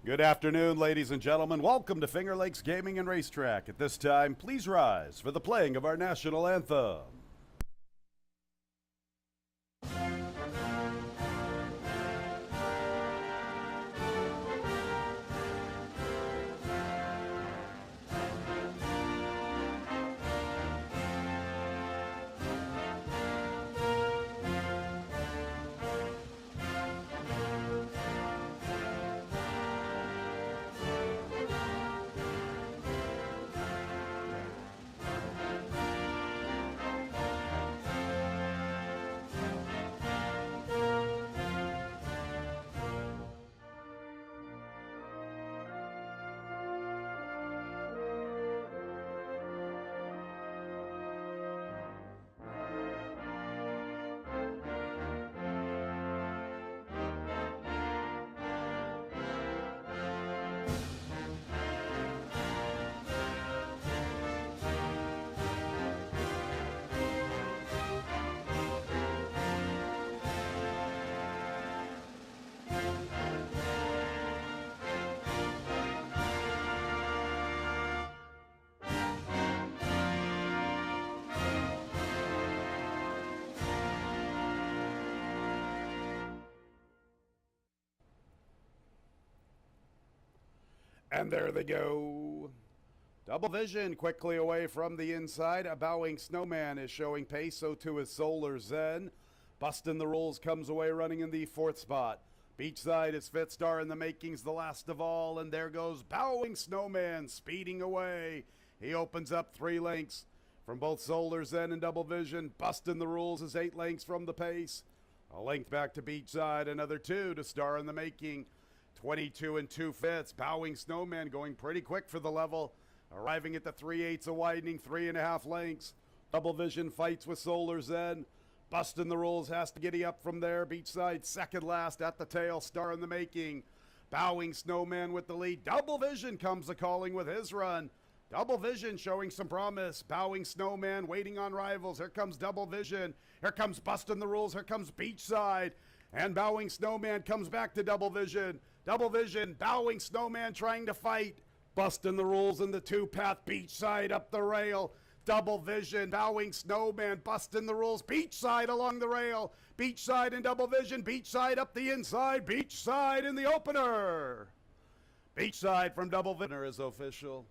Good afternoon, ladies and gentlemen. Welcome to Finger Lakes Gaming and Racetrack. At this time, please rise for the playing of our national anthem. And there they go. Double Vision quickly away from the inside. A bowing Snowman is showing pace, so too is Solar Zen. Bustin' the Rules comes away running in the fourth spot. Beachside is fifth, Star in the Makings the last of all, and there goes Bowing Snowman speeding away. He opens up 3 lengths from both Solar Zen and Double Vision. Bustin' the Rules is 8 lengths from the pace. A length back to Beachside, another 2 to Star in the Making. 22 and 2/5. Bowing Snowman going pretty quick for the level. Arriving at the 3/8 of widening, 3.5 lengths. Double Vision fights with Solar Zen. Bustin' the Rules has to giddy up from there. Beachside second last at the tail. Star in the Making. Bowing Snowman with the lead. Double Vision comes a-calling with his run. Double Vision showing some promise. Bowing Snowman waiting on rivals. Here comes Double Vision. Here comes Bustin' the Rules. Here comes Beachside. And Bowing Snowman comes back to Double Vision. Double Vision, Bowing Snowman trying to fight. Bustin' the Rules in the 2-path. Beachside up the rail. Double Vision, Bowing Snowman, Bustin' the Rules. Beachside along the rail. Beachside and Double Vision. Beachside up the inside. Beachside in the opener. Beachside from Double Vision is official.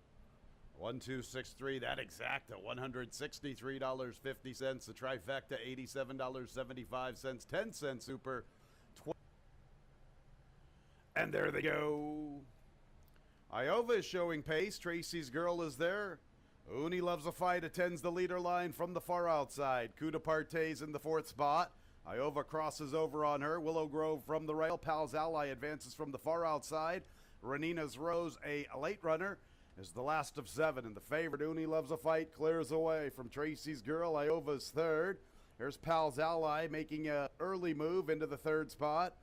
1-2-6-3, that exact at $163.50. The trifecta, $87.75. 10 cents super. And there they go. Iova is showing pace. Tracy's Girl is there. Uni Loves a Fight attends the leader line from the far outside. Coup de Parte's in the 4th spot. Iova crosses over on her. Willow Grove from the rail. Pal's Ally advances from the far outside. Renina's Rose, a late runner, is the last of 7. And the favorite, Uni Loves a Fight, clears away from Tracy's Girl. Iova's third. Here's Pal's Ally making an early move into the 3rd spot.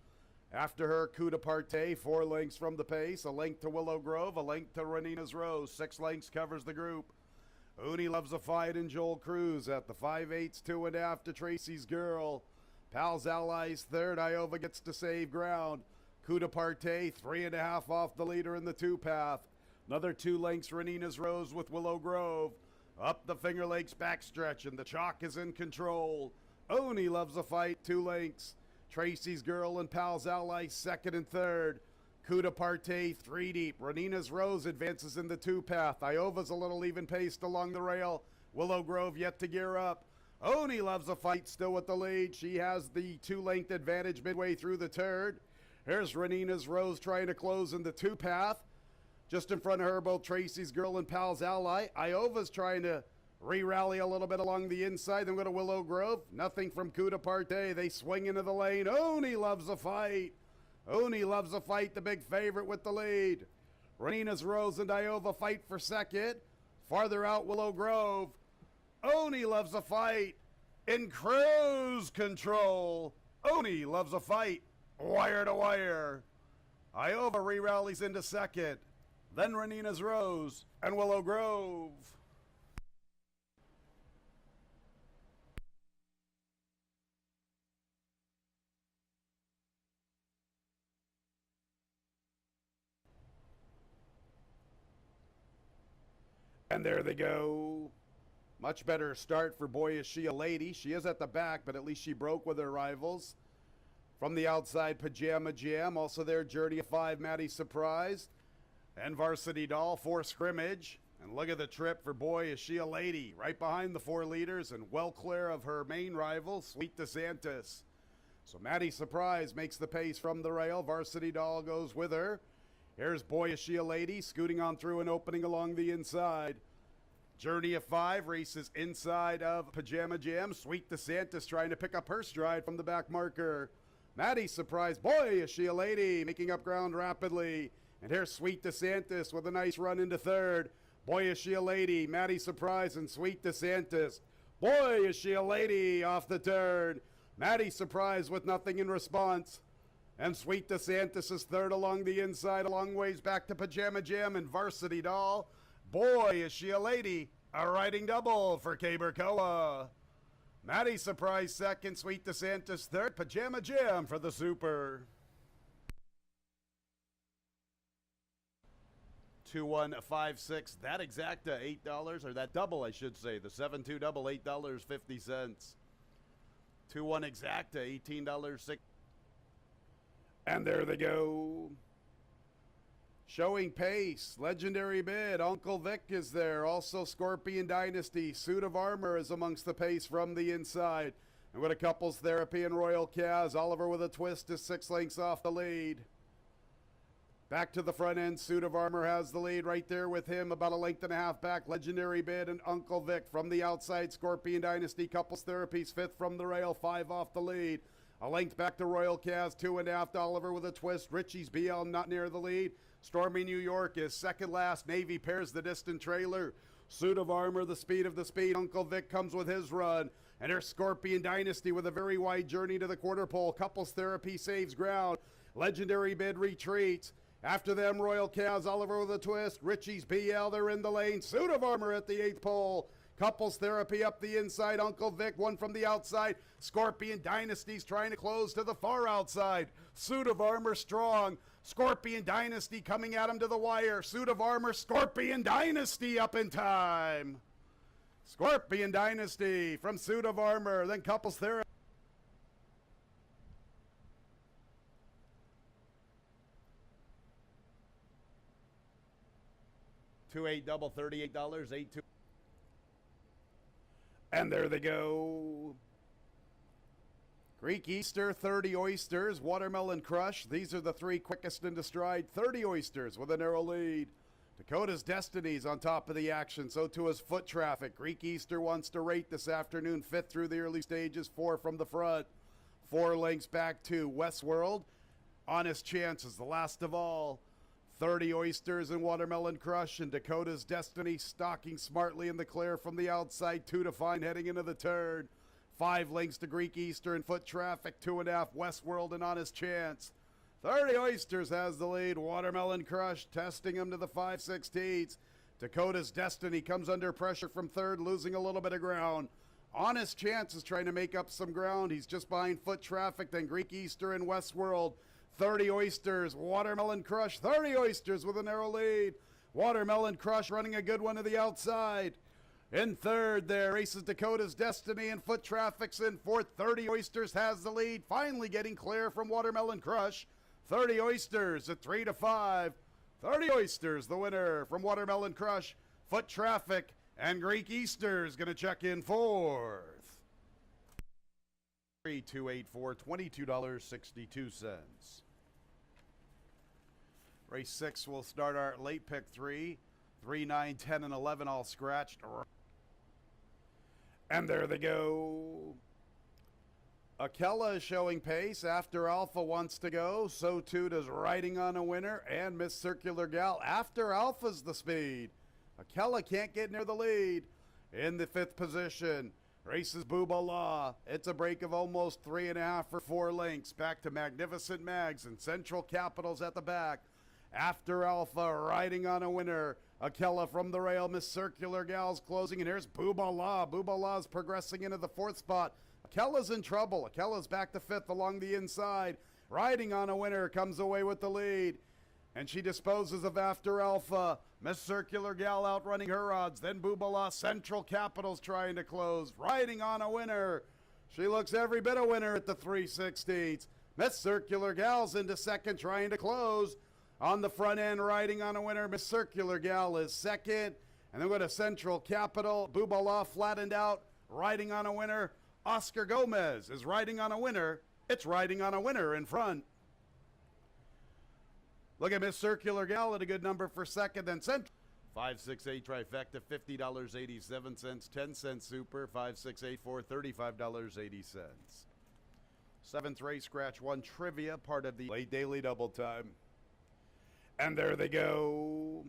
After her, Coup de Parte, 4 lengths from the pace. A length to Willow Grove, a length to Renina's Rose. 6 lengths covers the group. Uni Loves a Fight and Joel Cruz at the 5/8, 2.5 to Tracy's Girl. Pal's Allies third. Iova gets to save ground. Coup de Parte, 3.5 off the leader in the 2-path. Another 2 lengths, Renina's Rose with Willow Grove. Up the Finger Lakes backstretch, and the chalk is in control. Uni Loves a Fight, 2 lengths. Tracy's Girl and Pal's Ally second and third. Coup de Parte 3 deep. Renina's Rose advances in the 2-path. Iova's a little even paced along the rail. Willow Grove yet to gear up. Oni Loves a Fight still with the lead. She has the 2-length advantage midway through the third. Here's Renina's Rose trying to close in the 2-path. Just in front of her, both Tracy's Girl and Pal's Ally. Iova's trying to re-rally a little bit along the inside. Then go to Willow Grove. Nothing from Coup de Parte. They swing into the lane. Oni Loves a Fight. Oni Loves a Fight, the big favorite with the lead. Renina's Rose and Iova fight for second. Farther out, Willow Grove. Oni Loves a Fight in cruise control. Oni Loves a Fight, wire to wire. Iova re-rallies into second. Then Renina's Rose and Willow Grove. And there they go. Much better start for Boy Is She a Lady. She is at the back, but at least she broke with her rivals. From the outside, Pajama Jam. Also there, Journey of 5, Maddie Surprise. And Varsity Doll for scrimmage. And look at the trip for Boy Is She a Lady. Right behind the 4 leaders and well clear of her main rival, Sweet DeSantis. So Maddie Surprise makes the pace from the rail. Varsity Doll goes with her. Here's Boy Is She a Lady scooting on through and opening along the inside. Journey of 5 races inside of Pajama Jam. Sweet DeSantis trying to pick up her stride from the back marker. Maddie Surprise, Boy Is She a Lady, making up ground rapidly. And here's Sweet DeSantis with a nice run into third. Boy Is She a Lady, Maddie Surprise, and Sweet DeSantis. Boy Is She a Lady off the turn. Maddie Surprise with nothing in response. And Sweet DeSantis is third along the inside, a long ways back to Pajama Jam and Varsity Doll. Boy Is She a Lady, a riding double for Cabercoa. Maddie Surprise second, Sweet DeSantis third, Pajama Jam for the Super. 2156, that exacta $8, or that double I should say, the 7-2 double $8.50. 2-1 exacta $18.06. And there they go. Showing pace, legendary bid, Uncle Vic is there. Also Scorpion Dynasty, Suit of Armor is amongst the pace from the inside. And with a couples therapy and Royal Kaz, Oliver with a twist is 6 lengths off the lead. Back to the front end, Suit of Armor has the lead right there with him, about a length and a half back. Legendary Bid and Uncle Vic from the outside. Scorpion Dynasty, Couples Therapies, 5th from the rail, 5 off the lead. A length back to Royal Kaz, 2.5 to Oliver with a twist. Richie's BL not near the lead. Stormy New York is second last. Navy pairs the distant trailer. Suit of Armor, the speed of the speed. Uncle Vic comes with his run. And there's Scorpion Dynasty with a very wide journey to the quarter pole. Couples Therapy saves ground. Legendary Bid retreats. After them, Royal Kaz, Oliver with a twist. Richie's BL, they're in the lane. Suit of Armor at the 8th pole. Couples Therapy up the inside. Uncle Vic, one from the outside. Scorpion Dynasty's trying to close to the far outside. Suit of Armor strong. Scorpion Dynasty coming at him to the wire. Suit of Armor, Scorpion Dynasty up in time. Scorpion Dynasty from Suit of Armor. Then Couples Therapy. 2-8 double, $38, 8-2. And there they go. Greek Easter, 30 Oysters, Watermelon Crush. These are the 3 quickest into stride. 30 Oysters with a narrow lead. Dakota's Destiny's on top of the action. So too is Foot Traffic. Greek Easter wants to rate this afternoon. 5th through the early stages, 4 from the front. 4 lengths back to Westworld. Honest Chances, the last of all. 30 Oysters and Watermelon Crush, and Dakota's Destiny stalking smartly in the clear from the outside. 2 to find heading into the turn. 5 lengths to Greek Easter and Foot Traffic. 2.5 Westworld and Honest Chance. 30 Oysters has the lead. Watermelon Crush testing him to the 5/16. Dakota's Destiny comes under pressure from third, losing a little bit of ground. Honest Chance is trying to make up some ground. He's just behind Foot Traffic, then Greek Easter and Westworld. 30 Oysters, Watermelon Crush, 30 Oysters with a narrow lead. Watermelon Crush running a good one to the outside. In third there, races Dakota's Destiny and Foot Traffic's in fourth. 30 Oysters has the lead, finally getting clear from Watermelon Crush. 30 Oysters at 3 to 5. 30 Oysters, the winner from Watermelon Crush. Foot Traffic and Greek Easter's going to check in fourth. 3284, $22.62. Race 6 will start our late pick 3. 3, 9, 10, and 11 all scratched. And there they go. Akella is showing pace. After Alpha wants to go. So too does Riding on a Winner and Miss Circular Gal. After Alpha's the speed. Akella can't get near the lead. In the 5th position, races Booba Law. It's a break of almost 3.5 for 4 lengths. Back to Magnificent Mags and Central Capitals at the back. After Alpha, Riding on a Winner. Akella from the rail. Miss Circular Gal's closing, and here's Booba Law. Booba Law's progressing into the 4th spot. Akella's in trouble. Akella's back to 5th along the inside. Riding on a Winner comes away with the lead. and she disposes of After Alpha. Miss Circular Gal outrunning her odds. Then Boobala. Central Capital's trying to close. Riding on a winner. She looks every bit a winner at the 3/16. Miss Circular Gal's into second, trying to close. On the front end, riding on a winner. Miss Circular Gal is second. And then we go to Central Capital. Boobala flattened out, riding on a winner. Oscar Gomez is riding on a winner. It's riding on a winner in front. Look at Miss Circular Gal at a good number for second. Then Central. 568 trifecta, $50.87. 10-cent super, 5684, $35.80. Seventh race, scratch one trivia, part of the late daily double time. And there they go.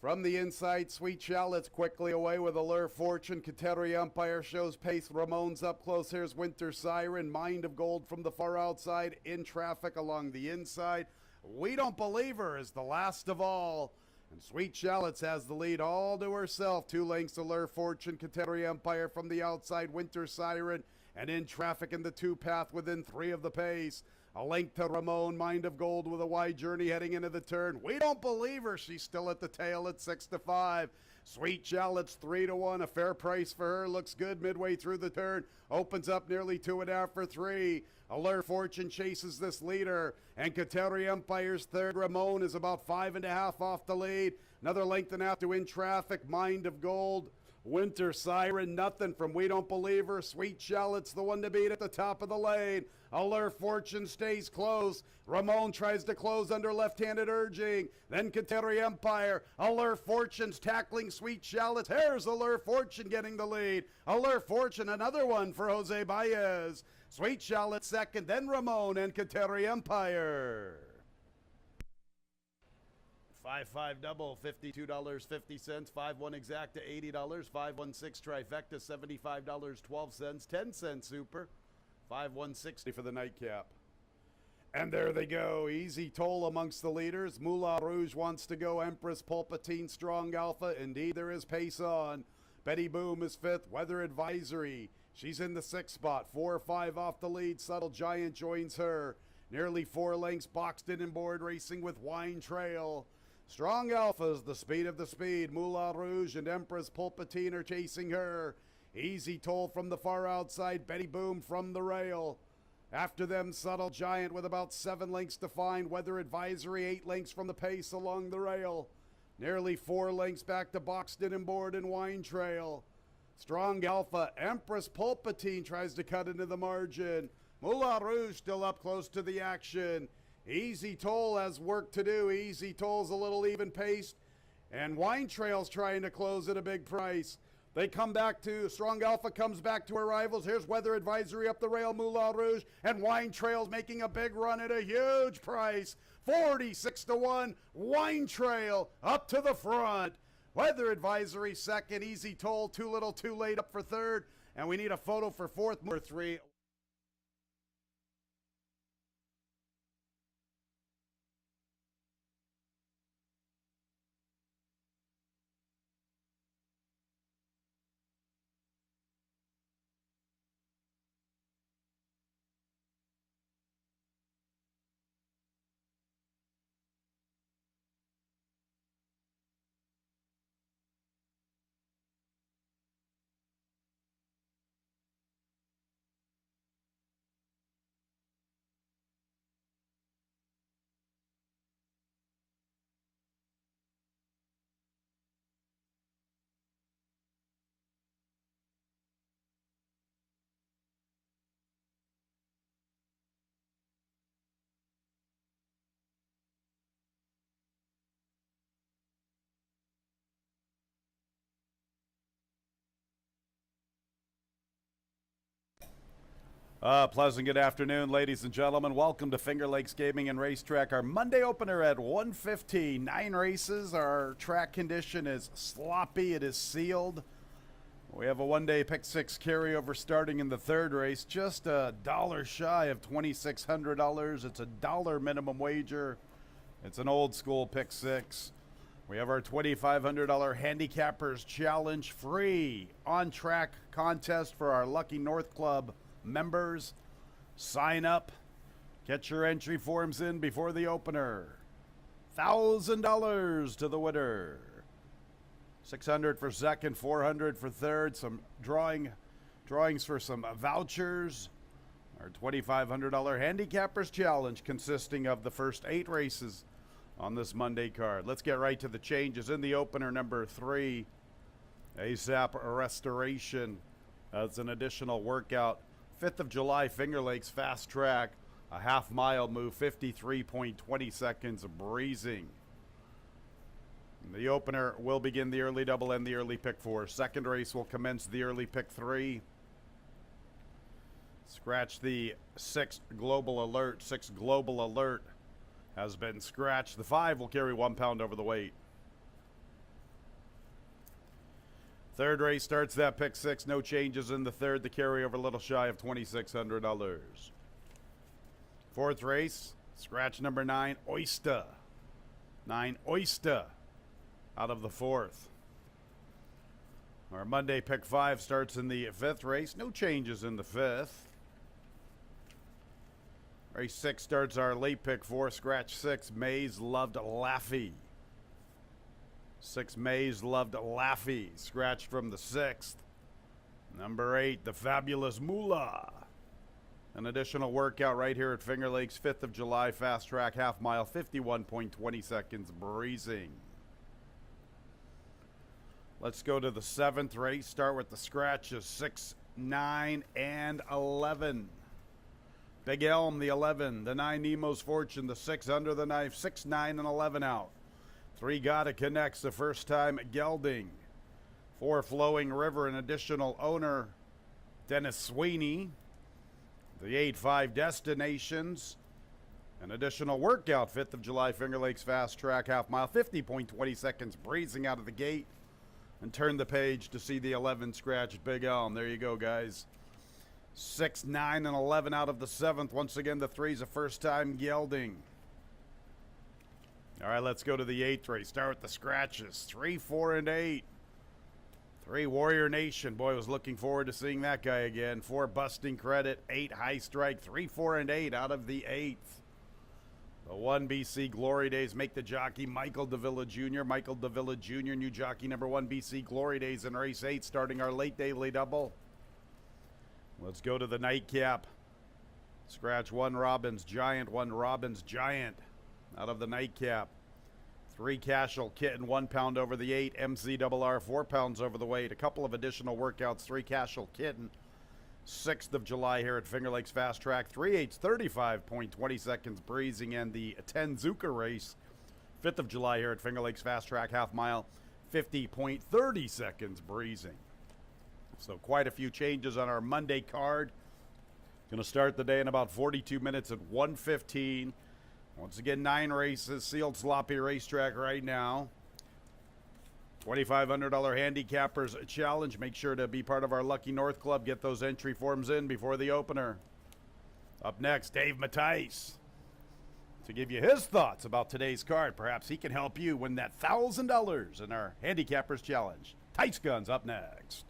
From the inside, Sweet Shallot's quickly away with Allure Fortune. Kateri Umpire shows pace. Ramon's up close. Here's Winter Siren. Mind of Gold from the far outside. In traffic along the inside. We Don't Believe Her is the last of all. And Sweet Shallot's has the lead all to herself. 2 lengths, Allure Fortune. Kateri Umpire from the outside. Winter Siren. And in traffic in the 2-path within 3 of the pace. A length to Ramon, Mind of Gold with a wide journey heading into the turn. We Don't Believe Her. She's still at the tail at 6-5. Sweet Shallot's 3-1. A fair price for her. Looks good midway through the turn. Opens up nearly 2.5 for 3. Allure Fortune chases this leader. And Kateri Umpire's third. Ramon is about 5.5 off the lead. Another length and a half to In Traffic. Mind of Gold. Winter Siren, nothing from We Don't Believe Her. Sweet Shallot's the one to beat at the top of the lane. Allure Fortune stays close. Ramon tries to close under left-handed urging. Then Kateri Umpire. Allure Fortune's tackling Sweet Shallot. Here's Allure Fortune getting the lead. Allure Fortune, another one for Jose Baez. Sweet Shallot second, then Ramon and Kateri Umpire. 5-5 double, $52.50. 5-1 exacta, $80. 5-1-6 trifecta, $75.12. 10-cent super, 5-1-60 for the nightcap. And there they go. Easy Toll amongst the leaders. Moulin Rouge wants to go. Empress Pulpatine, Strong Alpha. Indeed, there is pace on. Betty Boom is fifth. Weather Advisory. She's in the 6th spot. 4 or 5 off the lead. Subtle Giant joins her. Nearly 4 lengths boxed in and board, racing with Wine Trail. Strong Alpha's the speed of the speed. Moulin Rouge and Empress Pulpatine are chasing her. Easy Toll from the far outside. Betty Boom from the rail. After them, Subtle Giant with about 7 lengths to find. Weather Advisory, 8 lengths from the pace along the rail. Nearly 4 lengths back to Boxton and Board and Wine Trail. Strong Alpha. Empress Pulpatine tries to cut into the margin. Moulin Rouge still up close to the action. Easy Toll has work to do. Easy Toll's a little even paced. And Wine Trail's trying to close at a big price. They come back to, Strong Alpha comes back to her rivals. Here's Weather Advisory up the rail, Moulin Rouge. And Wine Trail's making a big run at a huge price. 46-1. Wine Trail up to the front. Weather Advisory second. Easy Toll, too little, too late up for third. And we need a photo for fourth. Number 3. Pleasant good afternoon, ladies and gentlemen. Welcome to Finger Lakes Gaming and Racetrack. Our Monday opener at 1:15. 9 races. Our track condition is sloppy. It is sealed. We have a one-day pick 6 carryover starting in the 3rd race. Just $1 shy of $2,600. It's a $1 minimum wager. It's an old school pick 6. We have our $2,500 Handicappers Challenge free on-track contest for our Lucky North Club members. Sign up. Get your entry forms in before the opener. $1,000 to the winner. 600 for second, 400 for third. Some drawings for some vouchers. Our $2,500 Handicappers Challenge consisting of the first 8 races on this Monday card. Let's get right to the changes. In the opener, number 3, ASAP Restoration. That's an additional workout. 5th of July, Finger Lakes Fast Track. A half-mile move, 53.20 seconds, breezing. The opener will begin the early double and the early pick 4. Second race will commence the early pick 3. Scratch the 6 global alert. 6 global alert has been scratched. The 5 will carry 1 pound over the weight. Third race starts that pick 6. No changes in the third. The carryover a little shy of $2,600. Fourth race, scratch number 9, Oyster. 9, Oyster out of the 4th. Our Monday pick 5 starts in the 5th race. No changes in the 5th. Race 6 starts our late pick 4. Scratch 6, Mays Loved Laffy. 6, Mays Loved Laffy. Scratched from the 6th. Number 8, the Fabulous Moolah. An additional workout right here at Finger Lakes, 5th of July, Fast Track, half mile, 51.20 seconds, breezing. Let's go to the 7th race. Start with the scratches, 6, 9, and 11. Big Elm, the 11. The 9, Nemo's Fortune. The 6, Under the Knife. 6, 9, and 11 out. 3, Gotta Connects, the first time, Gelding. 4, Flowing River, an additional owner, Dennis Sweeney. The 8, 5 Destinations. An additional workout, 5th of July, Finger Lakes Fast Track, half mile, 50.20 seconds, breezing out of the gate. And turn the page to see the 11 scratched Big Elm. There you go, guys. 6, 9, and 11 out of the 7th. Once again, the 3's a first time Gelding. All right, let's go to the 8th race. Start with the scratches. 3, 4, and 8. 3, Warrior Nation. Boy, was looking forward to seeing that guy again. 4, Busting Credit. 8, High Strike. 3, 4, and 8 out of the 8th. The 1, BC Glory Days. Make the jockey Michael Davila Jr. Michael Davila Jr., new jockey number 1, BC Glory Days in race 8, starting our late daily double. Let's go to the nightcap. Scratch 1, Robbins Giant. 1, Robbins Giant out of the nightcap. 3, Cashel Kitten, 1 pound over the 8. MCRR, 4 pounds over the weight. A couple of additional workouts. 3, Cashel Kitten. 6th of July here at Finger Lakes Fast Track. 3/8, 35.20 seconds, breezing. And the 10 Zuka race. 5th of July here at Finger Lakes Fast Track, half mile, 50.30 seconds, breezing. So quite a few changes on our Monday card. Going to start the day in about 42 minutes at 1:15. Once again, 9 races, sealed sloppy racetrack right now. $2,500 Handicappers Challenge. Make sure to be part of our Lucky North Club. Get those entry forms in before the opener. Up next, Dave Mattice to give you his thoughts about today's card. Perhaps he can help you win that $1,000 in our Handicappers Challenge. Tice Guns up next.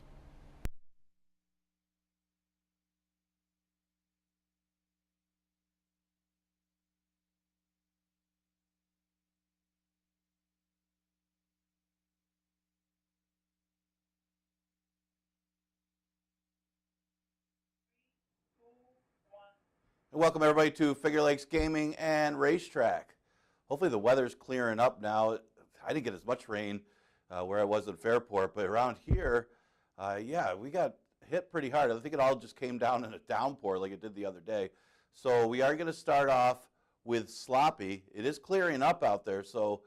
Welcome everybody to Finger Lakes Gaming and Racetrack. Hopefully the weather's clearing up now. I didn't get as much rain where I was in Fairport, but around here, yeah, we got hit pretty hard. I think it all just came down in a downpour like it did the other day. So we are going to start off with sloppy. It is clearing up out there, so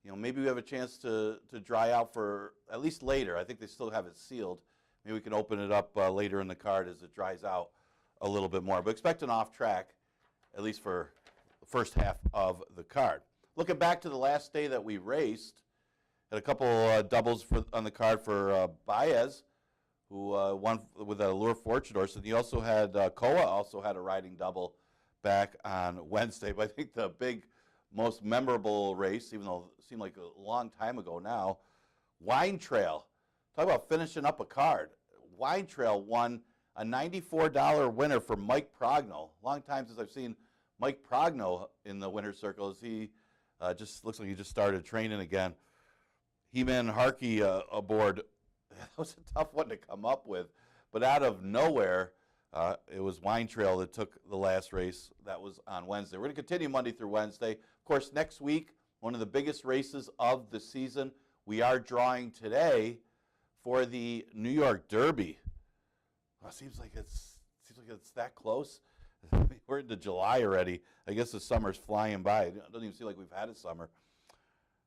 you know maybe we have a chance to dry out for at least later. I think they still have it sealed. Maybe we can open it up later in the card as it dries out a little bit more, but expect an off track, at least for the first half of the card. Looking back to the last day that we raced, had a couple doubles on the card for Baez, who won with a Lure Fortune horse, and he also had Koa also had a riding double back on Wednesday. But I think the big, most memorable race, even though it seemed like a long time ago now, Wine Trail. Talk about finishing up a card. Wine Trail won a $94 winner for Mike Progno. Long time since I've seen Mike Progno in the winner's circle as he Just looks like he just started training again. He-Man Harkey aboard. That was a tough one to come up with. But out of nowhere, it was Wine Trail that took the last race. That was on Wednesday. We're going to continue Monday through Wednesday. Of course, next week, one of the biggest races of the season. We are drawing today for the New York Derby. Well, it seems like it's that close. We're into July already. I guess the summer's flying by. It doesn't even seem like we've had a summer.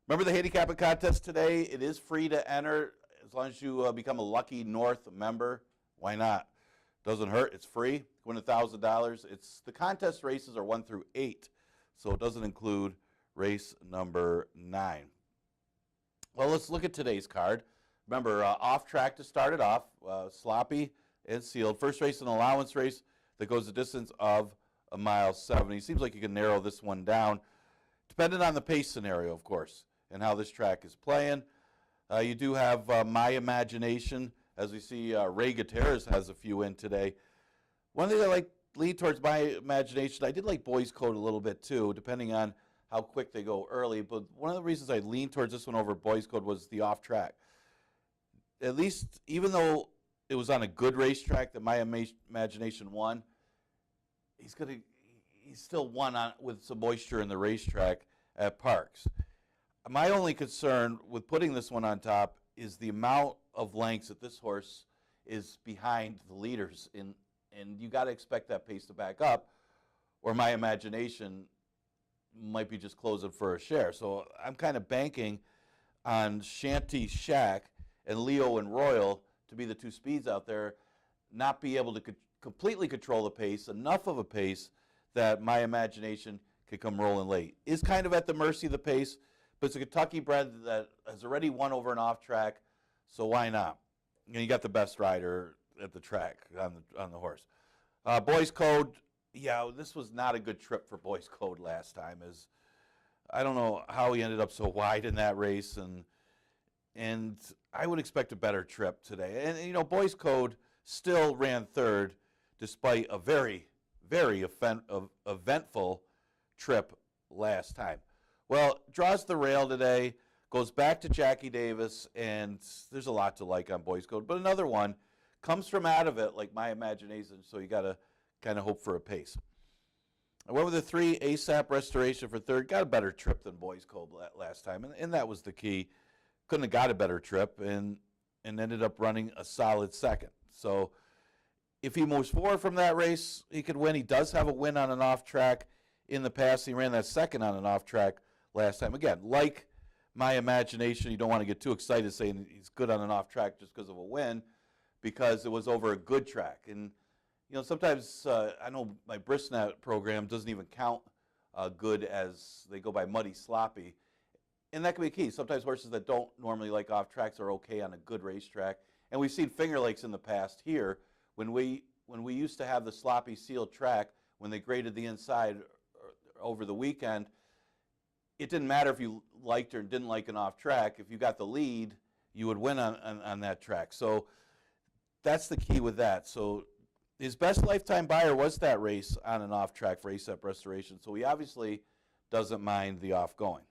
Remember the handicapping contest today? It is free to enter as long as you become a Lucky North member. Why not? Doesn't hurt. It's free. Win $1,000. The contest races are 1 through 8, so it doesn't include race number 9. Well, let's look at today's card. Remember, off track to start it off, sloppy and sealed. First race, an allowance race that goes a distance of 1.70 miles. Seems like you can narrow this one down, depending on the pace scenario, of course, and how this track is playing. You do have My Imagination. As we see, Ray Gutierrez has a few in today. One thing I lean towards My Imagination. I did like Boys Code a little bit too, depending on how quick they go early. But one of the reasons I leaned towards this one over Boys Code was the off track. At least, even though it was on a good racetrack that My Imagination won, he's still won with some moisture in the racetrack at Parks. My only concern with putting this one on top is the amount of lengths that this horse is behind the leaders, and you got to expect that pace to back up, or My Imagination might be just closing for a share. So I'm kind of banking on Shanty Shack and Leo and Royal to be the two speeds out there, not be able to completely control the pace, enough of a pace that My Imagination could come rolling late. Is kind of at the mercy of the pace, but it's a Kentucky bred that has already won over an off track, so why not? You got the best rider at the track on the horse. Boys Code, yeah, this was not a good trip for Boys Code last time. As I don't know how he ended up so wide in that race, and I would expect a better trip today. And Boys Code still ran third, despite a very, very eventful trip last time. Well, draws the rail today, goes back to Jackie Davis, and there's a lot to like on Boys Code. But another one comes from out of it, like My Imagination, so you got to kind of hope for a pace. I went with the 3, ASAP Restoration for third. Got a better trip than Boys Code last time, and that was the key. Couldn't have got a better trip, and ended up running a solid second. So if he moves forward from that race, he could win. He does have a win on an off track in the past. He ran that second on an off track last time. Again, like My Imagination, you don't want to get too excited saying he's good on an off track just because of a win, because it was over a good track. And sometimes I know my Brisnet program doesn't even count good, as they go by muddy, sloppy, and that can be key. Sometimes horses that don't normally like off tracks are okay on a good racetrack. And we've seen Finger Lakes in the past here when we used to have the sloppy sealed track, when they graded the inside over the weekend. It didn't matter if you liked or didn't like an off track. If you got the lead, you would win on that track. So that's the key with that. So his best lifetime buyer was that race on an off track for ASAP Restoration. So he obviously doesn't mind the off going,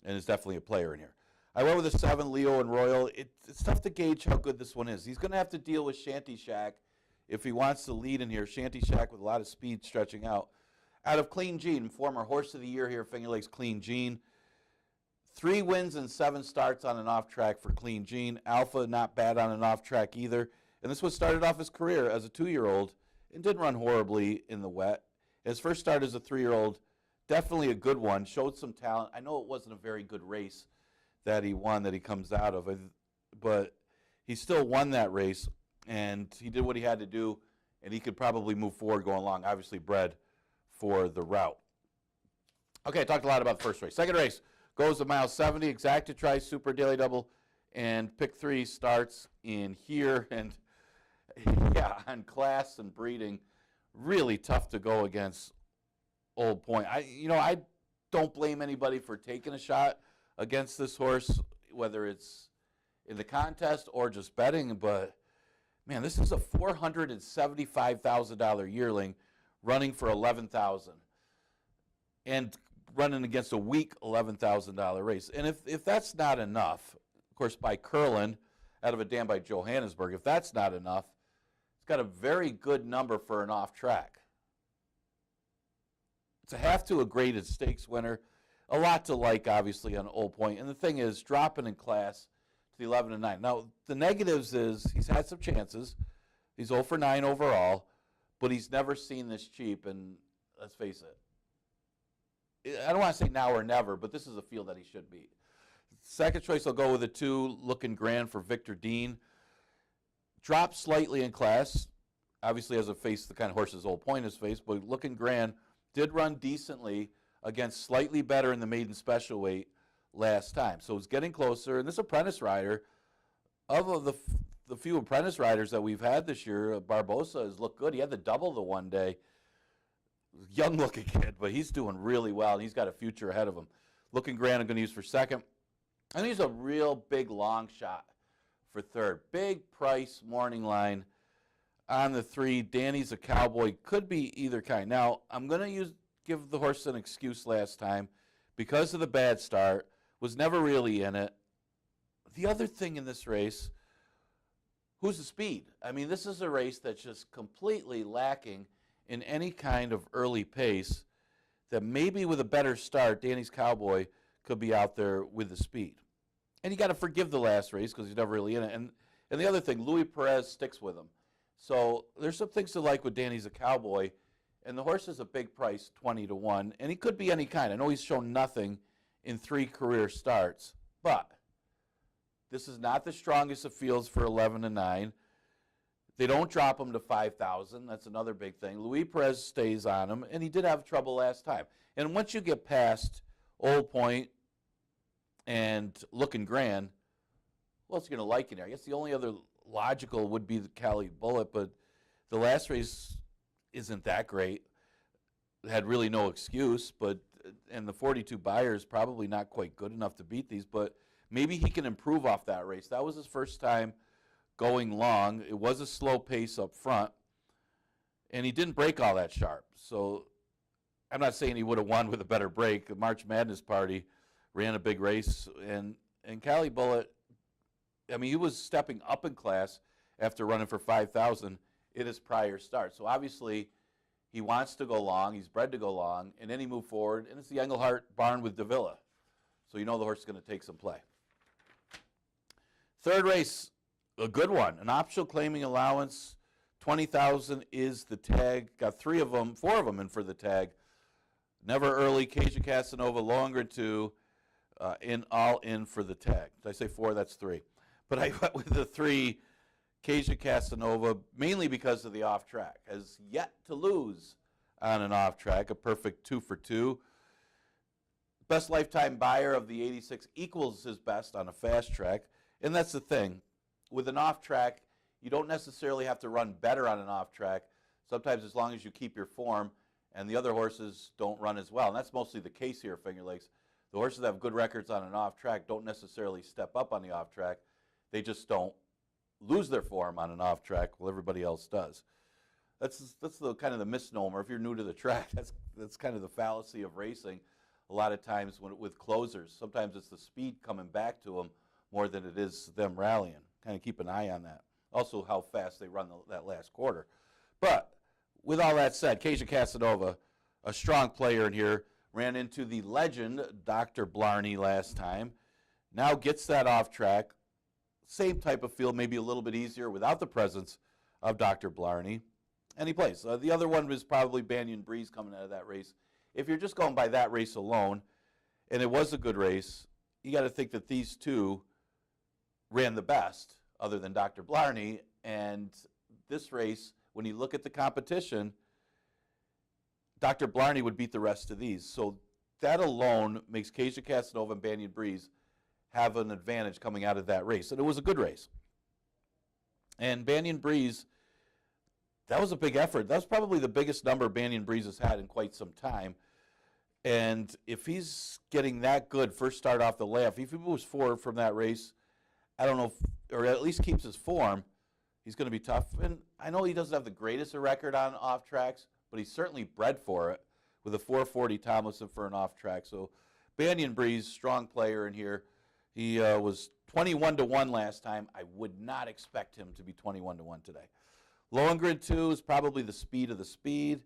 and is definitely a player in here. I went with a 7, Leo and Royal. It's tough to gauge how good this one is. He's going to have to deal with Shanty Shack if he wants to lead in here. Shanty Shack with a lot of speed stretching out. Out of Clean Gene, former Horse of the Year here, Finger Lakes Clean Gene. 3 wins and 7 starts on an off track for Clean Gene. Alpha, not bad on an off track either. And this one started off his career as a 2-year-old and didn't run horribly in the wet. His first start as a 3-year-old, definitely a good one, showed some talent. I know it wasn't a very good race that he won, that he comes out of, but he still won that race, and he did what he had to do, and he could probably move forward going along, obviously bred for the route. Okay, I talked a lot about the first race. Second race goes to 1.70 miles, Exacta Tri Super Daily Double, and pick 3 starts in here. And yeah, on class and breeding, really tough to go against Old Point. I don't blame anybody for taking a shot against this horse, whether it's in the contest or just betting, but man, this is a $475,000 yearling running for $11,000. And running against a weak $11,000 race. And if that's not enough, of course, by Curlin, out of a dam by Johannesburg, if that's not enough, it's got a very good number for an off-track. It's a half to a graded stakes winner. A lot to like, obviously, on Old Point. And the thing is, dropping in class to the 11 and 9. Now, the negatives is he's had some chances. He's 0 for 9 overall, but he's never seen this cheap. And let's face it, I don't want to say now or never, but this is a field that he should beat. Second choice, I'll go with a 2, Looking Grand for Victor Dean. Dropped slightly in class. Obviously, hasn't faced the kind of horses Old Point has faced, but Looking Grand did run decently against slightly better in the maiden special weight last time. So it's getting closer. And this apprentice rider, of the few apprentice riders that we've had this year, Barbosa has looked good. He had the double the one day. Young looking kid, but he's doing really well, and he's got a future ahead of him. Looking Grand I'm going to use for second. I think he's a real big long shot for third. Big price morning line on the 3. Danny's a Cowboy. Could be either kind. Now, I'm going to give the horse an excuse last time because of the bad start. Was never really in it. The other thing in this race, who's the speed? I mean, this is a race that's just completely lacking in any kind of early pace that maybe with a better start, Danny's Cowboy could be out there with the speed. And you got to forgive the last race because he's never really in it. And the other thing, Luis Perez sticks with him. So there's some things to like with Danny's a Cowboy. And the horse is a big price, 20 to 1. And he could be any kind. I know he's shown nothing in 3 career starts. But this is not the strongest of fields for 11 and 9. They don't drop him to 5,000. That's another big thing. Luis Perez stays on him. And he did have trouble last time. And once you get past Old Point and Looking Grand, what else are you going to like in there? I guess the only other logical would be the Cali Bullet, but the last race isn't that great. Had really no excuse, and the 42 Buyers probably not quite good enough to beat these, but maybe he can improve off that race. That was his first time going long. It was a slow pace up front, and he didn't break all that sharp. So I'm not saying he would have won with a better break. The March Madness party ran a big race, and Cali Bullet, I mean, he was stepping up in class after running for 5,000 in his prior start. So obviously he wants to go long. He's bred to go long, and then he moved forward, and it's the Engelhart barn with Davila. So you know the horse is going to take some play. Third race, a good one, an optional claiming allowance. 20,000 is the tag. Got 4 of them in for the tag. Never Early, Casia Casanova, longer 2, all in for the tag. Did I say 4? That's 3. But I went with the 3, Casia Casanova, mainly because of the off-track. Has yet to lose on an off-track, a perfect 2 for 2. Best lifetime buyer of the 86 equals his best on a fast track. And that's the thing. With an off-track, you don't necessarily have to run better on an off-track. Sometimes as long as you keep your form and the other horses don't run as well. And that's mostly the case here at Finger Lakes. The horses that have good records on an off-track don't necessarily step up on the off-track. They just don't lose their form on an off-track while everybody else does. That's the kind of the misnomer. If you're new to the track, that's kind of the fallacy of racing. A lot of times with closers, sometimes it's the speed coming back to them more than it is them rallying. Kind of keep an eye on that. Also, how fast they run that last quarter. But with all that said, Casia Casanova, a strong player in here, ran into the legend Dr. Blarney last time. Now gets that off track. Same type of field, maybe a little bit easier without the presence of Dr. Blarney. And he plays. The other one was probably Banyan Breeze coming out of that race. If you're just going by that race alone, and it was a good race, you got to think that these two ran the best, other than Dr. Blarney. And this race, when you look at the competition, Dr. Blarney would beat the rest of these. So that alone makes Casia Casanova and Banyan Breeze have an advantage coming out of that race. And it was a good race. And Banyan Breeze, that was a big effort. That was probably the biggest number Banyan Breeze has had in quite some time. And if he's getting that good first start off the left, if he moves forward from that race, I don't know, or at least keeps his form, he's going to be tough. And I know he doesn't have the greatest record on off tracks, but he's certainly bred for it with a 440 Tomlinson for an off track. So Banyan Breeze, strong player in here. He was 21-1 last time. I would not expect him to be 21-1 today. Lohengrin 2 is probably the speed of the speed.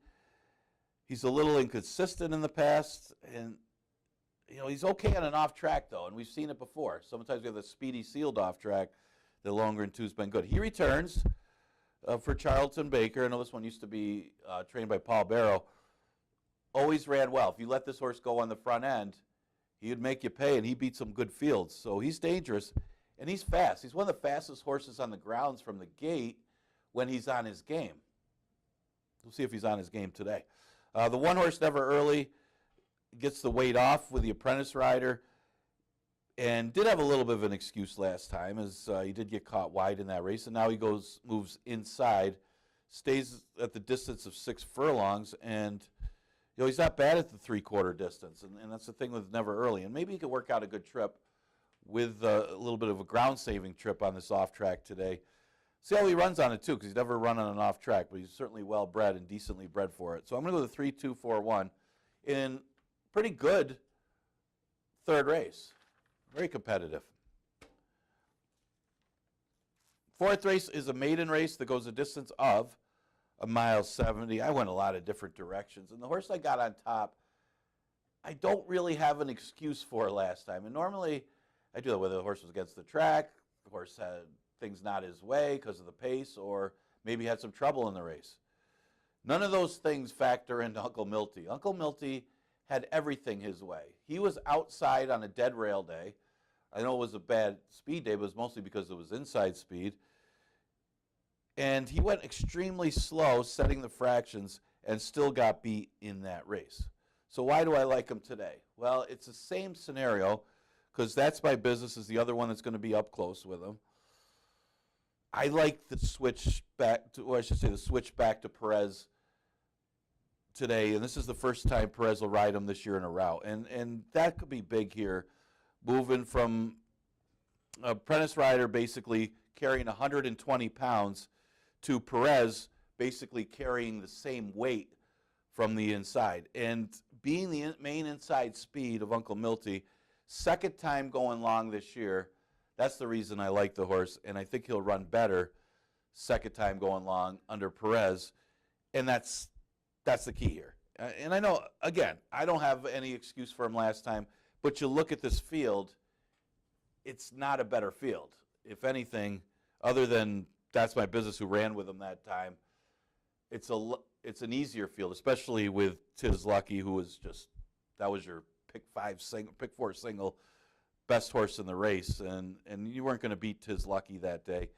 He's a little inconsistent in the past, and he's okay on an off track though, and we've seen it before. Sometimes we have the speedy sealed off track. The Lohengrin 2's been good. He returns for Charlton Baker. I know this one used to be trained by Paul Barrow. Always ran well. If you let this horse go on the front end, he would make you pay, and he beat some good fields. So he's dangerous, and he's fast. He's one of the fastest horses on the grounds from the gate when he's on his game. We'll see if he's on his game today. The one horse Never Early gets the weight off with the apprentice rider, and did have a little bit of an excuse last time, as he did get caught wide in that race, and now he moves inside, stays at the distance of 6 furlongs, and he's not bad at the 3/4 distance, and that's the thing with Never Early. And maybe he could work out a good trip with a little bit of a ground-saving trip on this off-track today. See how he runs on it, too, because he's never run on an off-track, but he's certainly well-bred and decently bred for it. So I'm going to go with 3-2-4-1 in pretty good third race. Very competitive. Fourth race is a maiden race that goes a distance of 1.70 miles. I went a lot of different directions, and the horse I got on top, I don't really have an excuse for last time. And normally I do that whether the horse was against the track, the horse had things not his way because of the pace, or maybe had some trouble in the race. None of those things factor into Uncle Milty. Uncle Milty had everything his way. He was outside on a dead rail day. I know it was a bad speed day, but it was mostly because it was inside speed. And he went extremely slow, setting the fractions, and still got beat in that race. So why do I like him today? Well, it's the same scenario, because That's My Business is the other one that's going to be up close with him. I like the switch back to, or I should say the switch back to Perez today, and this is the first time Perez will ride him this year in a route, and that could be big here, moving from a apprentice rider basically carrying 120 pounds to Perez basically carrying the same weight from the inside, and being the main inside speed of Uncle Milty, second time going long this year. That's the reason I like the horse, and I think he'll run better second time going long under Perez, and that's the key here. And I know, again, I don't have any excuse for him last time, but you look at this field, it's not a better field. If anything, other than That's My Business, who ran with him that time, it's an easier field, especially with Tiz Lucky, who was that was your pick 4 single, best horse in the race, and you weren't going to beat Tiz Lucky that day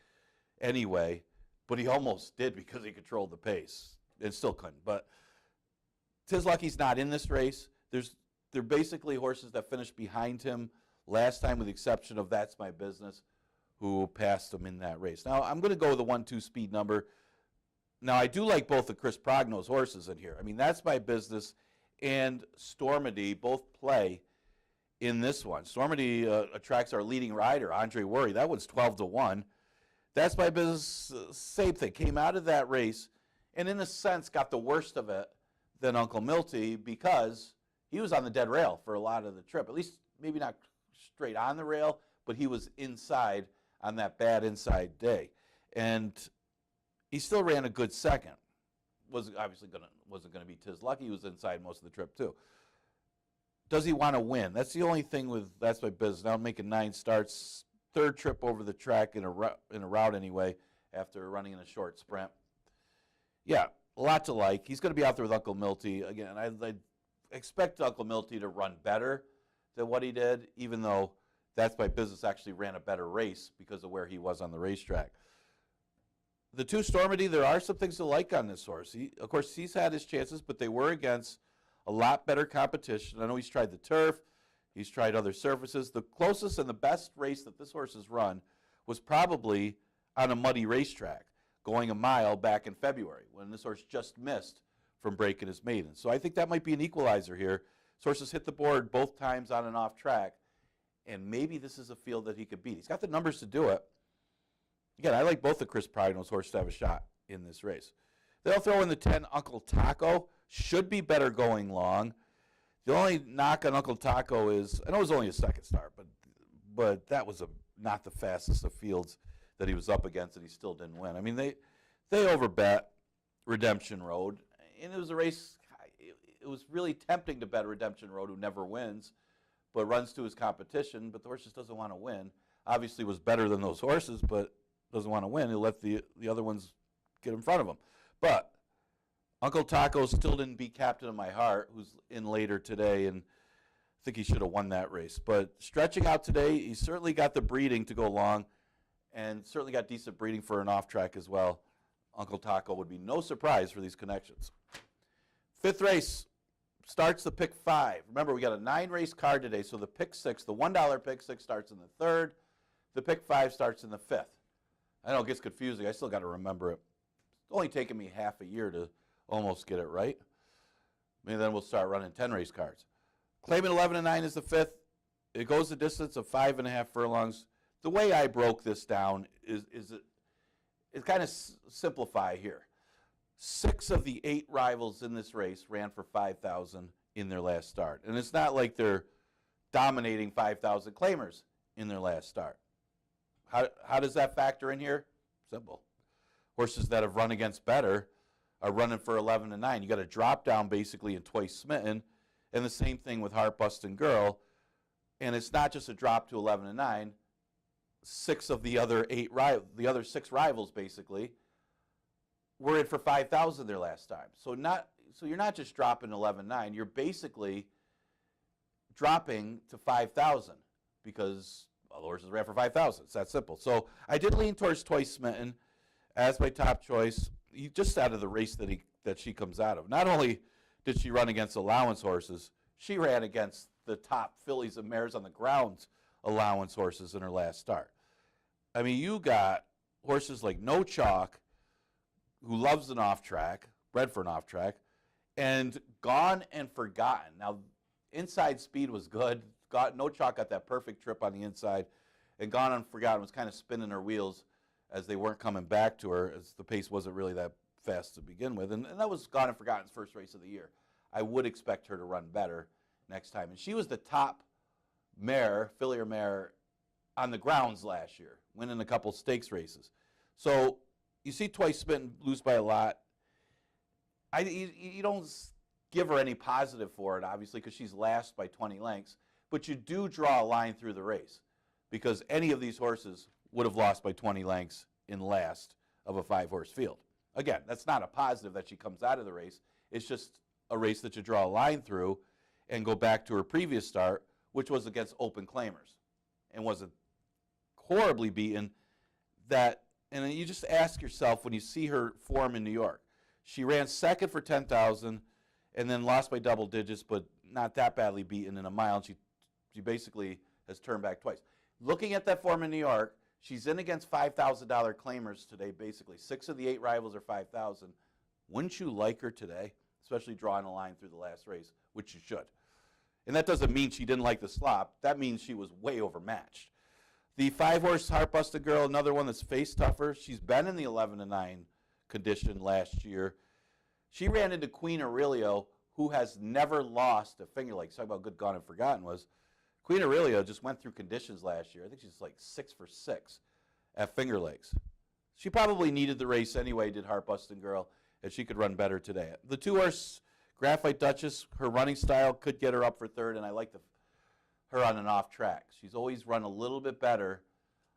anyway, but he almost did because he controlled the pace and still couldn't. But Tiz Lucky's not in this race. They're basically horses that finished behind him last time, with the exception of That's My Business, who passed him in that race. Now, I'm going to go with the 1-2 speed number. Now, I do like both of Chris Progno's horses in here. I mean, That's My Business and Stormady both play in this one. Stormady attracts our leading rider, Andre Worry. That one's 12-1. That's My Business, same thing. Came out of that race and, in a sense, got the worst of it than Uncle Milty, because he was on the dead rail for a lot of the trip. At least maybe not straight on the rail, but he was inside on that bad inside day. And he still ran a good second. Wasn't going to be Tiz Lucky. He was inside most of the trip too. Does he want to win? That's the only thing with That's My Business. Now I'm making 9 starts, third trip over the track in a route anyway, after running in a short sprint. Yeah, a lot to like. He's going to be out there with Uncle Milty. Again, I expect Uncle Milty to run better than what he did, even though That's My Business actually ran a better race because of where he was on the racetrack. The 2 Stormady, there are some things to like on this horse. Of course, he's had his chances, but they were against a lot better competition. I know he's tried the turf. He's tried other surfaces. The closest and the best race that this horse has run was probably on a muddy racetrack, going a mile back in February, when this horse just missed from breaking his maiden. So I think that might be an equalizer here. This horse has hit the board both times on and off track, and maybe this is a field that he could beat. He's got the numbers to do it. Again, I like both of Chris Progno's horses to have a shot in this race. They'll throw in the 10 Uncle Taco. Should be better going long. The only knock on Uncle Taco is, I know it was only a second start, but that was not the fastest of fields that he was up against, and he still didn't win. I mean, they overbet Redemption Road, and it was a race. It was really tempting to bet Redemption Road, who never wins, but runs to his competition, but the horse just doesn't want to win. Obviously was better than those horses, but doesn't want to win. He'll let the other ones get in front of him. But Uncle Taco still didn't beat Captain of My Heart, who's in later today, and I think he should have won that race. But stretching out today, he certainly got the breeding to go long, and certainly got decent breeding for an off-track as well. Uncle Taco would be no surprise for these connections. Fifth race starts the pick 5. Remember, we got a 9-race card today, so the pick 6, the $1 pick 6 starts in the 3rd. The pick 5 starts in the 5th. I know it gets confusing. I still got to remember it. It's only taken me half a year to almost get it right. Maybe then we'll start running 10-race cards. Claimant 11 and 9 is the 5th. It goes the distance of 5.5 furlongs. The way I broke this down is kind of simplify here. 6 of the 8 rivals in this race ran for 5,000 in their last start. And it's not like they're dominating 5,000 claimers in their last start. How does that factor in here? Simple. Horses that have run against better are running for 11 and 9. You got a drop down basically in Twice Smitten, and the same thing with Heart Bustin' Girl. And it's not just a drop to 11 and 9. 6 of the other 6 rivals basically were in for 5,000 their last time. So you're not just dropping 11-9. You're basically dropping to 5,000 because all the horses ran for 5,000. It's that simple. So I did lean towards Twice Smitten as my top choice. Just out of the race that she comes out of. Not only did she run against allowance horses, she ran against the top fillies and mares on the ground allowance horses in her last start. I mean, you got horses like No Chalk, who loves an off-track, bred for an off-track, and Gone and Forgotten. Now, inside speed was good. No Chalk got that perfect trip on the inside, and Gone and Forgotten was kind of spinning her wheels as they weren't coming back to her, as the pace wasn't really that fast to begin with. And that was Gone and Forgotten's first race of the year. I would expect her to run better next time. And she was the top mare, filly or mare, on the grounds last year, winning a couple stakes races. So you see Twice Smitten lose by a lot. You don't give her any positive for it, obviously, because she's last by 20 lengths. But you do draw a line through the race, because any of these horses would have lost by 20 lengths in last of a 5-horse field. Again, that's not a positive that she comes out of the race. It's just a race that you draw a line through and go back to her previous start, which was against open claimers and wasn't horribly beaten. And you just ask yourself, when you see her form in New York, she ran second for 10,000 and then lost by double digits, but not that badly beaten in a mile. And she basically has turned back twice. Looking at that form in New York, she's in against $5,000 claimers today, basically. 6 of the 8 rivals are 5,000. Wouldn't you like her today, especially drawing a line through the last race, which you should? And that doesn't mean she didn't like the slop. That means she was way overmatched. The 5-horse Heart Bustin' Girl, another one that's faced tougher. She's been in the 11-9 condition last year. She ran into Queen Aurelio, who has never lost at Finger Lakes. Talk about good Gone and Forgotten was. Queen Aurelio just went through conditions last year. I think she's like 6 for 6 at Finger Lakes. She probably needed the race anyway, did Heart Bustin' Girl, and she could run better today. The 2-horse Graphite Duchess, her running style could get her up for 3rd, and I like her on an off track. She's always run a little bit better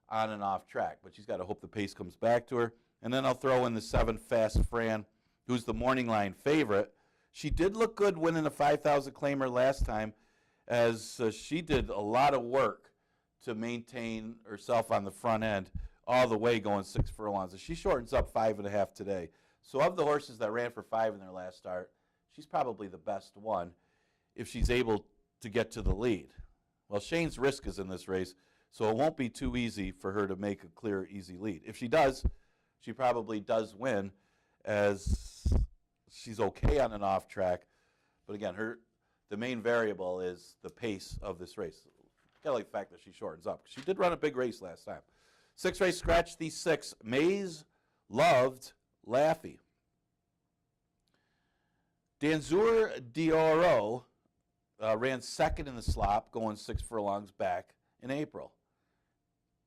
on an off track, but she's got to hope the pace comes back to her. And then I'll throw in the 7 Fast Fran, who's the morning line favorite. She did look good winning a 5,000 claimer last time, as she did a lot of work to maintain herself on the front end all the way going 6 furlongs. She shortens up 5.5 today. So of the horses that ran for 5 in their last start, she's probably the best one if she's able to get to the lead. Well, Shane's Risk is in this race, so it won't be too easy for her to make a clear, easy lead. If she does, she probably does win, as she's okay on an off track. But again, the main variable is the pace of this race. Kind of like the fact that she shortens up. She did run a big race last time. 6th race, scratch the 6. Maze Loved Laffy. Danzur Dioro ran second in the slop, going 6 furlongs back in April.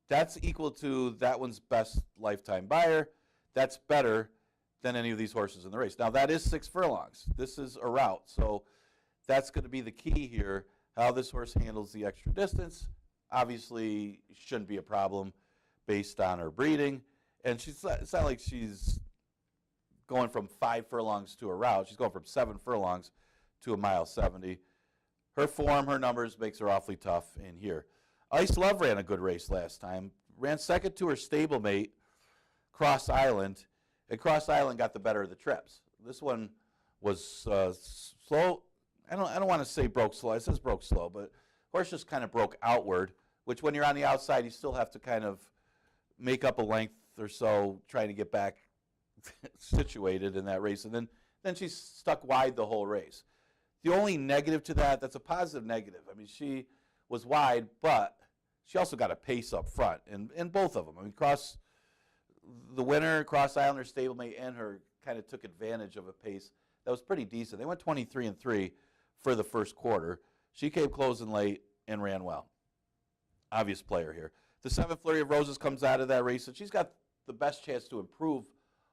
That's equal to that one's best lifetime buyer. That's better than any of these horses in the race. Now, that is 6 furlongs. This is a route, so that's going to be the key here, how this horse handles the extra distance. Obviously, shouldn't be a problem based on her breeding. And it's not like she's going from 5 furlongs to a route. She's going from 7 furlongs to a mile 70. Her form, her numbers makes her awfully tough in here. Ice Love ran a good race last time. Ran second to her stablemate, Cross Island. And Cross Island got the better of the trips. This one was slow. I don't want to say broke slow. It says broke slow, but horse just kind of broke outward, which when you're on the outside, you still have to kind of make up a length or so trying to get back situated in that race. And then she's stuck wide the whole race. The only negative to that, that's a positive negative. I mean, she was wide, but she also got a pace up front in both of them. I mean, the winner, Cross Islander, stablemate, and her kind of took advantage of a pace that was pretty decent. They went 23-3 for the first quarter. She came closing late and ran well. Obvious player here. The 7th Flurry of Roses comes out of that race, and she's got the best chance to improve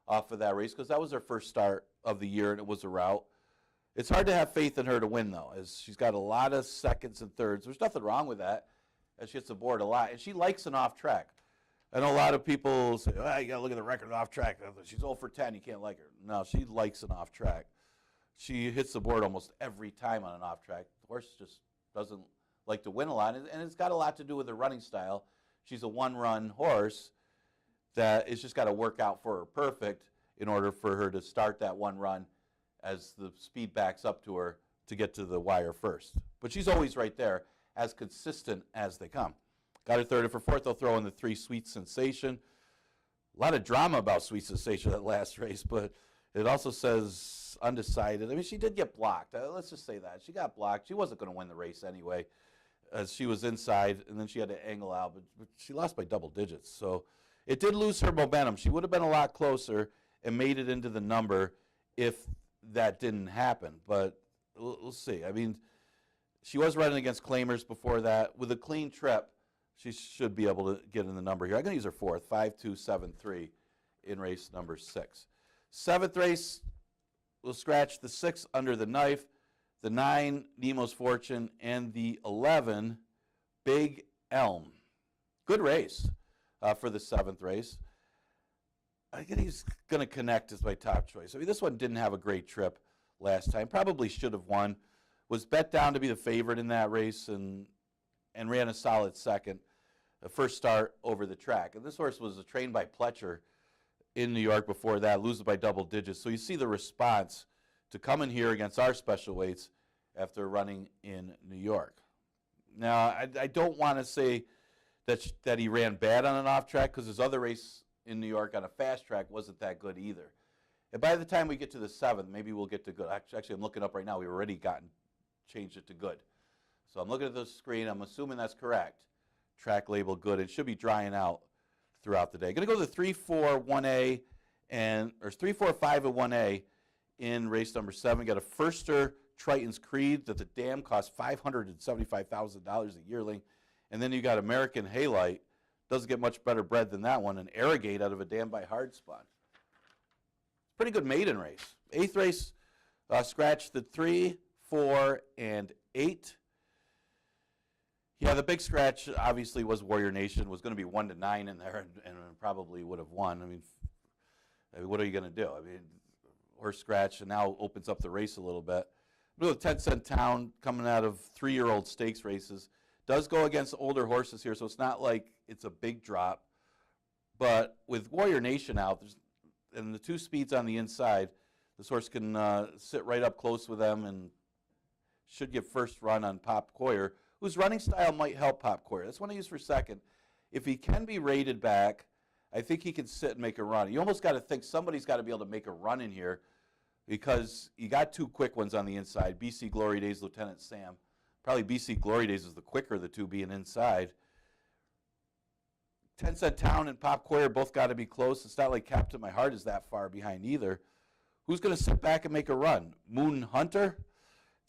off of that race because that was her first start of the year, and it was a rout. It's hard to have faith in her to win, though, as she's got a lot of seconds and thirds. There's nothing wrong with that, as she hits the board a lot. And she likes an off-track. I know a lot of people say, well, you got to look at the record off-track. She's 0 for 10. You can't like her. No, she likes an off-track. She hits the board almost every time on an off-track. The horse just doesn't like to win a lot, and it's got a lot to do with her running style. She's a one-run horse that it's just got to work out for her perfect in order for her to start that one run as the speed backs up to her to get to the wire first. But she's always right there, as consistent as they come. Got her third, and for fourth, they'll throw in the 3 Sweet Sensation. A lot of drama about Sweet Sensation that last race, but it also says undecided. I mean, she did get blocked. Let's just say that. She got blocked. She wasn't going to win the race anyway, as she was inside, and then she had to angle out, but she lost by double digits. So it did lose her momentum. She would have been a lot closer and made it into the number if that didn't happen, but we'll see. I mean, she was running against claimers before that. With a clean trip, she should be able to get in the number here. I'm going to use her fourth, 5-2-7-3 in race number 6. 7th race, we'll scratch the 6 Under the Knife, the 9 Nemo's Fortune, and the 11 Big Elm. Good race for the 7th race. I think he's going to connect as my top choice. I mean, this one didn't have a great trip last time. Probably should have won. Was bet down to be the favorite in that race and ran a solid second. The first start over the track. And this horse was trained by Pletcher in New York before that, loses by double digits. So you see the response to coming here against our special weights after running in New York. Now, I don't want to say that he ran bad on an off track because his other race in New York on a fast track wasn't that good either. And by the time we get to the 7th, maybe we'll get to good. Actually, I'm looking up right now. We've already changed it to good. So I'm looking at the screen. I'm assuming that's correct. Track label good. It should be drying out throughout the day. Going to go to the 3-4-1A or 3-4-5 at 1A in race number 7. Got a Firster Triton's Creed that the dam cost $575,000 a yearling. And then you got American Halite. Doesn't get much better bred than that one. An Arrogate out of a dam by Hardspun. Pretty good maiden race. 8th race, scratched the 3, 4, and 8. Yeah, the big scratch obviously was Warrior Nation. Was going to be 1-9 in there and probably would have won. I mean, what are you going to do? I mean, horse scratch and now opens up the race a little bit. But 10 Cent Town coming out of 3-year-old stakes races. Does go against older horses here, so it's not like it's a big drop. But with Warrior Nation out, and the 2 speeds on the inside, this horse can sit right up close with them and should get first run on Pop Coyer, whose running style might help Pop Coyer. That's one I use for second. If he can be rated back, I think he can sit and make a run. You almost got to think somebody's got to be able to make a run in here because you got 2 quick ones on the inside, BC Glory Days, Lieutenant Sam. Probably BC Glory Days is the quicker of the 2 being inside. 10 Cent Town and Pop Coyer both got to be close. It's not like Captain My Heart is that far behind either. Who's going to sit back and make a run? Moon Hunter?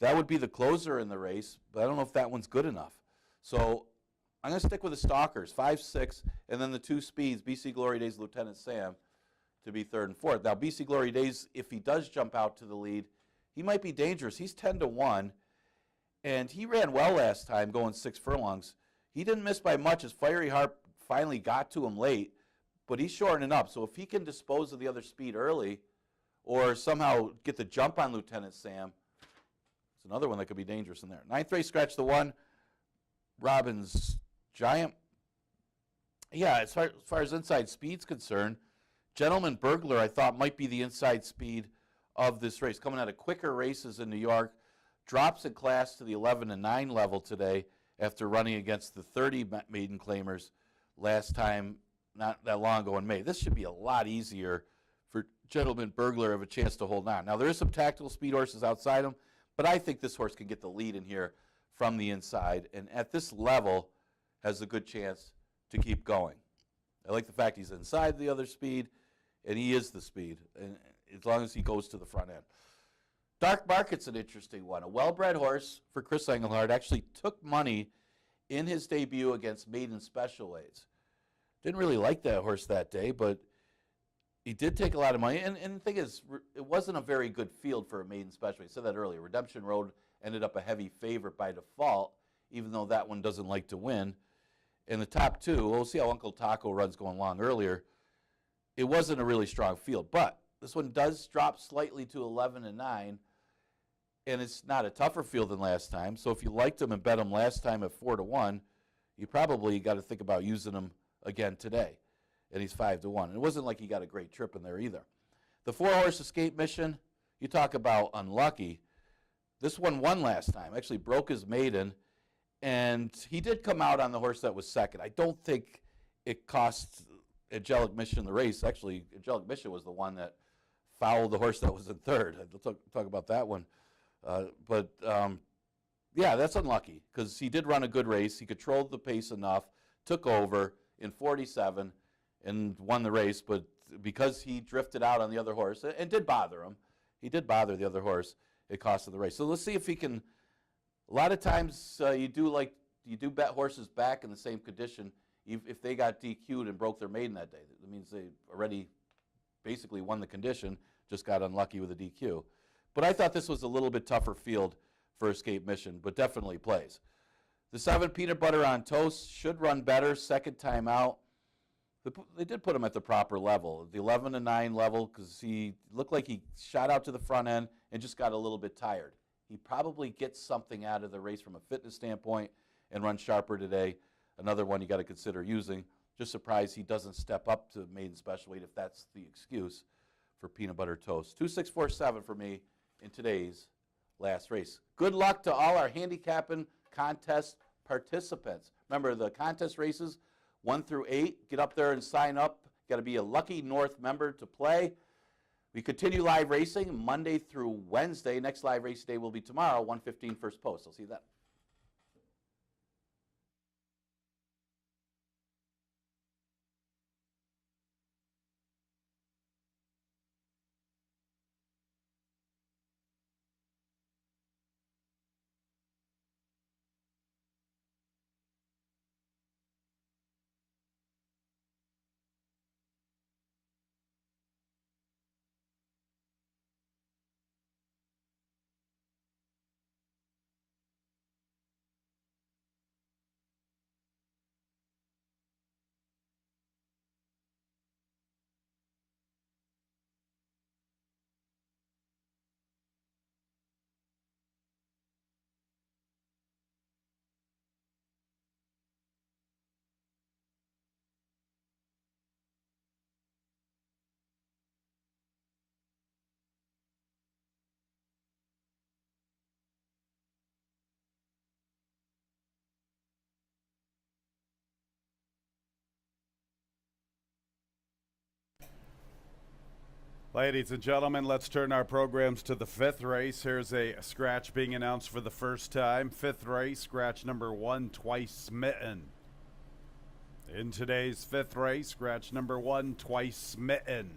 That would be the closer in the race, but I don't know if that one's good enough. So I'm going to stick with the Stalkers, 5, 6, and then the 2 speeds, BC Glory Days, Lieutenant Sam, to be 3rd and 4th. Now, BC Glory Days, if he does jump out to the lead, he might be dangerous. He's 10-1, and he ran well last time, going 6 furlongs. He didn't miss by much as Fiery Harp finally got to him late, but he's shortening up. So if he can dispose of the other speed early or somehow get the jump on Lieutenant Sam, it's another one that could be dangerous in there. 9th race, scratch the 1. Robbins Giant. Yeah, as far as inside speed's concerned, Gentleman Burglar I thought might be the inside speed of this race. Coming out of quicker races in New York, drops in class to the 11-9 level today after running against the 30 maiden claimers last time not that long ago in May. This should be a lot easier for Gentleman Burglar of a chance to hold on. Now, there is some tactical speed horses outside him, but I think this horse can get the lead in here from the inside, and at this level has a good chance to keep going. I like the fact he's inside the other speed, and he is the speed, and as long as he goes to the front end. Dark Market's an interesting one. A well-bred horse for Chris Engelhard actually took money in his debut against Maiden Special Weights. Didn't really like that horse that day, but he did take a lot of money. And the thing is, it wasn't a very good field for a Maiden Special Weight. I said that earlier. Redemption Road ended up a heavy favorite by default, even though that one doesn't like to win. In the top 2, we'll see how Uncle Taco runs going long earlier. It wasn't a really strong field, but this one does drop slightly to 11-9, and it's not a tougher field than last time. So if you liked him and bet him last time at 4-1, you probably got to think about using him again today. And he's 5-1. And it wasn't like he got a great trip in there either. The 4-horse Escape Mission, you talk about unlucky. This one won last time. Actually broke his maiden, and he did come out on the horse that was second. I don't think it cost Angelic Mission the race. Actually, Angelic Mission was the one that fouled the horse that was in third. I'll talk about that one. Yeah, that's unlucky because he did run a good race. He controlled the pace enough, took over in 47, and won the race. But because he drifted out on the other horse and did bother him, he did bother the other horse, it cost him the race. So let's see if he can. A lot of times you do bet horses back in the same condition if they got DQ'd and broke their maiden that day. That means they already basically won the condition, just got unlucky with a DQ. But I thought this was a little bit tougher field for Escape Mission, but definitely plays. The 7 Peanut Butter on Toast should run better second time out. They did put him at the proper level, the 11-9 level, because he looked like he shot out to the front end and just got a little bit tired. He probably gets something out of the race from a fitness standpoint and run sharper today. Another one you got to consider using. Just surprised he doesn't step up to maiden special weight if that's the excuse for Peanut Butter Toast. 2647 for me in today's last race. Good luck to all our handicapping contest participants. Remember, the contest races 1 through 8, get up there and sign up. Got to be a Lucky North member to play. We continue live racing Monday through Wednesday. Next live race day will be tomorrow, 1:15 first post. I'll see you then. Ladies and gentlemen, let's turn our programs to the 5th race. Here's a scratch being announced for the first time. 5th race, scratch number 1, Twice Smitten. In today's 5th race, scratch number 1, Twice Smitten.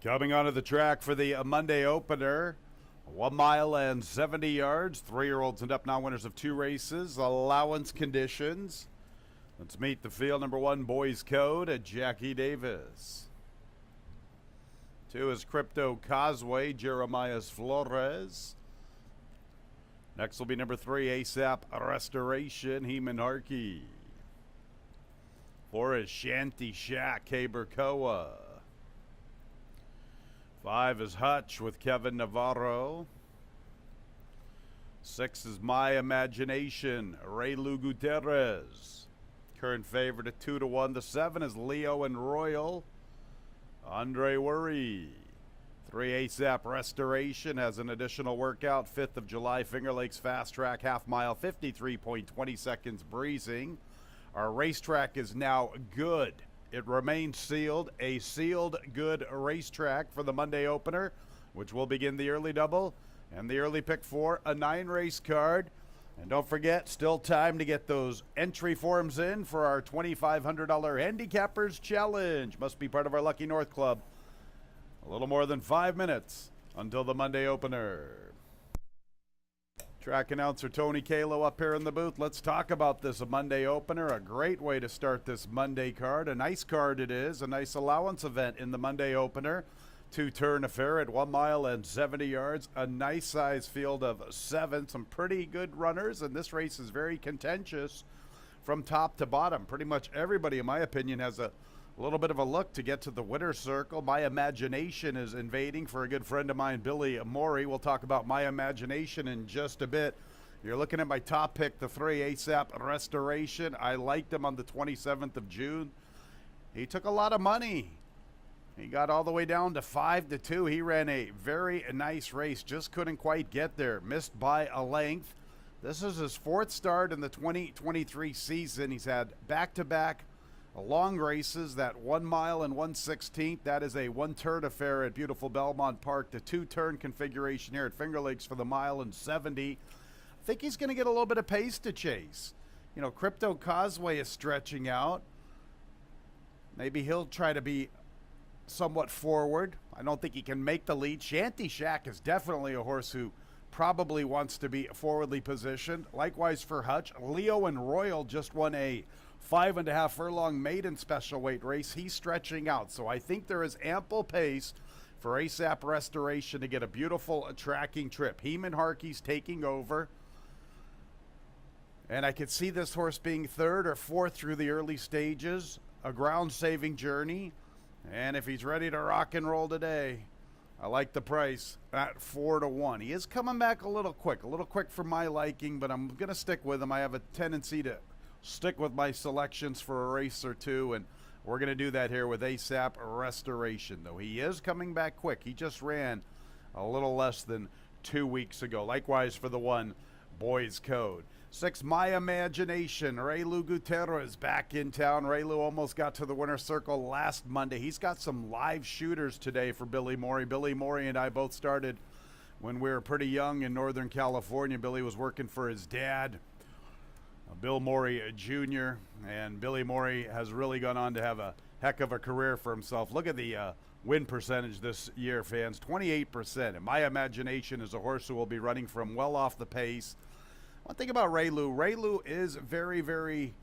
Coming onto the track for the Monday opener, 1 mile and 70 yards. 3-year-olds and up now, winners of 2 races. Allowance conditions. Let's meet the field. Number 1, Boys Code at Jackie Davis. 2 is Crypto Causeway, Jeremias Flores. Next will be number 3, ASAP Restoration, Heman Harkey. 4 is Shanty Shack, Cabercoa. 5 is Hutch with Kevin Navarro. 6 is My Imagination, Raylu Gutierrez. Current favorite at 2-1. The 7 is Leo and Royal, Andre Worry. 3 ASAP Restoration has an additional workout. 5th of July, Finger Lakes Fast Track, half mile, 53.20 seconds breezing. Our racetrack is now good. It remains sealed, a sealed good racetrack for the Monday opener, which will begin the early double and the early pick for a 9-race card. And don't forget, still time to get those entry forms in for our $2,500 Handicappers Challenge. Must be part of our Lucky North Club. A little more than 5 minutes until the Monday opener. Track announcer Tony Kalo up here in the booth. Let's talk about this Monday opener. A great way to start this Monday card. A nice card it is. A nice allowance event in the Monday opener. 2-turn affair at 1 mile and 70 yards. A nice size field of 7. Some pretty good runners, and this race is very contentious from top to bottom. Pretty much everybody, in my opinion, has a little bit of a look to get to the winner's circle. My Imagination is invading for a good friend of mine, Billy Morey. We'll talk about My Imagination in just a bit. You're looking at my top pick, the 3 ASAP Restoration. I liked him on the 27th of June. He took a lot of money. He got all the way down to 5-2. He ran a very nice race, just couldn't quite get there. Missed by a length. This is his 4th start in the 2023 season. He's had back-to-back long races, that 1 mile and 1/16. That is a 1-turn affair at beautiful Belmont Park. The 2-turn configuration here at Finger Lakes for the 1 mile and 70. I think he's going to get a little bit of pace to chase. You know, Crypto Causeway is stretching out. Maybe he'll try to be somewhat forward. I don't think he can make the lead. Shanty Shack is definitely a horse who probably wants to be forwardly positioned. Likewise for Hutch. Leo and Royal just won a 5.5 furlong maiden special weight race. He's stretching out. So I think there is ample pace for ASAP Restoration to get a beautiful tracking trip. Heman Harkey's taking over. And I could see this horse being 3rd or 4th through the early stages. A ground-saving journey. And if he's ready to rock and roll today, I like the price at 4-1. He is coming back a little quick for my liking, but I'm going to stick with him. I have a tendency to stick with my selections for a race or two, and we're going to do that here with ASAP Restoration, though he is coming back quick. He just ran a little less than 2 weeks ago. Likewise for the 1 Boys Code. 6 My Imagination, Raylu Gutierrez back in town. Raylu almost got to the winner's circle last Monday. He's got some live shooters today for Billy Morey. Billy Morey and I both started when we were pretty young in Northern California. Billy was working for his dad, Bill Morey Jr., and Billy Morey has really gone on to have a heck of a career for himself. Look at the win percentage this year, fans, 28%. And My Imagination is a horse who will be running from well off the pace. One thing about Raylu, Raylu is very, very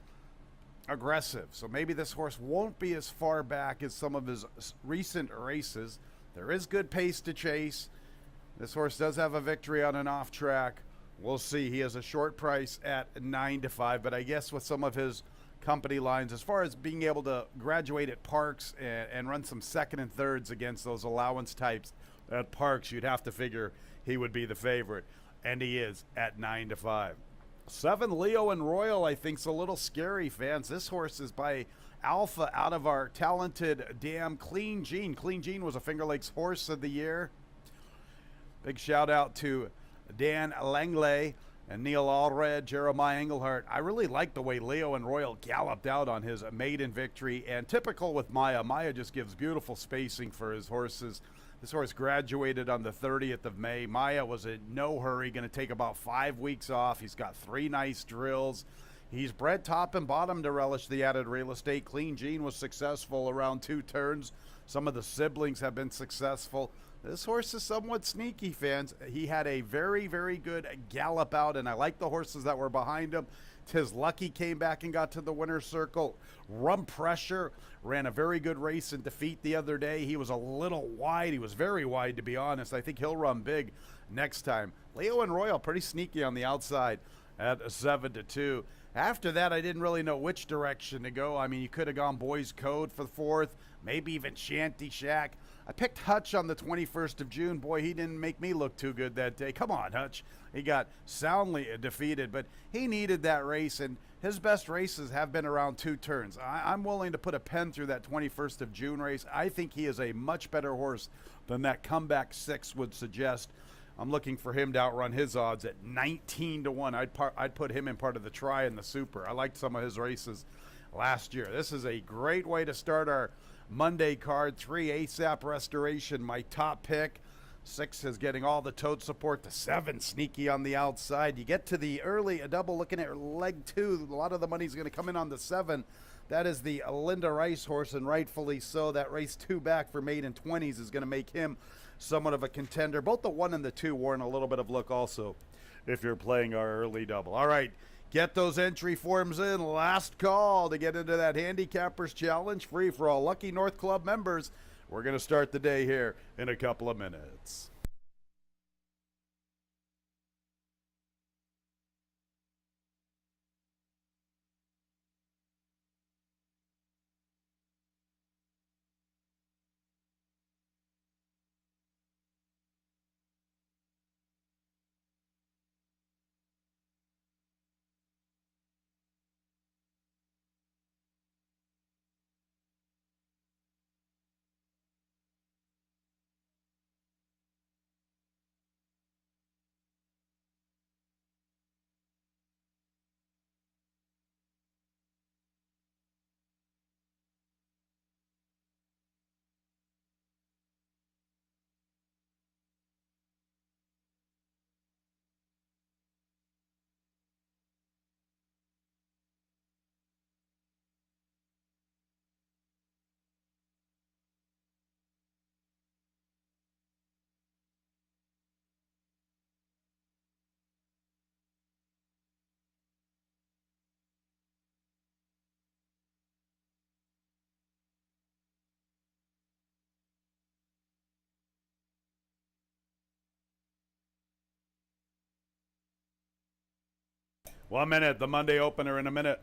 aggressive. So maybe this horse won't be as far back as some of his recent races. There is good pace to chase. This horse does have a victory on an off track. We'll see. He has a short price at 9-5, but I guess with some of his company lines, as far as being able to graduate at Parks and run some 2nd and 3rds against those allowance types at Parks, you'd have to figure he would be the favorite. And he is at 9-5. 7 Leo and Royal, I think, is a little scary, fans. This horse is by Alpha out of our talented dam, Clean Gene. Clean Gene was a Finger Lakes Horse of the Year. Big shout out to Dan Langley and Neil Allred, Jeremiah Engelhardt. I really like the way Leo and Royal galloped out on his maiden victory. And typical with Maya, Maya just gives beautiful spacing for his horses. This horse graduated on the 30th of May. Maya was in no hurry, going to take about 5 weeks off. He's got 3 nice drills. He's bred top and bottom to relish the added real estate. Clean Gene was successful around 2 turns. Some of the siblings have been successful. This horse is somewhat sneaky, fans. He had a very, very good gallop out, and I like the horses that were behind him. Tis Lucky came back and got to the winner's circle. Rum Pressure ran a very good race in defeat the other day. He was a little wide. He was very wide, to be honest. I think he'll run big next time. Leo and Royal, pretty sneaky on the outside at 7-2. After that, I didn't really know which direction to go. I mean, you could have gone Boys Code for the 4th, maybe even Shanty Shack. I picked Hutch on the 21st of June. Boy, he didn't make me look too good that day. Come on, Hutch. He got soundly defeated, but he needed that race, and his best races have been around 2 turns. I'm willing to put a pen through that 21st of June race. I think he is a much better horse than that comeback 6 would suggest. I'm looking for him to outrun his odds at 19-1. I'd put him in part of the try in the Super. I liked some of his races last year. This is a great way to start our Monday card. 3, ASAP Restoration, my top pick. 6 is getting all the tote support. The 7, sneaky on the outside. You get to the early double, looking at leg 2. A lot of the money's going to come in on the 7. That is the Linda Rice horse, and rightfully so. That race 2 back for maiden 20s is going to make him somewhat of a contender. Both the 1 and the 2 warrant a little bit of look also if you're playing our early double. All right, get those entry forms in. Last call to get into that Handicappers Challenge, free for all lucky North Club members. We're going to start the day here in a couple of minutes. One minute, the Monday opener in a minute.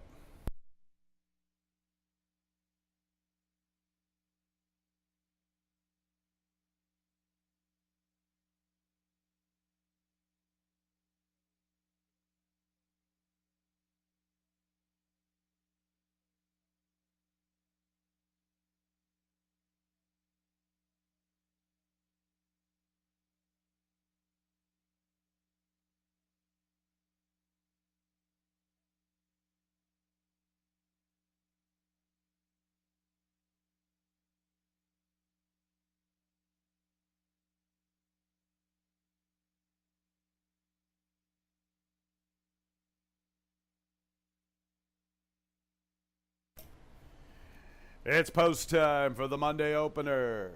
It's post time for the Monday opener.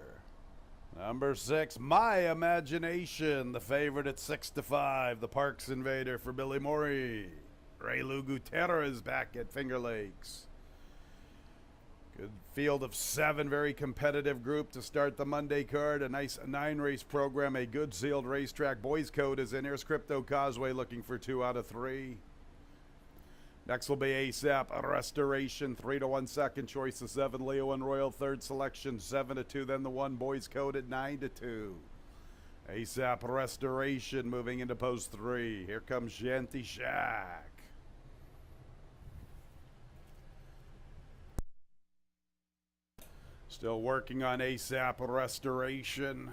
Number 6, My Imagination, the favorite at 6-5. The Parks Invader for Billy Morey. Raylu Gutierrez back at Finger Lakes. Good field of 7, very competitive group to start the Monday card. A nice 9-race program, a good sealed racetrack. Boys Code is in. Here's Crypto Causeway looking for 2 out of 3. Next will be ASAP Restoration, 3-1 second choice of 7. Leo and Royal third selection, 7-2. Then the 1 Boys Code at 9-2. ASAP Restoration moving into post 3. Here comes Shanty Shack. Still working on ASAP Restoration.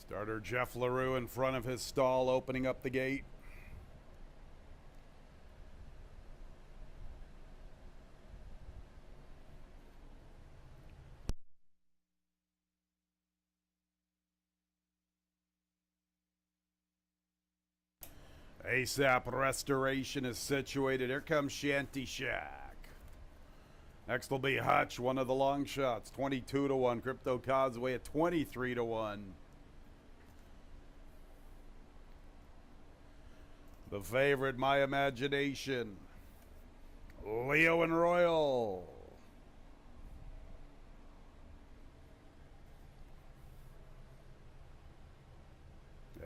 Starter Jeff LaRue in front of his stall, opening up the gate. ASAP Restoration is situated. Here comes Shanty Shack. Next will be Hutch, one of the long shots, 22 to 1. Crypto Causeway at 23 to 1. The favorite, My Imagination. Leo and Royal.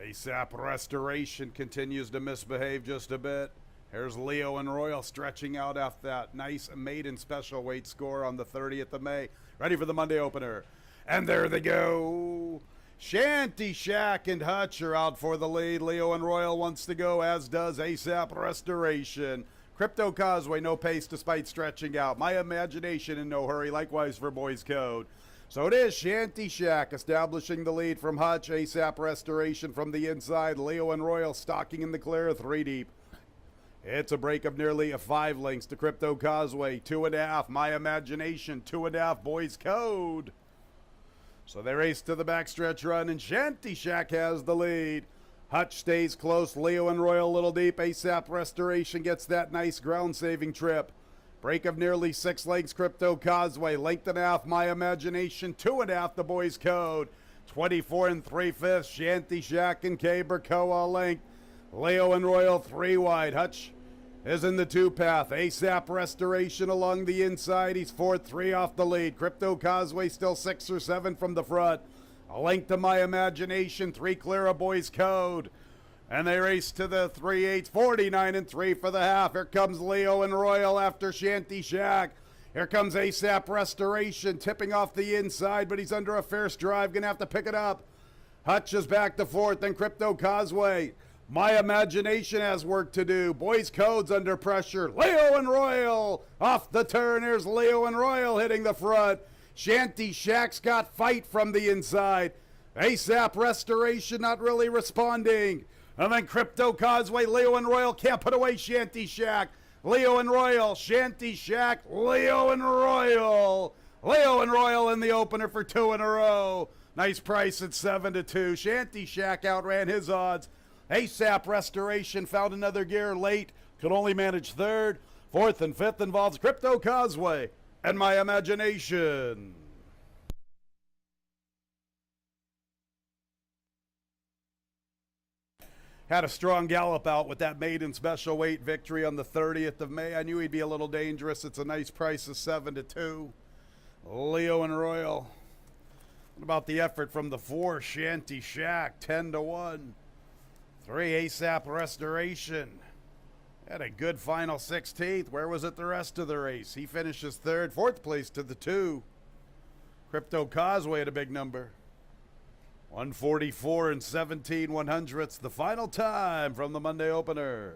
ASAP Restoration continues to misbehave just a bit. Here's Leo and Royal stretching out after that nice maiden special weight score on the 30th of May. Ready for the Monday opener. And there they go. Shanty Shack and Hutch are out for the lead. Leo and Royal wants to go, as does ASAP Restoration. Crypto Causeway, no pace despite stretching out. My Imagination in no hurry, likewise for Boys Code. So it is Shanty Shack establishing the lead from Hutch. ASAP Restoration from the inside. Leo and Royal stalking in the clear, 3 deep. It's a break of nearly 5 lengths to Crypto Causeway. 2.5. My Imagination. 2.5. Boys Code. So they race to the backstretch run, and Shanty Shack has the lead. Hutch stays close. Leo and Royal a little deep. ASAP Restoration gets that nice ground-saving trip. Break of nearly 6 lengths, Crypto Causeway. Length and a half, My Imagination. 2.5, the Boys Code. 24 3/5, Shanty Shack and K. Burkoa length. Leo and Royal 3 wide. Hutch is in the 2 path. ASAP Restoration along the inside. He's 4-3 off the lead. Crypto Causeway still 6 or 7 from the front. A length to My Imagination. 3 clear of Boys Code. And they race to the 3/8, 49 3 for the half. Here comes Leo and Royal after Shanty Shack. Here comes ASAP Restoration tipping off the inside, but he's under a fierce drive. Gonna have to pick it up. Hutch is back to 4th, then Crypto Causeway. My Imagination has work to do. Boys Code's under pressure. Leo and Royal off the turn. Here's Leo and Royal hitting the front. Shanty Shack's got fight from the inside. ASAP Restoration not really responding. And then Crypto Causeway, Leo and Royal can't put away Shanty Shack. Leo and Royal, Shanty Shack, Leo and Royal. Leo and Royal in the opener for 2 in a row. Nice price at 7-2. Shanty Shack outran his odds. ASAP Restoration found another gear late. Could only manage 3rd. 4th and 5th involves Crypto Causeway and My Imagination. Had a strong gallop out with that maiden special weight victory on the 30th of May. I knew he'd be a little dangerous. It's a nice price of 7-2. Leo and Royal. What about the effort from the 4, Shanty Shack, 10-1. 3, ASAP Restoration. Had a good final 16th. Where was it the rest of the race? He finishes 3rd, 4th place to the 2. Crypto Causeway had a big number. 144 17 100ths, the final time from the Monday opener.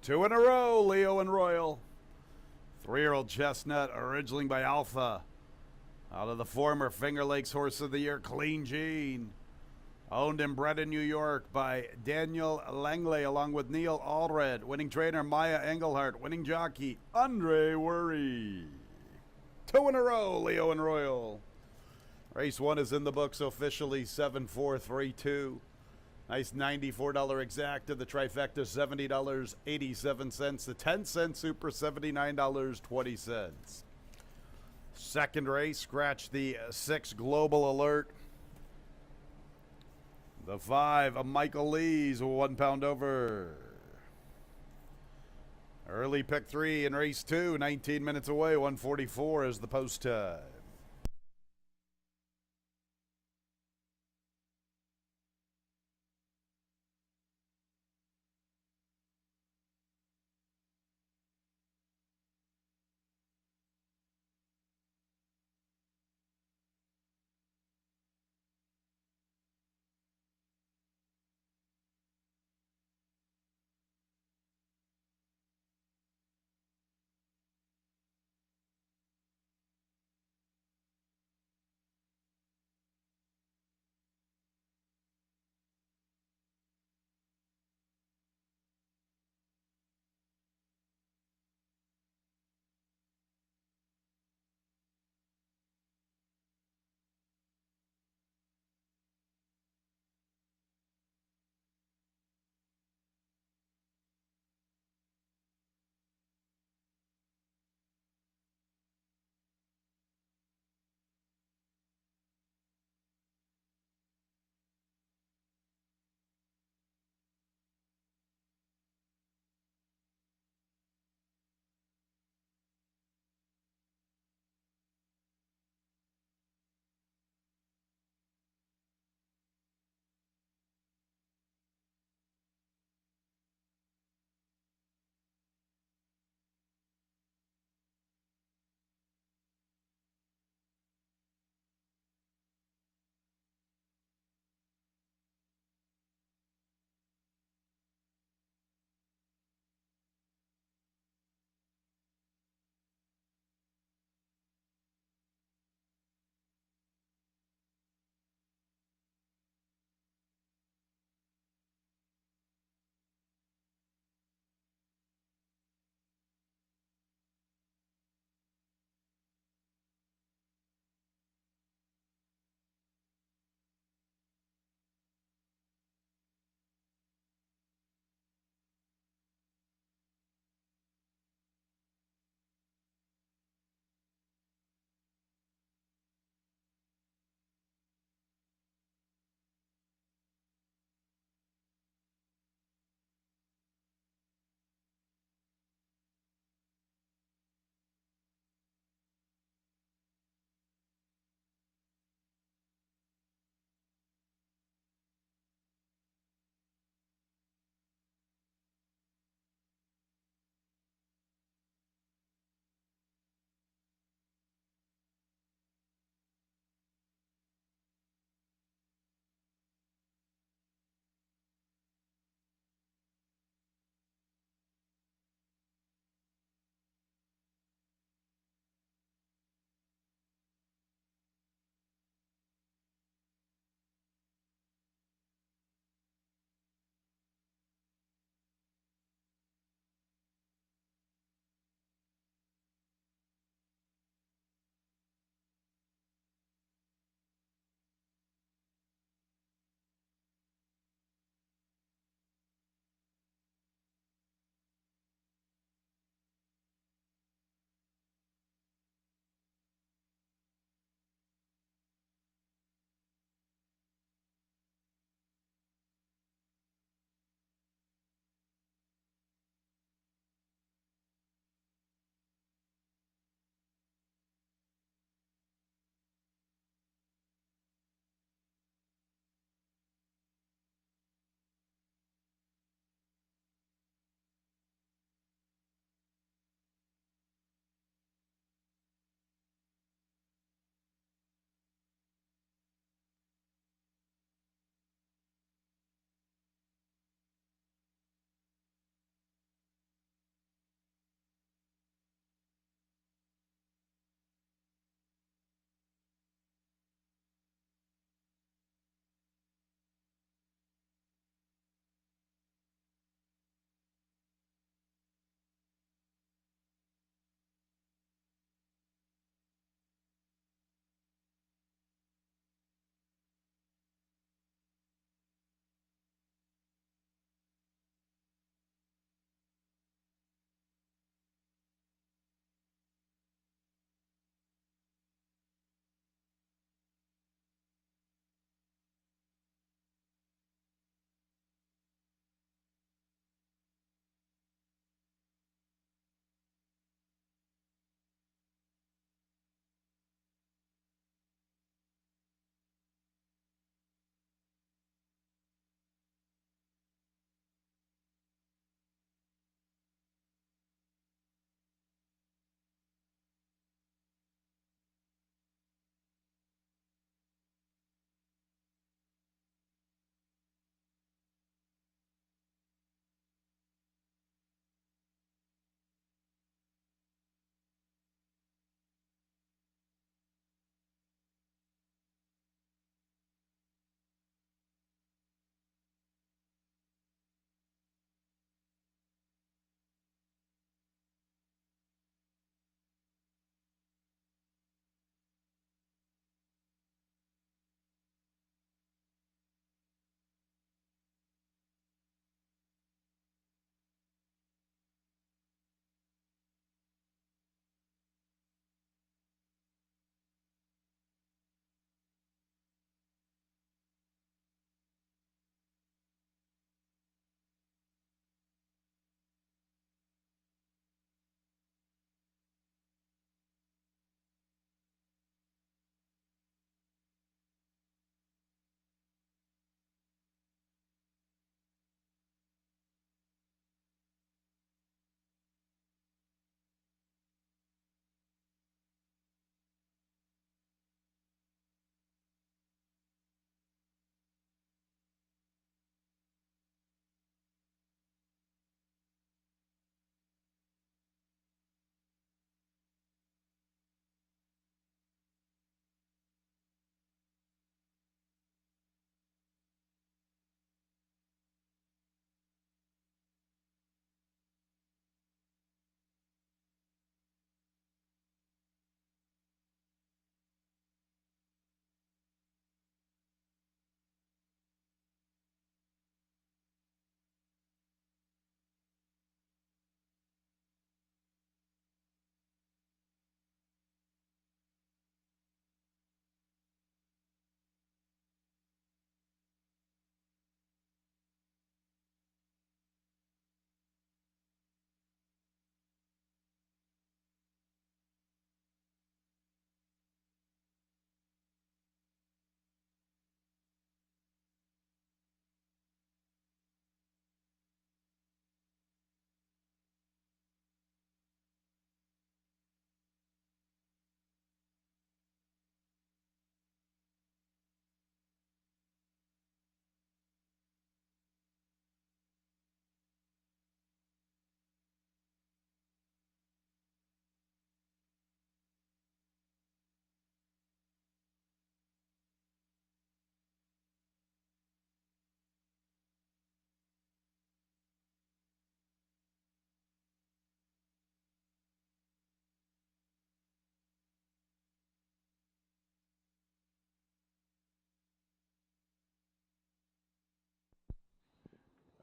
Two in a row, Leo and Royal. 3-year-old chestnut, originally by Alpha. Out of the former Finger Lakes Horse of the Year, Clean Gene. Owned and bred in New York by Daniel Langley along with Neil Allred. Winning trainer Maya Engelhardt. Winning jockey Andre Worry. 2 in a row, Leo and Royal. Race 1 is in the books officially, 7-4-3-2. Nice $94 exact to the trifecta, $70.87. The 10-cent super, $79.20. Second race, scratch the 6 Global Alert. The 5 of Michael Lee's 1 pound over. Early pick 3 in race 2, 19 minutes away, 1:44 is the post time.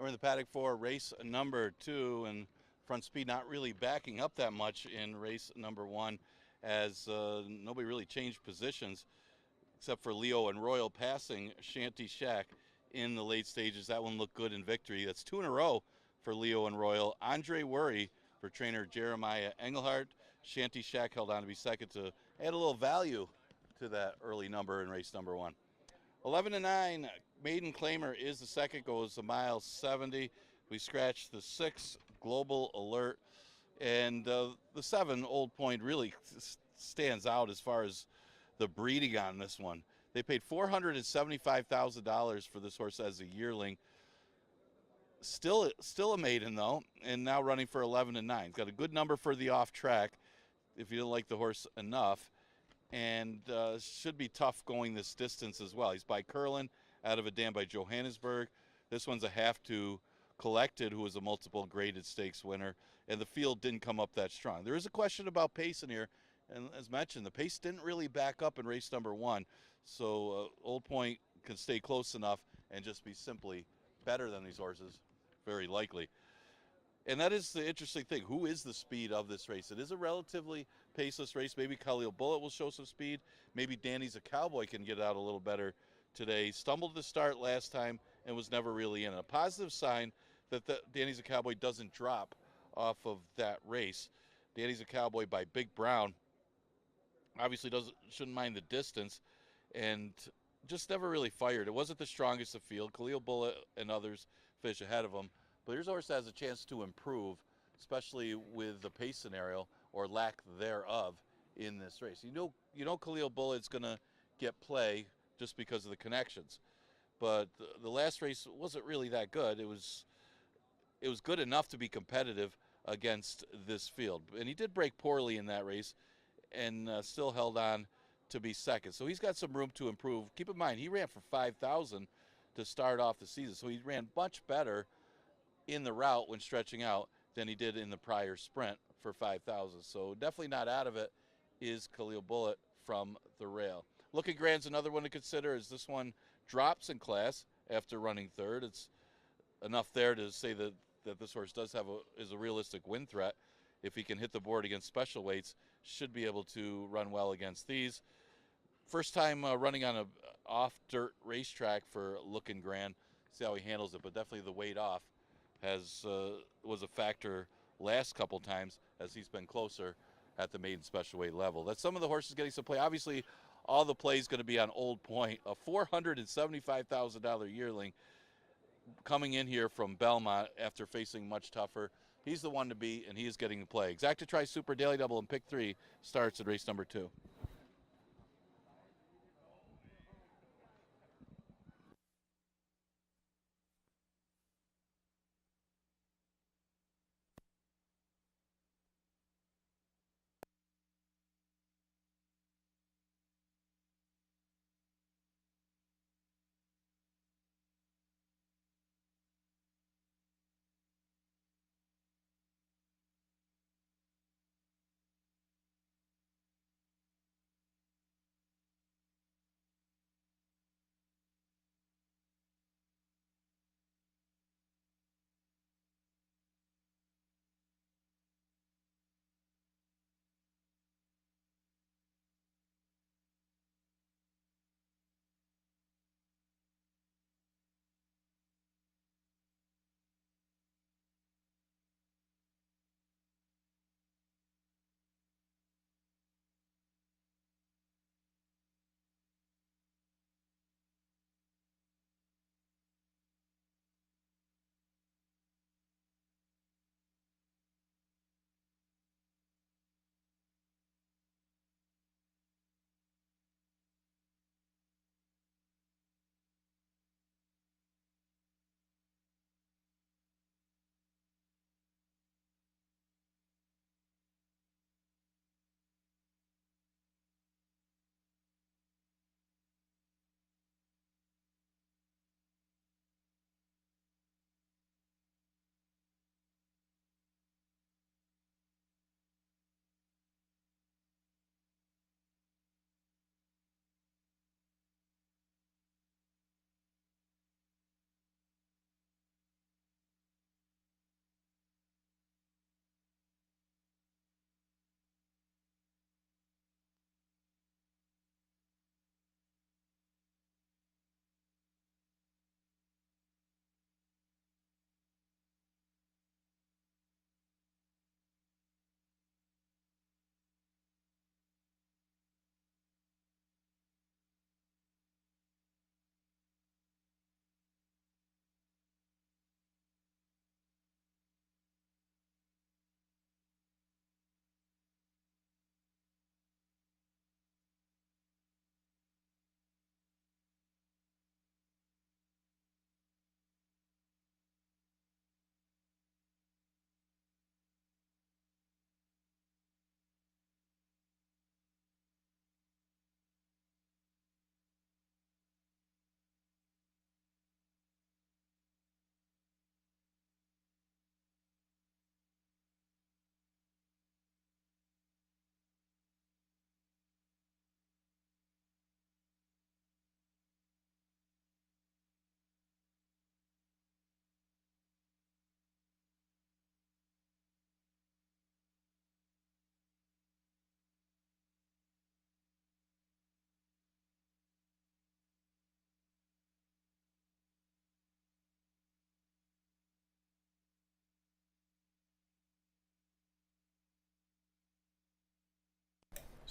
We're in the paddock for race number 2, and front speed not really backing up that much in race number 1, as nobody really changed positions except for Leo and Royal passing Shanty Shack in the late stages. That one looked good in victory. That's 2 in a row for Leo and Royal. Andre Worry for trainer Jeremiah Engelhardt. Shanty Shack held on to be second to add a little value to that early number in race number 1. 11-9, Maiden Claimer is the second, goes a mile 70. We scratched the 6, Global Alert, and the 7, Old Point, really stands out as far as the breeding on this one. They paid $475,000 for this horse as a yearling. Still a maiden though, and now running for 11-9. He's got a good number for the off track if you don't like the horse enough, and should be tough going this distance as well. He's by Curlin out of a dam by Johannesburg. This one's a half to Collected, who was a multiple graded stakes winner, and the field didn't come up that strong. There is a question about pace in here, and as mentioned, the pace didn't really back up in race number 1, so Old Point can stay close enough and just be simply better than these horses, very likely. And that is the interesting thing. Who is the speed of this race? It is a relatively paceless race. Maybe Khalil Bullet will show some speed. Maybe Danny's a Cowboy can get out a little better today. Stumbled to start last time and was never really in. A positive sign that Danny's a Cowboy doesn't drop off of that race. Danny's a Cowboy by Big Brown obviously shouldn't mind the distance, and just never really fired. It wasn't the strongest of field. Khalil Bullet and others fish ahead of him. But here's a horse that has a chance to improve, especially with the pace scenario or lack thereof in this race. You know Khalil Bullet's going to get play just because of the connections. But the last race wasn't really that good. It was good enough to be competitive against this field. And he did break poorly in that race and still held on to be second. So he's got some room to improve. Keep in mind, he ran for 5,000 to start off the season. So he ran much better in the route when stretching out than he did in the prior sprint for 5,000. So definitely not out of it is Khalil Bullet from the rail. Looking Grand's another one to consider, as this one drops in class after running third. It's enough there to say that this horse does is a realistic win threat. If he can hit the board against special weights, should be able to run well against these. First time running on a off dirt racetrack for Looking Grand. See how he handles it, but definitely the weight off was a factor last couple times as he's been closer at the maiden special weight level. That's some of the horses getting some play. Obviously, all the play is going to be on Old Point, a $475,000 yearling coming in here from Belmont after facing much tougher. He's the one to beat, and he is getting the play. Exacta Tri Super Daily Double and Pick 3 starts at race number 2.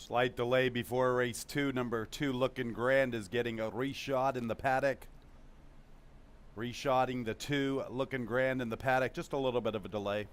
Slight delay before race 2. Number 2, Looking Grand, is getting a reshot in the paddock. Reshotting the 2, Looking Grand in the paddock. Just a little bit of a delay.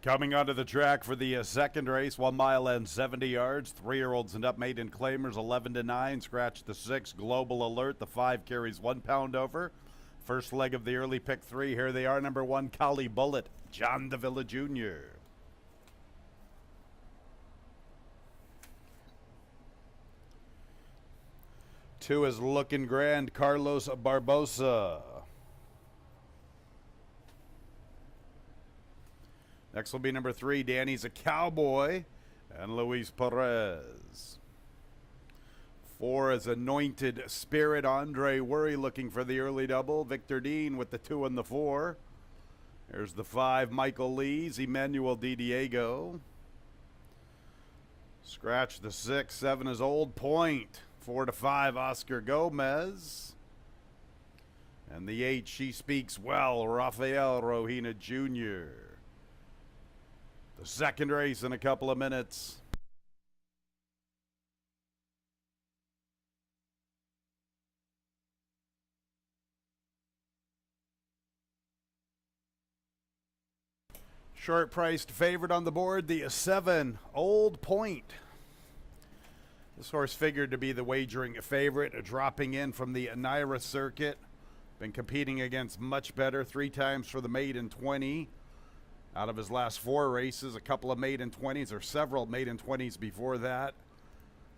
Coming onto the track for the second race, 1 mile and 70 yards. 3-year-olds and up, maiden claimers, 11-9. Scratch the 6, Global Alert. The 5 carries 1 pound over. First leg of the early pick 3. Here they are. Number 1, Collie Bullet, John Davila Jr. Two is Looking Grand, Carlos Barbosa. Next will be number 3, Danny's a Cowboy, and Luis Perez. 4 is Anointed Spirit, Andre Worry looking for the early double. Victor Dean with the 2 and the 4. There's the 5, Michael Lees, Emmanuel Di Diego. Scratch the 6, 7 is Old Point. 4-5, Oscar Gomez. And the 8, She Speaks Well, Rafael Rohina Jr. The second race in a couple of minutes. Short priced favorite on the board, the 7, Old Point. This horse figured to be the wagering favorite, dropping in from the Naira circuit. Been competing against much better, 3 times for the maiden 20. Out of his last 4 races, a couple of maiden 20s or several maiden 20s before that.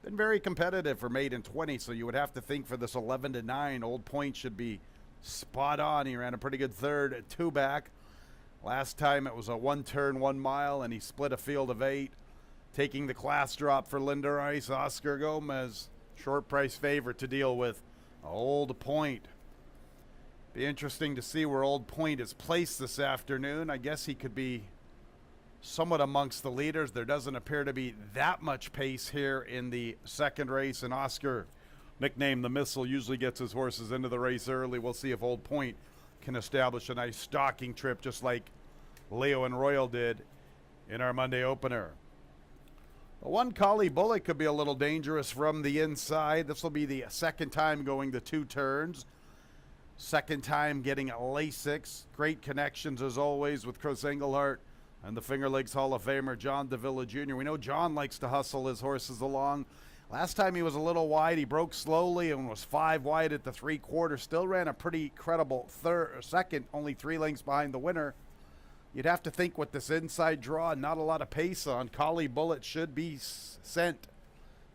Been very competitive for maiden 20, so you would have to think for this 11-9, Old Point should be spot on. He ran a pretty good third at 2 back. Last time it was a 1-turn, 1 mile, and he split a field of 8. Taking the class drop for Linda Rice, Oscar Gomez, short price favorite to deal with Old Point. Be interesting to see where Old Point is placed this afternoon. I guess he could be somewhat amongst the leaders. There doesn't appear to be that much pace here in the second race, and Oscar, nicknamed the Missile, usually gets his horses into the race early. We'll see if Old Point can establish a nice stalking trip just like Leo and Royal did in our Monday opener. The 1, Collie Bullet, could be a little dangerous from the inside. This will be the second time going the 2 turns. Second time getting a Lasix. Great connections as always with Chris Engelhardt and the Finger Lakes Hall of Famer John Davila Jr. We know John likes to hustle his horses along. Last time he was a little wide. He broke slowly and was 5 wide at the 3/4. Still ran a pretty credible second, only 3 lengths behind the winner. You'd have to think with this inside draw, not a lot of pace on, Collie Bullet should be sent.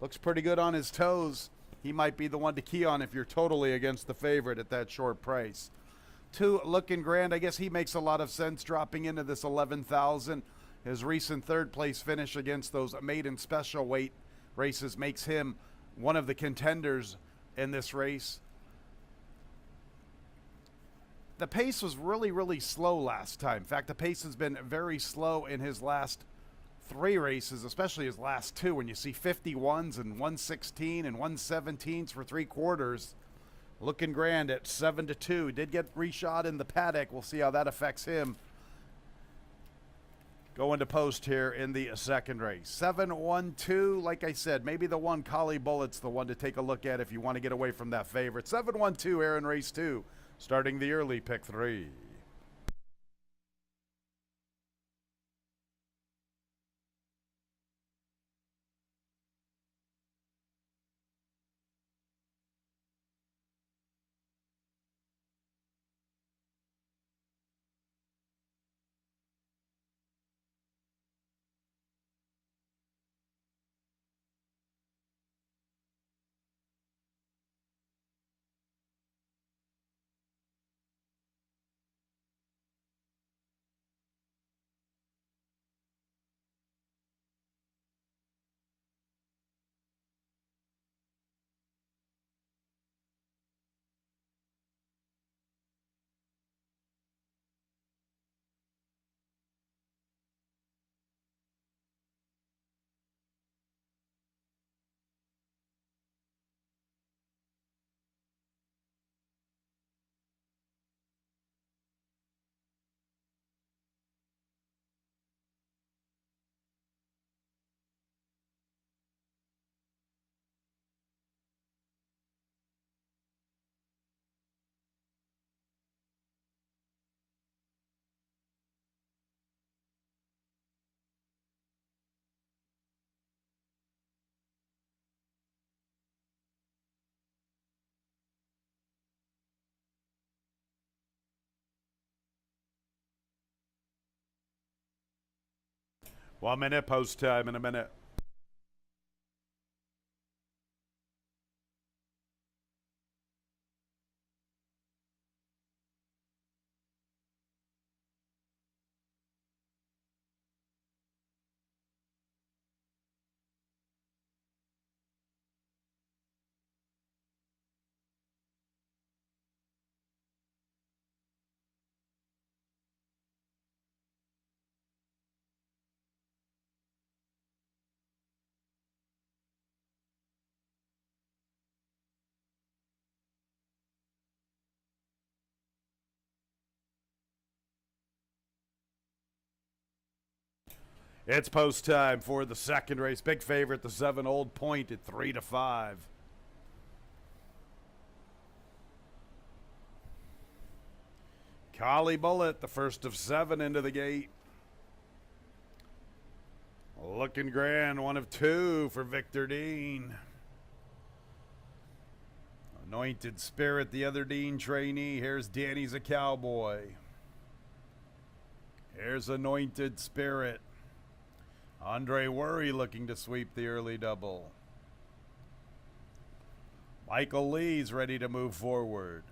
Looks pretty good on his toes. He might be the one to key on if you're totally against the favorite at that short price. 2, Looking Grand, I guess he makes a lot of sense dropping into this 11,000. His recent 3rd place finish against those maiden special weight races makes him one of the contenders in this race. The pace was really slow last time. In fact, the pace has been very slow in his last 3 races, especially his last 2, when you see 51s and 116 and 117s for 3/4. Looking Grand at 7-2. Did get reshot in the paddock. We'll see how that affects him. Going to post here in the second race. 7-1-2, like I said, maybe the one Collie Bullet's the one to take a look at if you want to get away from that favorite. 7-1-2 here in race 2, starting the early pick 3. One minute post time in a minute. It's post time for the second race. Big favorite, the 7 Old Point at 3-5. Collie Bullet, the first of 7 into the gate. Looking grand, 1 of 2 for Victor Dean. Anointed Spirit, the other Dean trainee. Here's Danny's a Cowboy. Here's Anointed Spirit. Andre Worry looking to sweep the early double. Michael Lee's ready to move forward.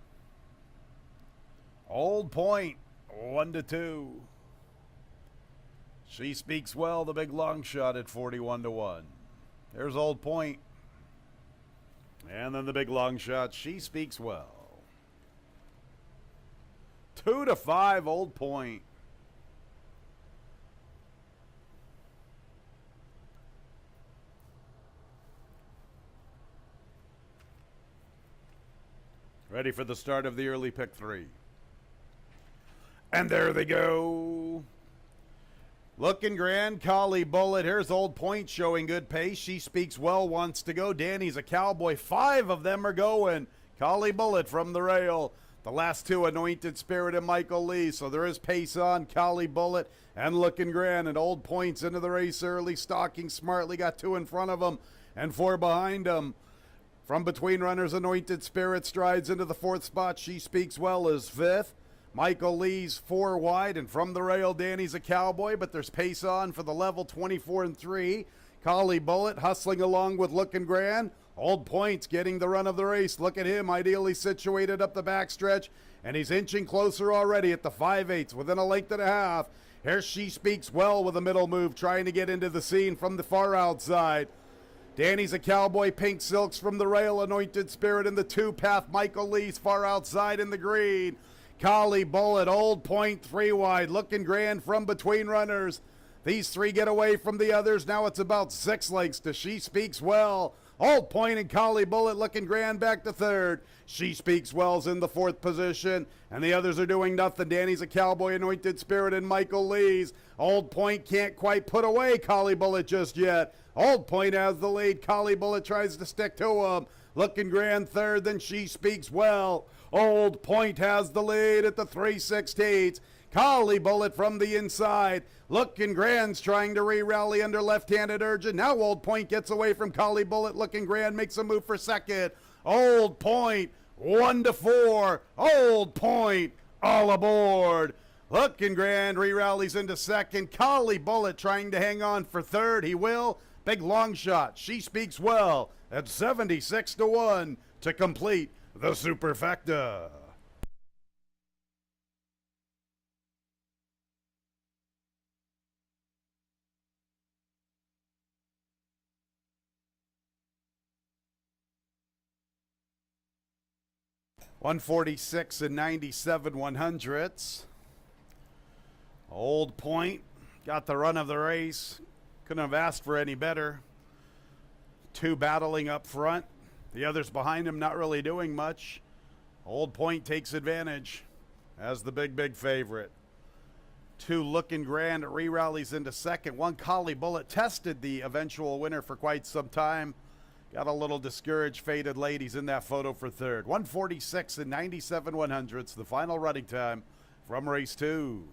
Old Point, 1-2. She Speaks Well, the big long shot at 41-1. There's Old Point. And then the big long shot, She Speaks Well. 2-5, Old Point. Ready for the start of the early pick 3. And there they go. Looking grand, Collie Bullet. Here's Old Point showing good pace. She Speaks Well wants to go. Danny's a Cowboy. 5 of them are going. Collie Bullet from the rail. The last 2, Anointed Spirit and Michael Lee. So there is pace on Collie Bullet and Looking Grand. And Old Point's into the race early, stalking smartly. Got 2 in front of him and 4 behind him. From between runners, Anointed Spirit strides into the 4th spot. She Speaks Well is 5th. Michael Lee's 4 wide, and from the rail, Danny's a Cowboy, but there's pace on for the level, 24-3. Collie Bullet hustling along with Looking Grand. Old Point's getting the run of the race. Look at him, ideally situated up the backstretch, and he's inching closer already at the 5/8, within a length and a half. Here She Speaks Well with a middle move, trying to get into the scene from the far outside. Danny's a Cowboy, Pink Silks from the rail, Anointed Spirit in the 2-path. Michael Lee's far outside in the green. Collie Bullet, Old Point 3 wide, Looking Grand from between runners. These 3 get away from the others. Now it's about 6 lengths to She Speaks Well. Old Point and Collie Bullet looking grand back to third. She Speaks Well's in the fourth position, and the others are doing nothing. Danny's a Cowboy, Anointed Spirit, and Michael Lee's. Old Point can't quite put away Collie Bullet just yet. Old Point has the lead. Collie Bullet tries to stick to him. Looking grand third, then She Speaks Well. Old Point has the lead at the 3/16. Collie Bullet from the inside. Looking grand's trying to re-rally under left-handed urgent. Now Old Point gets away from Collie Bullet. Looking grand makes a move for second. Old Point 1-4. Old Point all aboard. Looking grand re-rallies into second. Collie Bullet trying to hang on for third. He will. Big long shot. She Speaks Well at 76-1 to complete the superfecta. $146 and 97/100ths. Old Point got the run of the race. Couldn't have asked for any better. Two battling up front. The others behind him not really doing much. Old Point takes advantage as the big favorite. Two looking grand re-rallies into second. One Collie Bullet tested the eventual winner for quite some time. Got a little discouraged, faded late. He's in that photo for third. 146 and 97/100ths, the final running time from race 2.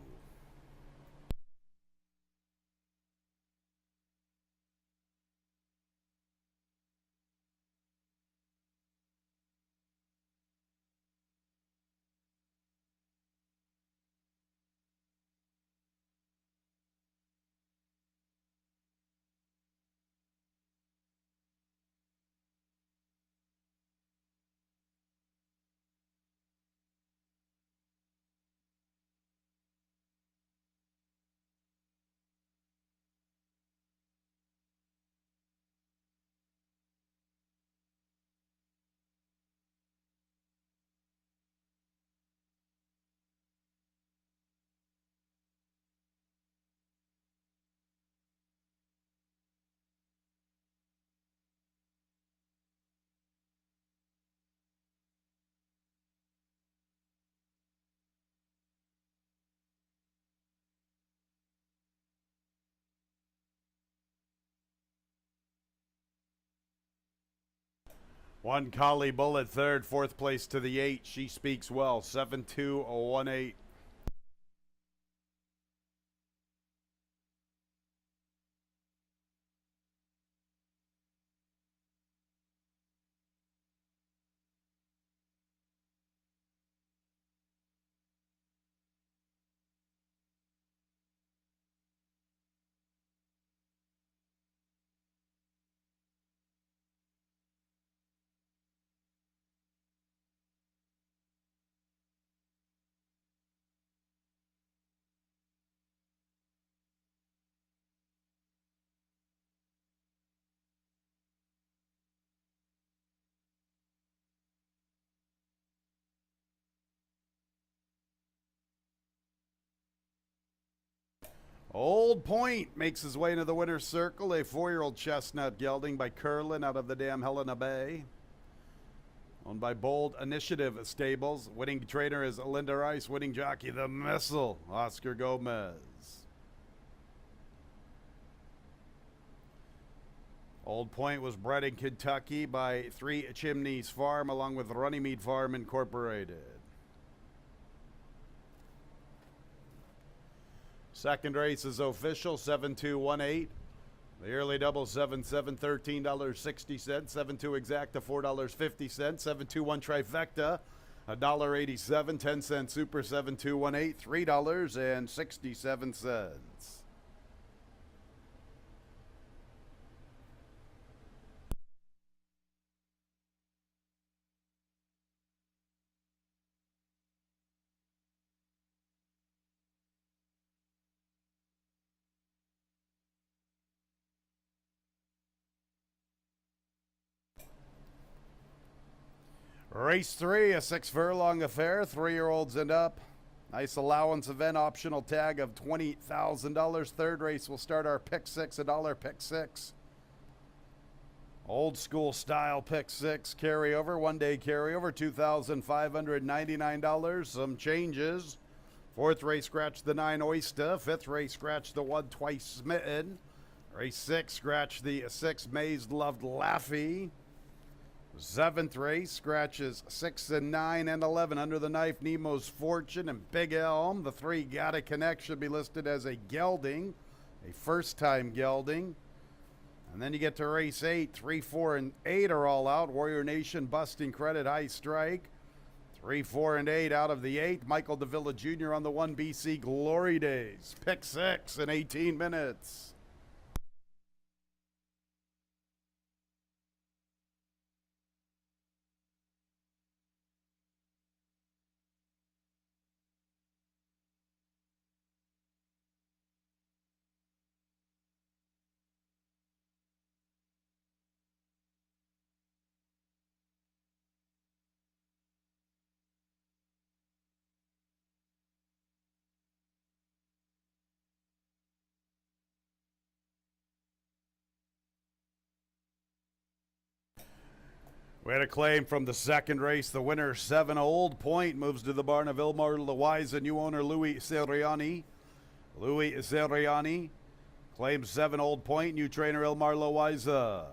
One Collie Bullet third, fourth place to the 8. She Speaks Well, 7-2-1-8. Old Point makes his way into the winner's circle. A 4-year-old chestnut gelding by Curlin out of the dam Helena Bay. Owned by Bold Initiative Stables. Winning trainer is Linda Rice. Winning jockey, the Missile, Oscar Gomez. Old Point was bred in Kentucky by Three Chimneys Farm along with Runnymede Farm Incorporated. Second race is official, 7-2-1-8. The early double, 7-7, $13.60. 7-2 exacta, $4.50. 7-2-1 trifecta, $1.87. 10-cent super, 7-2-1-8, $3.67. Race 3, a 6-furlong affair, 3-year-olds and up. Nice allowance event, optional tag of $20,000. Third race will start our pick 6, $1 pick 6. Old school style pick six carryover, 1 day carryover, $2,599. Some changes. Fourth race, scratch the 9 Oyster. Fifth race, scratch the 1 Twice Smitten. Race 6, scratch the 6 Maze Loved Laffy. Seventh race, scratches 6 and 9 and 11. Under the Knife, Nemo's Fortune, and Big Elm. The 3 Gotta Connect should be listed as a gelding, a first-time gelding. And then you get to race 8. 3, 4, and 8 are all out. Warrior Nation, Busting Credit, High Strike. 3, 4, and 8 out of the 8. Michael DeVilla Jr. on the 1 BC Glory Days. Pick 6 in 18 minutes. We had a claim from the second race. The winner, 7 Old Point, moves to the barn of Ilmar Loaiza. New owner, Louis Seriani. Louis Seriani claims 7 Old Point. New trainer, Ilmar Loaiza.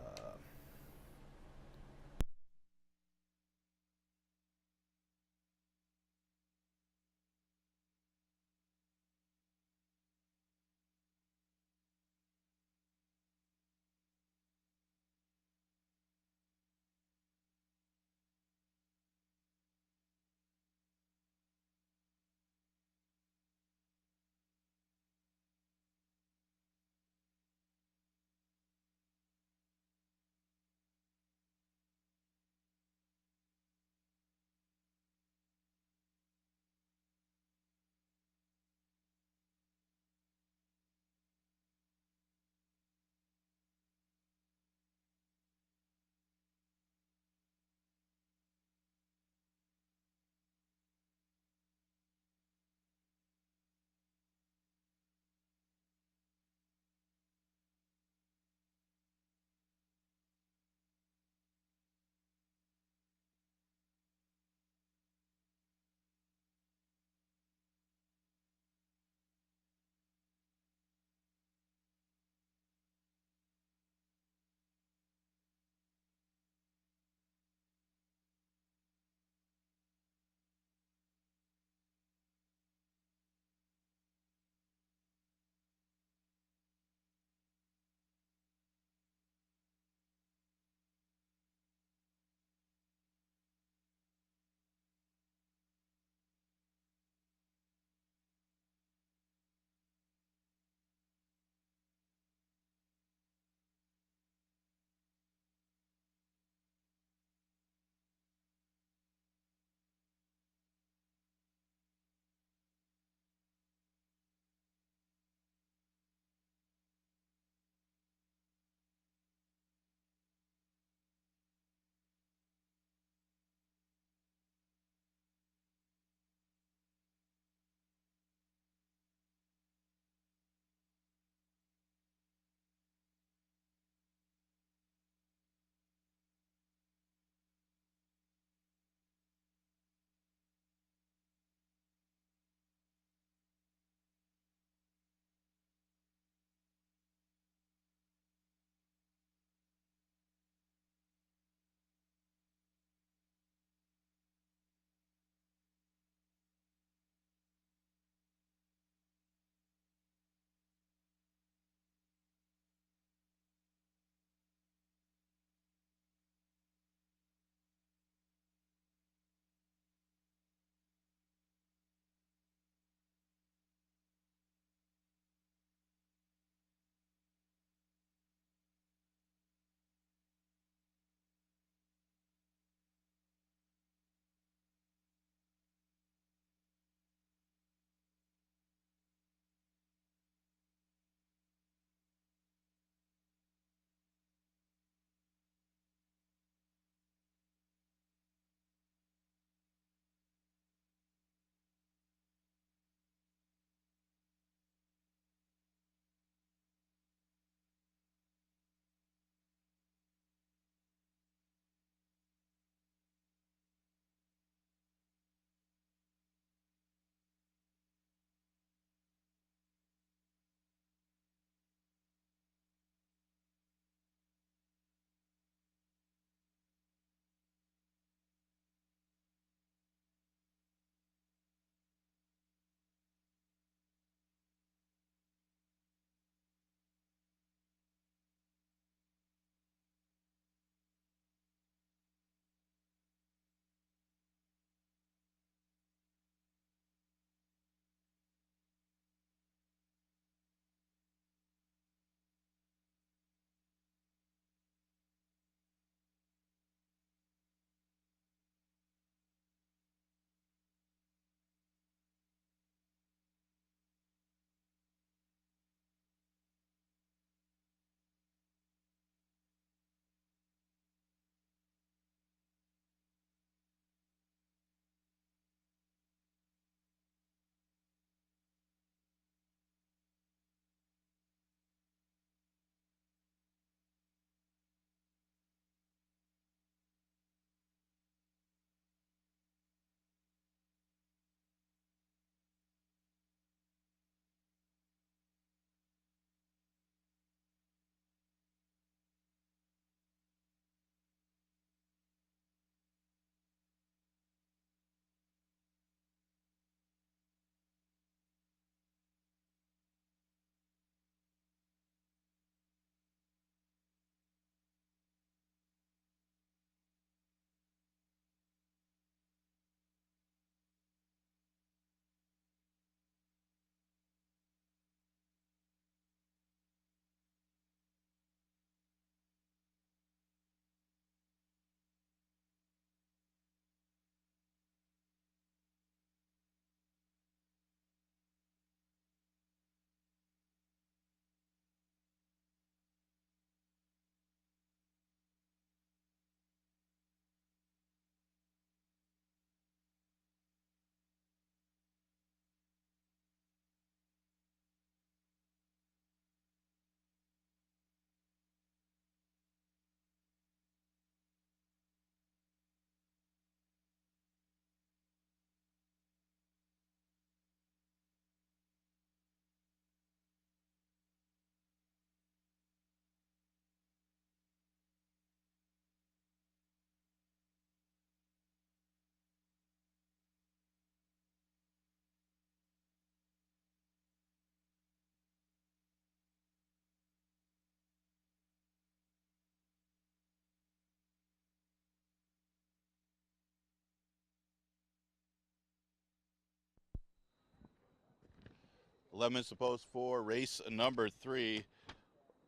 11 minutes to post for race number 3.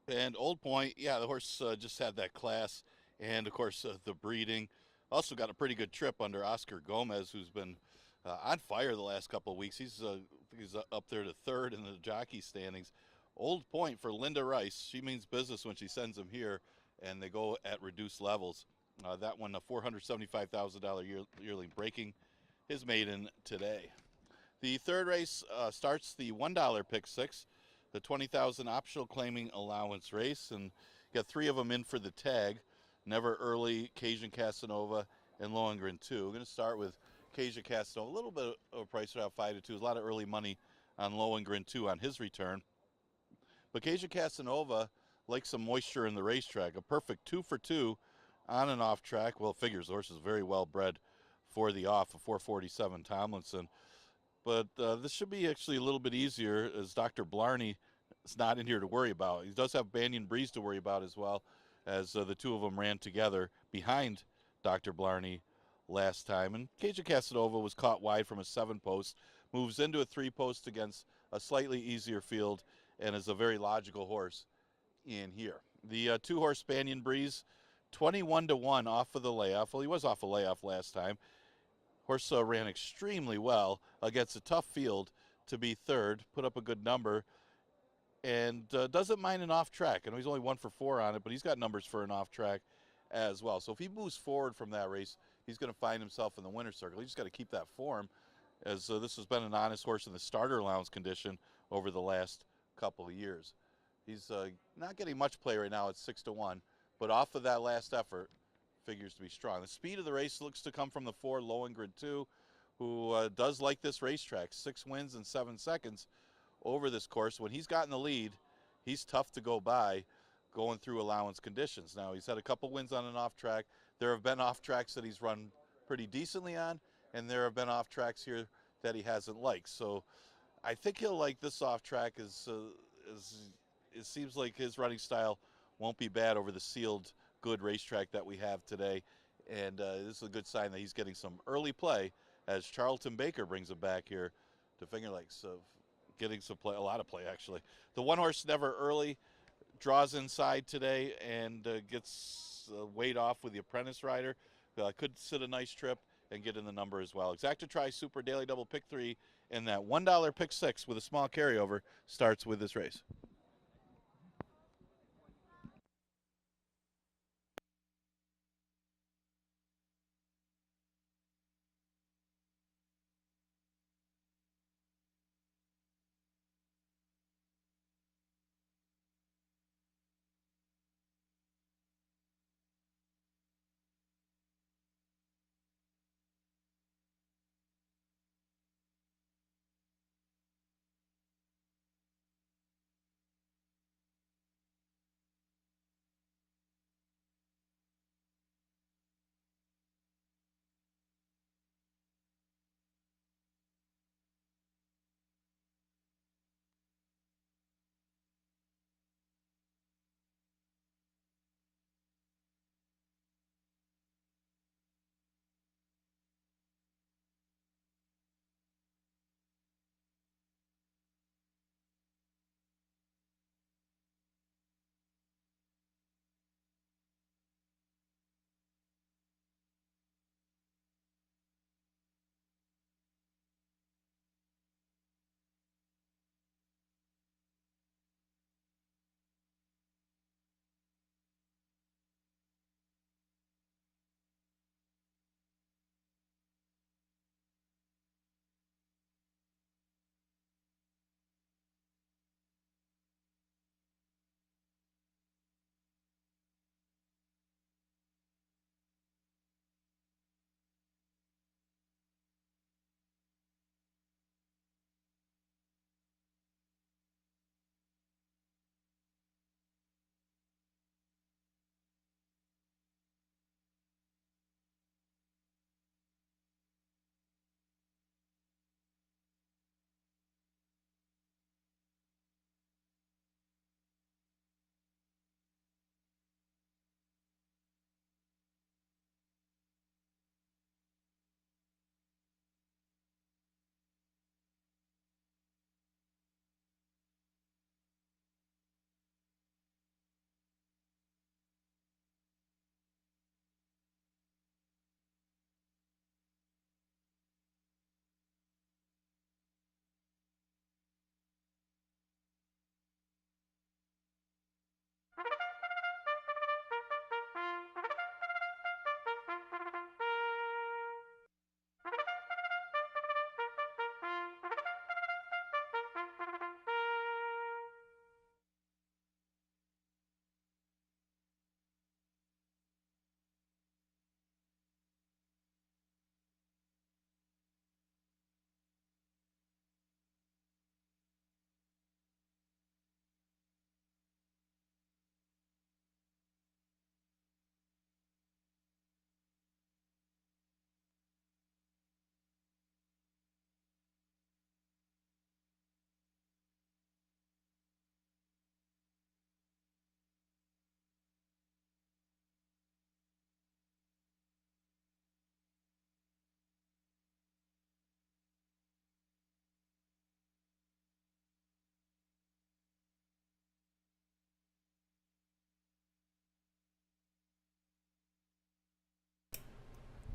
And Old Point, yeah, the horse just had that class. And, of course, the breeding. Also got a pretty good trip under Oscar Gomez, who's been on fire the last couple of weeks. He's up there to 3rd in the jockey standings. Old Point for Linda Rice. She means business when she sends him here, and they go at reduced levels. That one, a $475,000 yearling, breaking his maiden today. The 3rd race starts the $1 pick 6, the 20,000 optional claiming allowance race, and got 3 of them in for the tag. Never Early, Cajun Casanova, and Lohengrin 2. We're going to start with Cajun Casanova. A little bit of a price around 5 to 2. There's a lot of early money on Lohengrin 2 on his return. But Cajun Casanova likes some moisture in the racetrack. A perfect 2 for 2 on and off track. Well, figures the horse is very well bred for the off, a 447 Tomlinson. But this should be actually a little bit easier, as Dr. Blarney is not in here to worry about. He does have Banyan Breeze to worry about as well, as the 2 of them ran together behind Dr. Blarney last time. And Cajun Casanova was caught wide from a 7-post, moves into a 3-post against a slightly easier field, and is a very logical horse in here. The 2-horse Banyan Breeze, 21-1 off of the layoff. Well, he was off a layoff last time. Horse ran extremely well against a tough field to be 3rd, put up a good number, and doesn't mind an off track. I know he's only 1 for 4 on it, but he's got numbers for an off track as well. So if he moves forward from that race, he's going to find himself in the winner's circle. He's just got to keep that form, as this has been an honest horse in the starter allowance condition over the last couple of years. He's not getting much play right now at 6-1, but off of that last effort, figures to be strong. The speed of the race looks to come from the 4 Lohengrin 2, who does like this racetrack. 6 wins in 7 seconds over this course. When he's gotten the lead, he's tough to go by going through allowance conditions. Now, he's had a couple wins on an off track. There have been off tracks that he's run pretty decently on, and there have been off tracks here that he hasn't liked. So I think he'll like this off track. It seems like his running style won't be bad over the sealed good racetrack that we have today, and this is a good sign that he's getting some early play, as Charlton Baker brings him back here to Finger Lakes, so getting some play, a lot of play actually. The 1-horse Never Early draws inside today and gets weight off with the apprentice rider. Could sit a nice trip and get in the number as well. Exacta Tri Super Daily Double Pick 3 and that $1 Pick 6 with a small carryover starts with this race.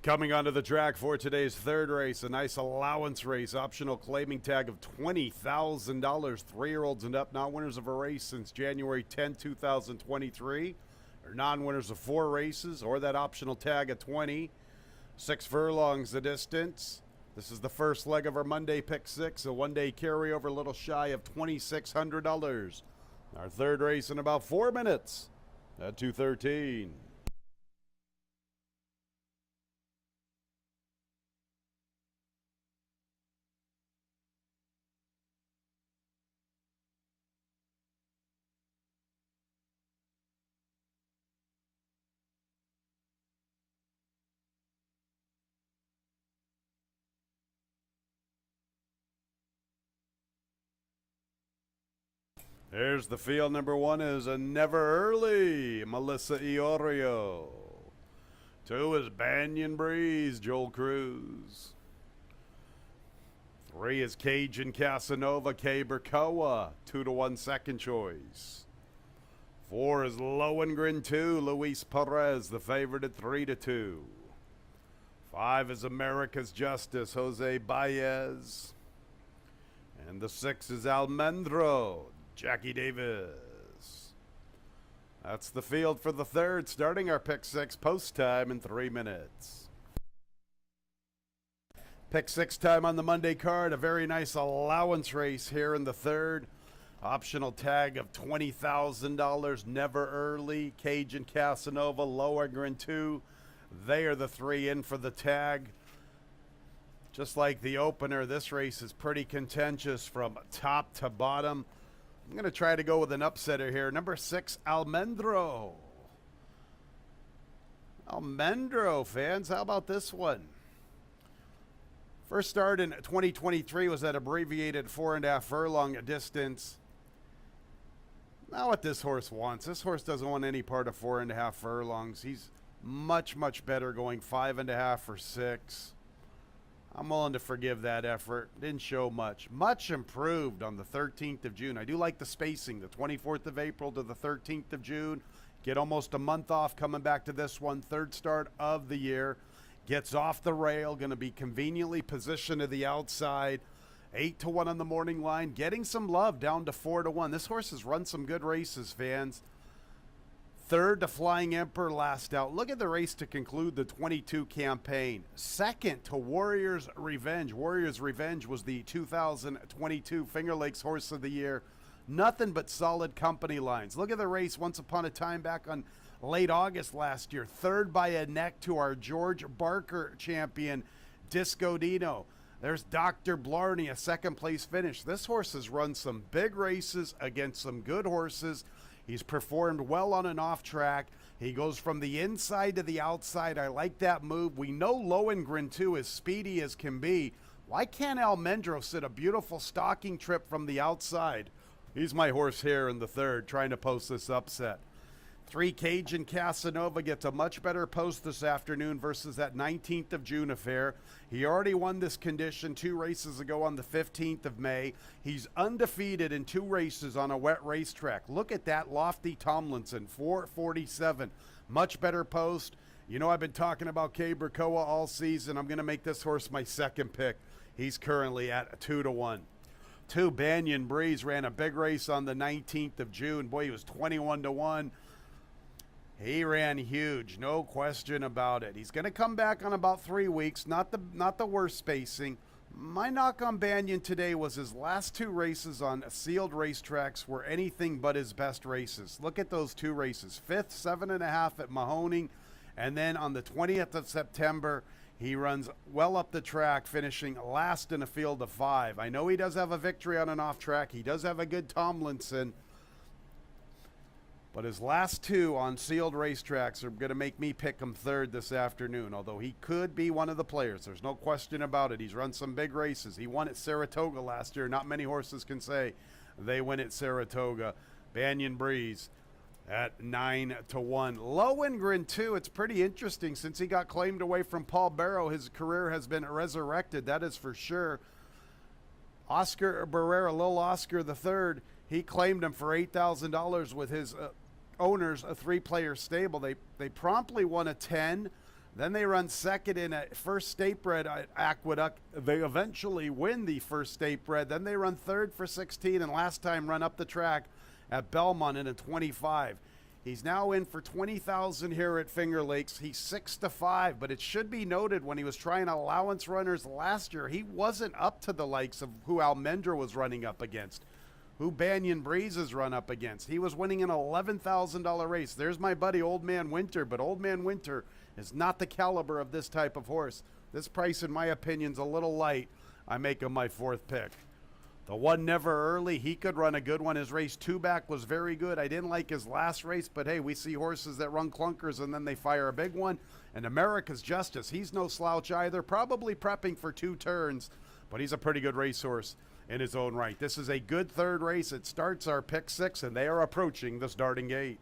Coming onto the track for today's third race, a nice allowance race, optional claiming tag of $20,000, 3-year-olds and up, not winners of a race since January 10, 2023, or non-winners of 4 races, or that optional tag of 20. 6 furlongs the distance. This is the first leg of our Monday Pick 6, a one-day carryover, a little shy of $2,600. Our third race in about 4 minutes at 2:13. Here's the field. Number 1 is a Never Early, Melissa Iorio. 2 is Banyan Breeze, Joel Cruz. 3 is Cajun Casanova, Kay Berkoa, 2-1 second choice. 4 is Lohengrin 2, Luis Perez, the favorite at 3-2. 5 is America's Justice, Jose Baez. And the 6 is Almendro, Jackie Davis. That's the field for the third, starting our Pick 6 post time in 3 minutes. Pick 6 time on the Monday card, a very nice allowance race here in the third. Optional tag of $20,000, Never Early, Cajun Casanova, Lohengrin 2. They are the 3 in for the tag. Just like the opener, this race is pretty contentious from top to bottom. I'm going to try to go with an upsetter here. Number 6, Almendro. Almendro, fans, how about this one? First start in 2023 was that abbreviated 4.5 furlong distance. Not what this horse wants. This horse doesn't want any part of 4.5 furlongs. He's much, much better going 5.5 or 6. I'm willing to forgive that effort. Didn't show much. Much improved on the 13th of June. I do like the spacing, the 24th of April to the 13th of June. Get almost a month off coming back to this one. Third start of the year. Gets off the rail. Going to be conveniently positioned to the outside. 8-1 on the morning line. Getting some love down to 4-1. This horse has run some good races, fans. Third to Flying Emperor last out. Look at the race to conclude the 22 campaign. Second to Warrior's Revenge. Warrior's Revenge was the 2022 Finger Lakes Horse of the Year. Nothing but solid company lines. Look at the race once upon a time back on late August last year. Third by a neck to our George Barker champion, Disco Dino. There's Dr. Blarney, a second place finish. This horse has run some big races against some good horses. He's performed well on and off track. He goes from the inside to the outside. I like that move. We know Lohengrin, too, as speedy as can be. Why can't Almendro sit a beautiful stalking trip from the outside? He's my horse here in the third, trying to post this upset. 3 Cajun Casanova gets a much better post this afternoon versus that 19th of June affair. He already won this condition 2 races ago on the 15th of May. He's undefeated in 2 races on a wet racetrack. Look at that lofty Tomlinson, 447. Much better post. You know, I've been talking about Kay Berkoa all season. I'm going to make this horse my second pick. He's currently at 2-1. 2 Banyan Breeze ran a big race on the 19th of June. Boy, he was 21-1. He ran huge, no question about it. He's going to come back on about 3 weeks, not the worst spacing. My knock on Banyan today was his last 2 races on sealed racetracks were anything but his best races. Look at those 2 races, 5th, 7.5 at Mahoning, and then on the 20th of September, he runs well up the track, finishing last in a field of 5. I know he does have a victory on an off track. He does have a good Tomlinson. But his last 2 on sealed racetracks are going to make me pick him third this afternoon, although he could be one of the players. There's no question about it. He's run some big races. He won at Saratoga last year. Not many horses can say they win at Saratoga. Banyan Breeze at 9-1. Lohengrin, too. It's pretty interesting. Since he got claimed away from Paul Barrow, his career has been resurrected. That is for sure. Oscar Barrera, Little Oscar III, he claimed him for $8,000 with his owners, a 3-player stable. They promptly won a 10, Then they run second in a first state bred at Aqueduct. They eventually win the first state bred. Then they run third for 16 and last time run up the track at Belmont in a 25. He's now in for 20,000 here at Finger Lakes. He's 6-5, but it should be noted when he was trying allowance runners last year, he wasn't up to the likes of who Almendra was running up against, who Banyan Breeze has run up against. He was winning an $11,000 race. There's my buddy Old Man Winter, but Old Man Winter is not the caliber of this type of horse. This price, in my opinion, is a little light. I make him my fourth pick. The one Never Early, he could run a good one. His race 2 back was very good. I didn't like his last race, but hey, we see horses that run clunkers and then they fire a big one. And America's Justice, he's no slouch either. Probably prepping for 2 turns, but he's a pretty good racehorse in his own right. This is a good third race. It starts our pick 6, and they are approaching the starting gate.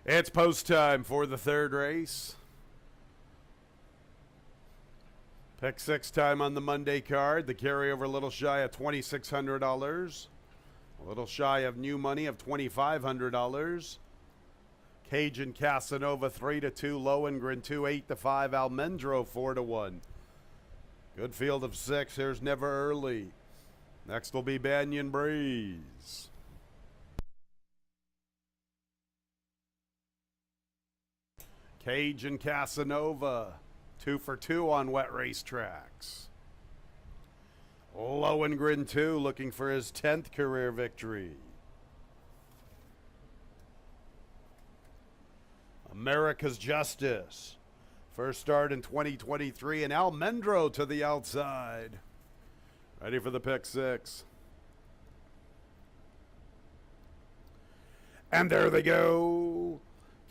It's post time for the third race. Pick 6 time on the Monday card. The carryover a little shy of $2,600. A little shy of new money of $2,500. Cajun Casanova 3-2. Lohengrin 2 8-5. Almendro 4-1. Good field of 6. Here's Never Early. Next will be Banyan Breeze. Cajun Casanova, 2 for 2 on wet racetracks. Lohengrin 2 looking for his 10th career victory. America's Justice, first start in 2023, and Almendro to the outside. Ready for the pick 6. And there they go.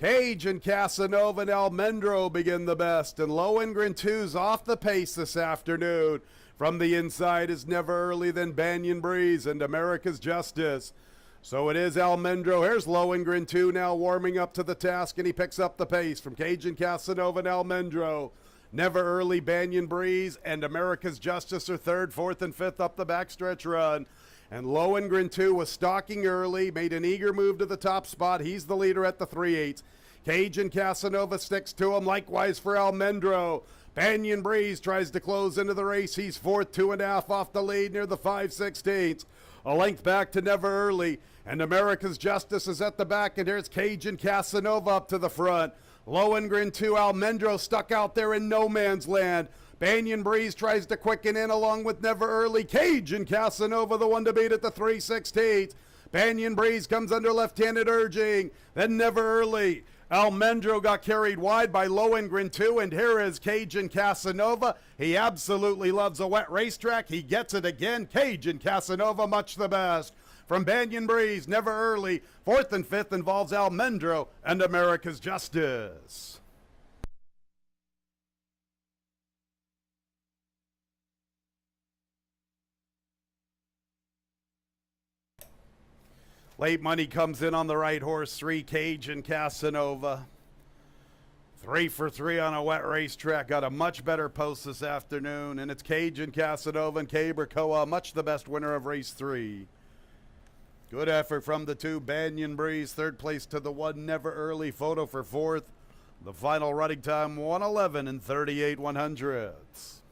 Cajun Casanova and Almendro begin the best, and Lohengrin 2's off the pace this afternoon. From the inside is Never Early, then Banyan Breeze and America's Justice. So it is Almendro. Here's Lohengrin 2 now warming up to the task, and he picks up the pace from Cajun Casanova and Almendro. Never Early, Banyan Breeze, and America's Justice are 3rd, 4th, and 5th up the backstretch run. And Lohengrin 2 was stalking early, made an eager move to the top spot. He's the leader at the 3/8. Cajun Casanova sticks to him, likewise for Almendro. Banyan Breeze tries to close into the race. He's 4th, 2.5 off the lead near the 5/16. A length back to Never Early. And America's Justice is at the back, and here's Cajun Casanova up to the front. Lohengrin 2, Almendro stuck out there in no man's land. Banyan Breeze tries to quicken in along with Never Early. Cajun Casanova, the one to beat at the 3/16. Banyan Breeze comes under left-handed urging. Then Never Early. Almendro got carried wide by Lohengrin 2, and here is Cajun Casanova. He absolutely loves a wet racetrack. He gets it again. Cajun Casanova, much the best. From Banyan Breeze, Never Early. 4th and 5th involves Almendro and America's Justice. Late money comes in on the right horse, 3, Cajun Casanova. 3 for 3 on a wet racetrack. Got a much better post this afternoon, and it's Cajun Casanova and Cabercoa, much the best winner of race 3. Good effort from the 2, Banyan Breeze, 3rd place to the 1, Never Early, Photo for 4th. The final running time, 1:11 and 38/100ths.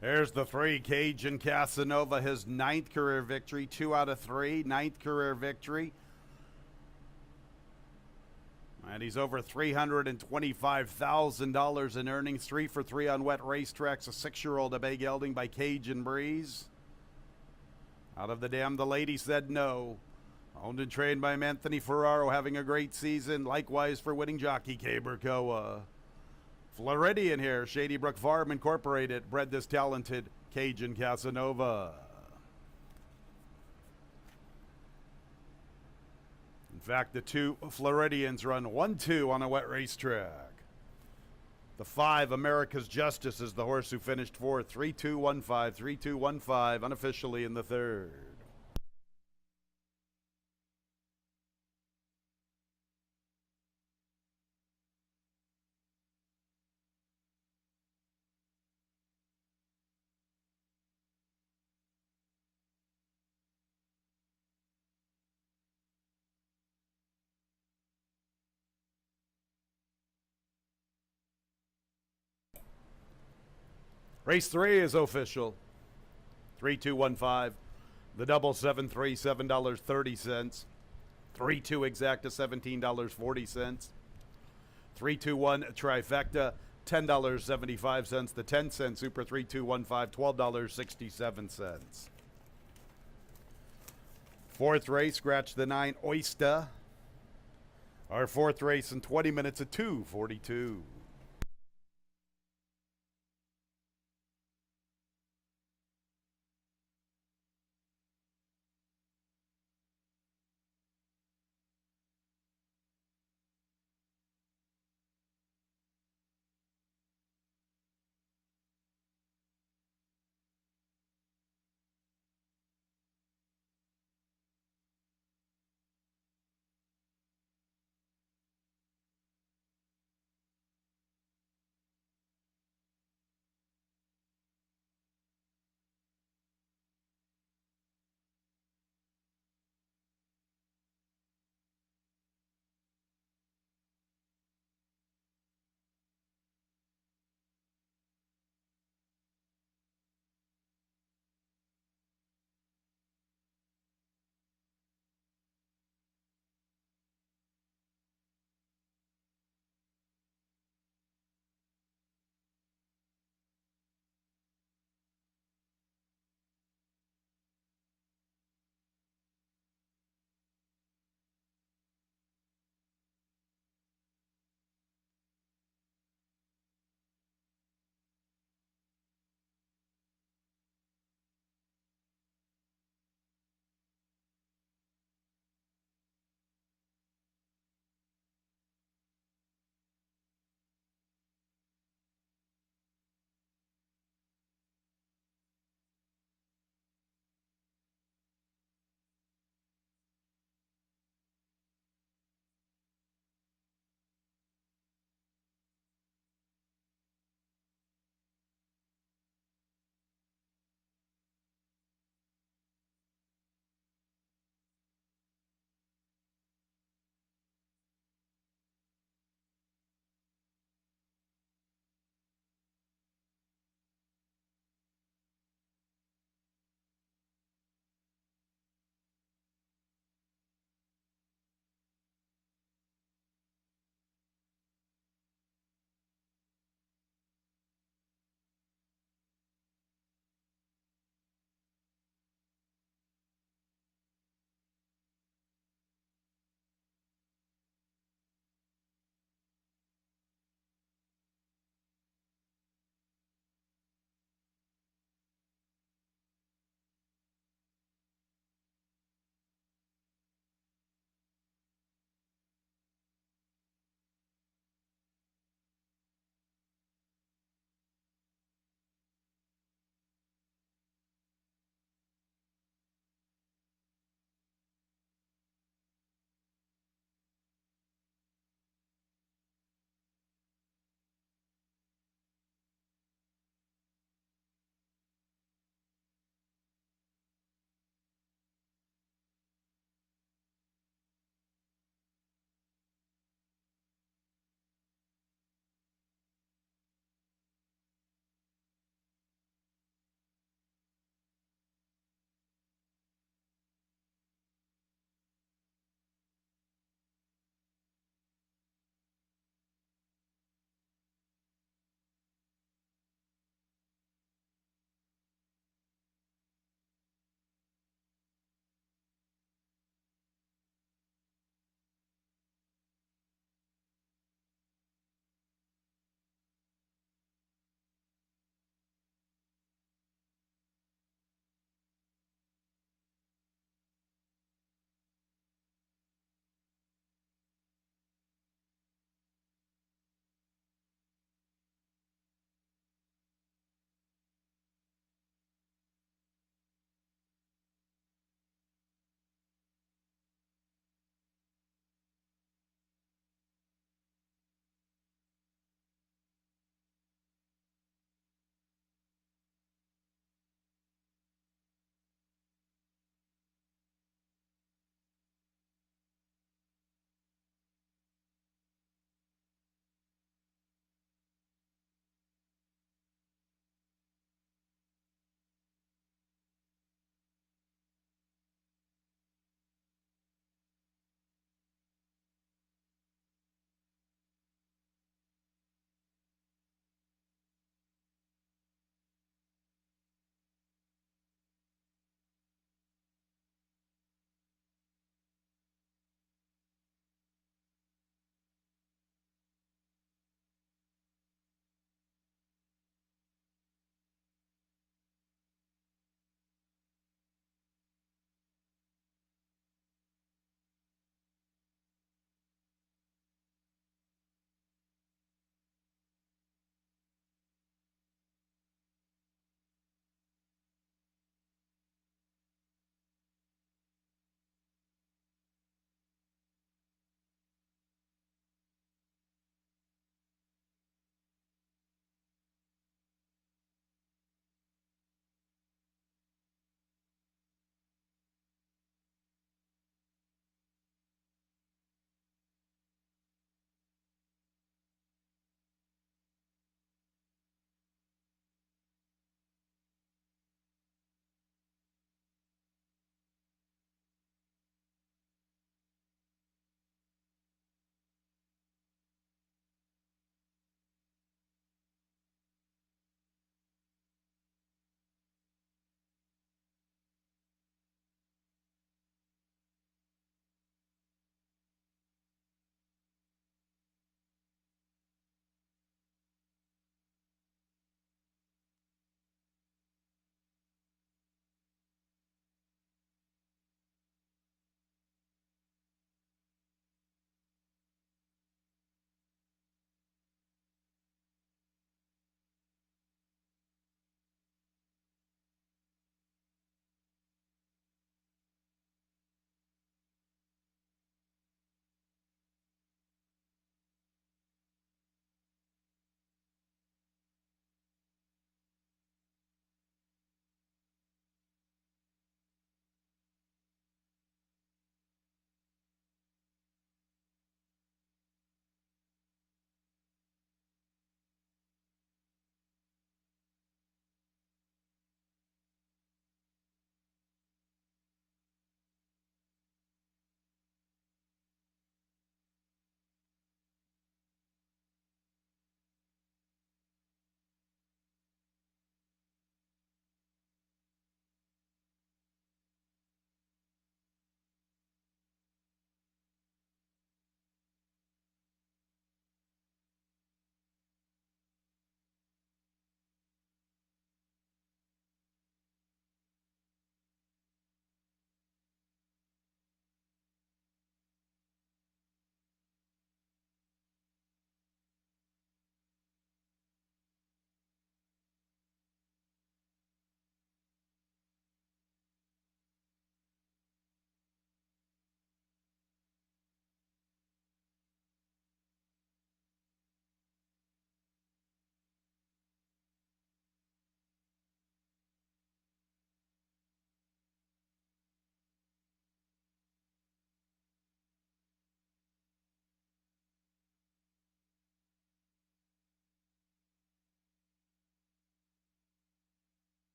There's the 3, Cajun Casanova, his 9th career victory, 2 out of 3, 9th career victory. And he's over $325,000 in earnings, 3 for 3 on wet racetracks, a 6-year-old, a bay gelding by Cajun Breeze. Out of the dam, the lady said no. Owned and trained by Anthony Ferraro, having a great season. Likewise for winning jockey Cabercoa. Floridian here, Shady Brook Farm Incorporated, bred this talented Cajun Casanova. In fact, the 2 Floridians run 1-2 on a wet racetrack. The 5, America's Justice, is the horse who finished 4th. 3-2-1-5, 3-2-1-5, unofficially in the 3rd. Race 3 is official. 3-2-1-5. The double 7-3, $7.30. 3-2 exacta, $17.40. 3-2-1 trifecta, $10.75. The 10-cent Super 3-2-1-5, $12.67. 4th race, scratch the 9, Oyster. Our 4th race in 20 minutes at 2:42.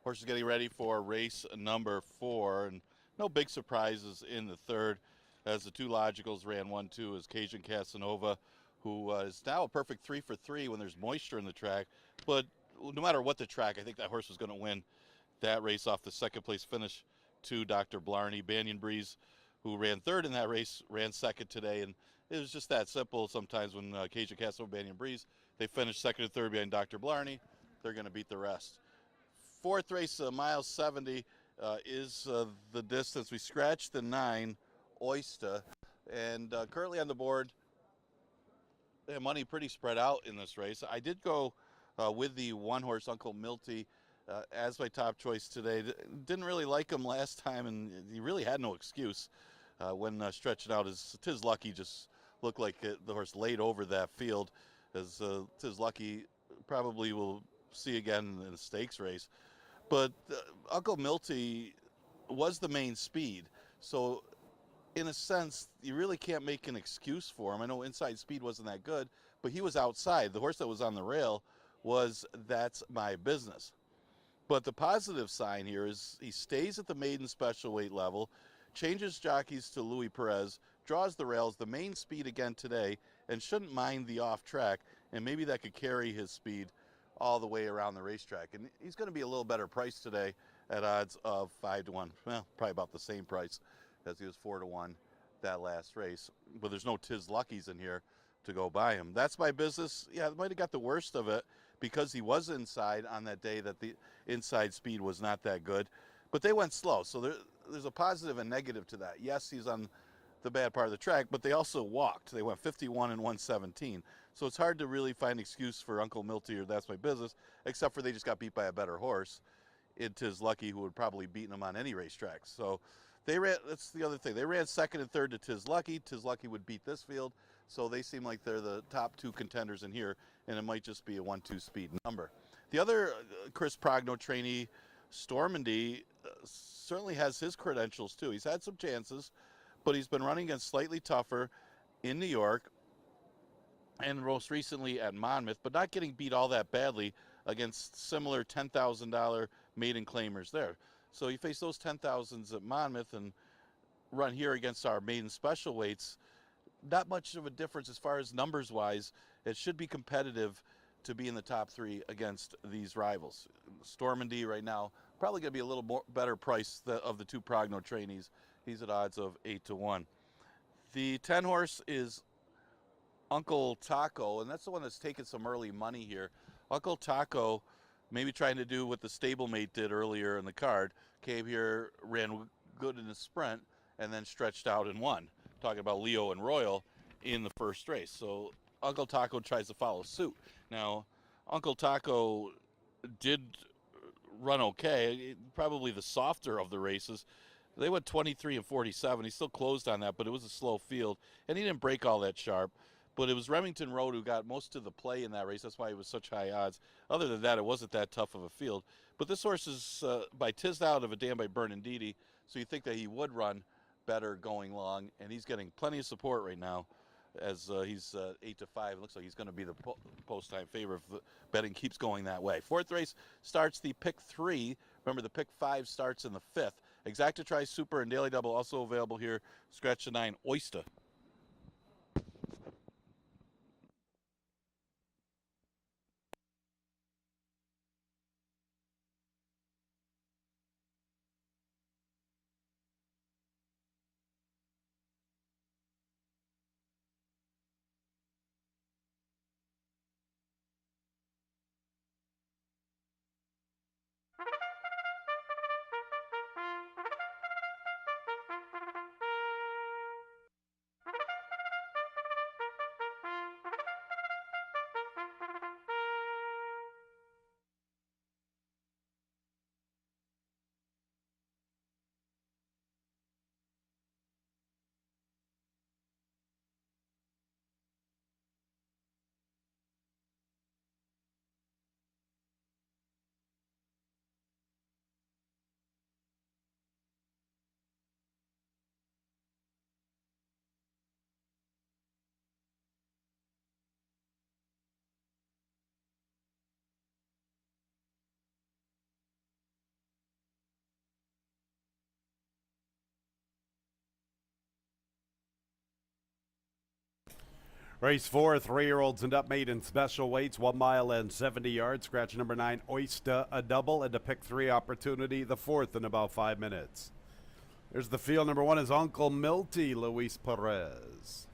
Horse is getting ready for race number 4, and no big surprises in the third, as the two logicals ran 1-2 as Cajun Casanova, who is now a perfect 3 for 3 when there's moisture in the track. But no matter what the track, I think that horse was going to win that race off the second place finish to Dr. Blarney. Banyan Breeze, who ran third in that race, ran second today, and it was just that simple. Sometimes when Cajun Casanova, Banyan Breeze, they finish second and third behind Dr. Blarney, they're going to beat the rest. Fourth race, mile 70, is the distance. We scratched the 9, Oyster, and currently on the board, they have money pretty spread out in this race. I did go with the one horse, Uncle Milty, as my top choice today. Didn't really like him last time, and he really had no excuse when stretching out. His Tis Lucky just looked like the horse laid over that field, as Tis Lucky probably will see again in the stakes race. But Uncle Milty was the main speed, so in a sense, you really can't make an excuse for him. I know inside speed wasn't that good, but he was outside. The horse that was on the rail was That's My Business. But the positive sign here is he stays at the maiden special weight level, changes jockeys to Louis Perez, draws the rails, the main speed again today, and shouldn't mind the off track, and maybe that could carry his speed all the way around the racetrack. And he's going to be a little better price today at odds of 5-1. Well, probably about the same price as he was 4-1 that last race. But there's no Tis Luckies in here to go by him. That's My Business. Yeah, it might have got the worst of it because he was inside on that day that the inside speed was not that good. But they went slow, so there's a positive and negative to that. Yes, he's on the bad part of the track, but they also walked. They went 51 and 117. So it's hard to really find an excuse for Uncle Milty or That's My Business, except for they just got beat by a better horse. It is Lucky, who would probably beaten him on any racetrack. So they ran, that's the other thing. They ran second and third to Tis Lucky. Tis Lucky would beat this field. So they seem like they're the top two contenders in here, and it might just be a 1-2 speed number. The other Chris Progno trainee, Stormandy, certainly has his credentials too. He's had some chances, but he's been running against slightly tougher in New York and most recently at Monmouth, but not getting beat all that badly against similar $10,000 maiden claimers there. So you face those 10,000s at Monmouth and run here against our maiden special weights. Not much of a difference as far as numbers wise. It should be competitive to be in the top 3 against these rivals. Stormandy right now probably going to be a little more better price of the two Progno trainees. He's at odds of 8-1. The 10 horse is Uncle Taco, and that's the one that's taken some early money here. Uncle Taco, maybe trying to do what the stablemate did earlier in the card, came here, ran good in the sprint, and then stretched out and won. Talking about Leo and Royal in the first race. So Uncle Taco tries to follow suit. Now, Uncle Taco did run okay, probably the softer of the races. They went 23 and 47. He still closed on that, but it was a slow field, and he didn't break all that sharp. But it was Remington Road who got most of the play in that race. That's why it was such high odds. Other than that, it wasn't that tough of a field. But this horse is by Tiz out of a dam by Bernardini, so you think that he would run better going long, and he's getting plenty of support right now as he's 8-5. It looks like he's going to be the post-time favorite if the betting keeps going that way. Fourth race starts the pick 3. Remember, the pick 5 starts in the 5th. Exacta Tri Super and Daily Double also available here. Scratch the 9, Oyster. Race 4, 3-year-olds and up, maiden special weights, 1 mile and 70 yards. Scratch number 9, Oyster, a double, and a pick 3 opportunity, the 4th in about 5 minutes. There's the field. Number 1 is Uncle Milty, Luis Perez.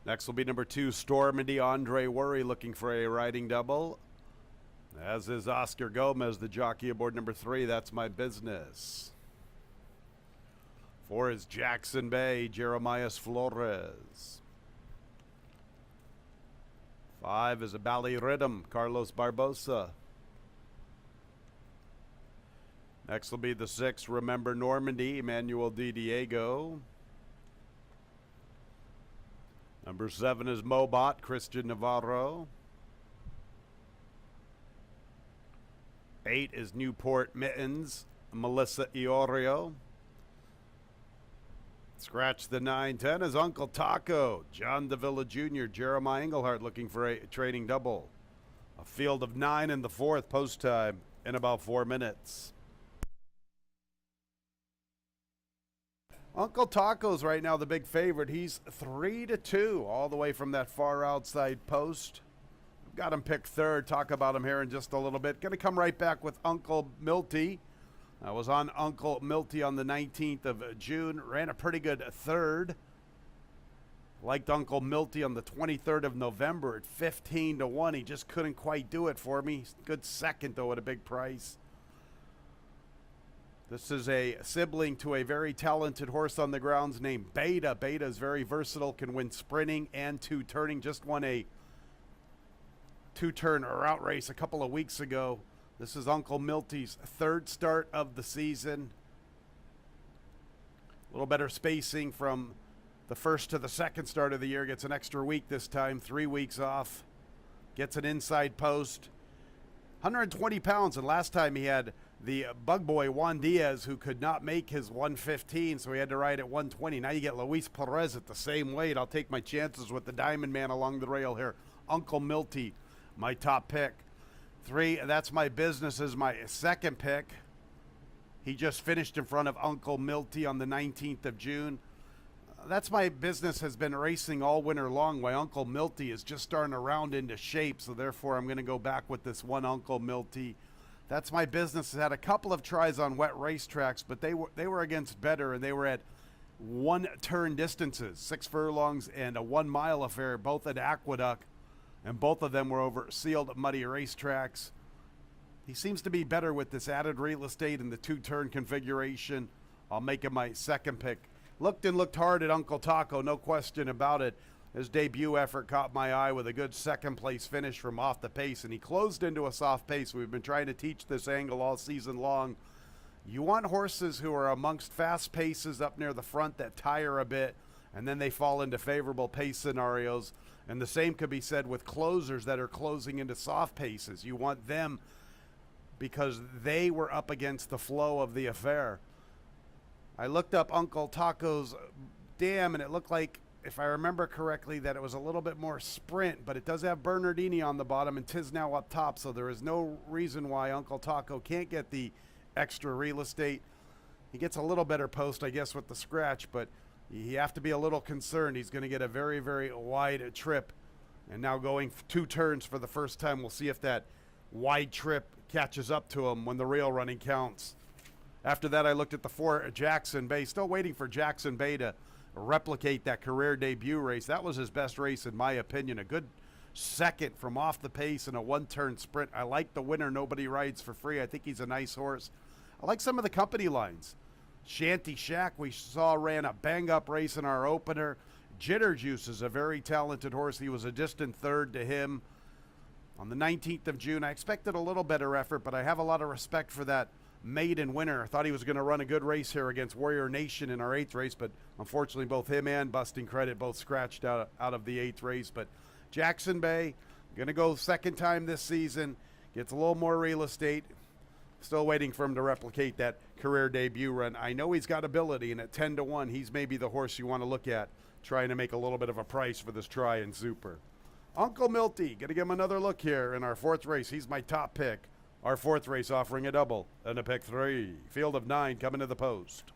Next will be number 2, Stormandy, Andre Worry, looking for a riding double. As is Oscar Gomez, the jockey aboard number 3, That's My Business. 4 is Jackson Bay, Jeremias Flores. 5 is a Bally Rhythm, Carlos Barbosa. Next will be the 6, Remember Normandy, Emmanuel Di Diego. Number 7 is Mobot, Christian Navarro. 8 is Newport Mittens, Melissa Iorio. Scratch the 9. 10 is Uncle Taco, John Davila Jr., Jeremiah Englehart looking for a trading double. A field of 9 in the 4th, post time in about 4 minutes. Uncle Taco's right now the big favorite. He's 3-2 all the way from that far outside post. Got him picked 3rd. Talk about him here in just a little bit. Going to come right back with Uncle Milty. I was on Uncle Milty on the 19th of June. Ran a pretty good 3rd. Liked Uncle Milty on the 23rd of November at 15-1. He just couldn't quite do it for me. Good 2nd, though, at a big price. This is a sibling to a very talented horse on the grounds named Beta. Beta is very versatile, can win sprinting and 2-turning. Just won a 2-turn route race a couple of weeks ago. This is Uncle Milty's 3rd start of the season. A little better spacing from the 1st to the 2nd start of the year. Gets an extra week this time, 3 weeks off. Gets an inside post. 120 pounds, and last time he had the bug boy Juan Diaz, who could not make his 115, so he had to ride at 120. Now you get Luis Perez at the same weight. I'll take my chances with the Diamond Man along the rail here. Uncle Milty, my top pick. 3, That's My Business, is my 2nd pick. He just finished in front of Uncle Milty on the 19th of June. That's My Business has been racing all winter long, while Uncle Milty is just starting to round into shape, so therefore I'm going to go back with this one Uncle Milty. That's My Business has had a couple of tries on wet racetracks, but they were against better, and they were at 1-turn distances, 6 furlongs and a 1-mile affair, both at Aqueduct, and both of them were over sealed, muddy racetracks. He seems to be better with this added real estate and the 2-turn configuration. I'll make him my 2nd pick. Looked hard at Uncle Taco, no question about it. His debut effort caught my eye with a good 2nd place finish from off the pace, and he closed into a soft pace. We've been trying to teach this angle all season long. You want horses who are amongst fast paces up near the front that tire a bit, and then they fall into favorable pace scenarios. And the same could be said with closers that are closing into soft paces. You want them because they were up against the flow of the affair. I looked up Uncle Taco's dam, and it looked like, if I remember correctly, that it was a little bit more sprint, but it does have Bernardini on the bottom and Tisnow up top, so there is no reason why Uncle Taco can't get the extra real estate. He gets a little better post, I guess, with the scratch, but you have to be a little concerned. He's going to get a very, very wide trip, and now going 2 turns for the first time. We'll see if that wide trip catches up to him when the rail running counts. After that, I looked at the 4, Jackson Bay. Still waiting for Jackson Bay to replicate that career debut race. That was his best race, in my opinion. A good 2nd from off the pace in a 1-turn sprint. I like the winner. Nobody rides for free. I think he's a nice horse. I like some of the company lines. Shanty Shack, we saw, ran a bang-up race in our opener. Jitter Juice is a very talented horse. He was a distant 3rd to him. On the 19th of June, I expected a little better effort, but I have a lot of respect for that maiden winner. I thought he was going to run a good race here against Warrior Nation in our 8th race, but unfortunately both him and Busting Credit both scratched out of the 8th race. But Jackson Bay, going to go 2nd time this season, gets a little more real estate. Still waiting for him to replicate that career debut run. I know he's got ability, and at 10-1, he's maybe the horse you want to look at, trying to make a little bit of a price for this try and super. Uncle Milty, going to give him another look here in our 4th race. He's my top pick. Our 4th race offering a double and a pick 3. Field of 9 coming to the post.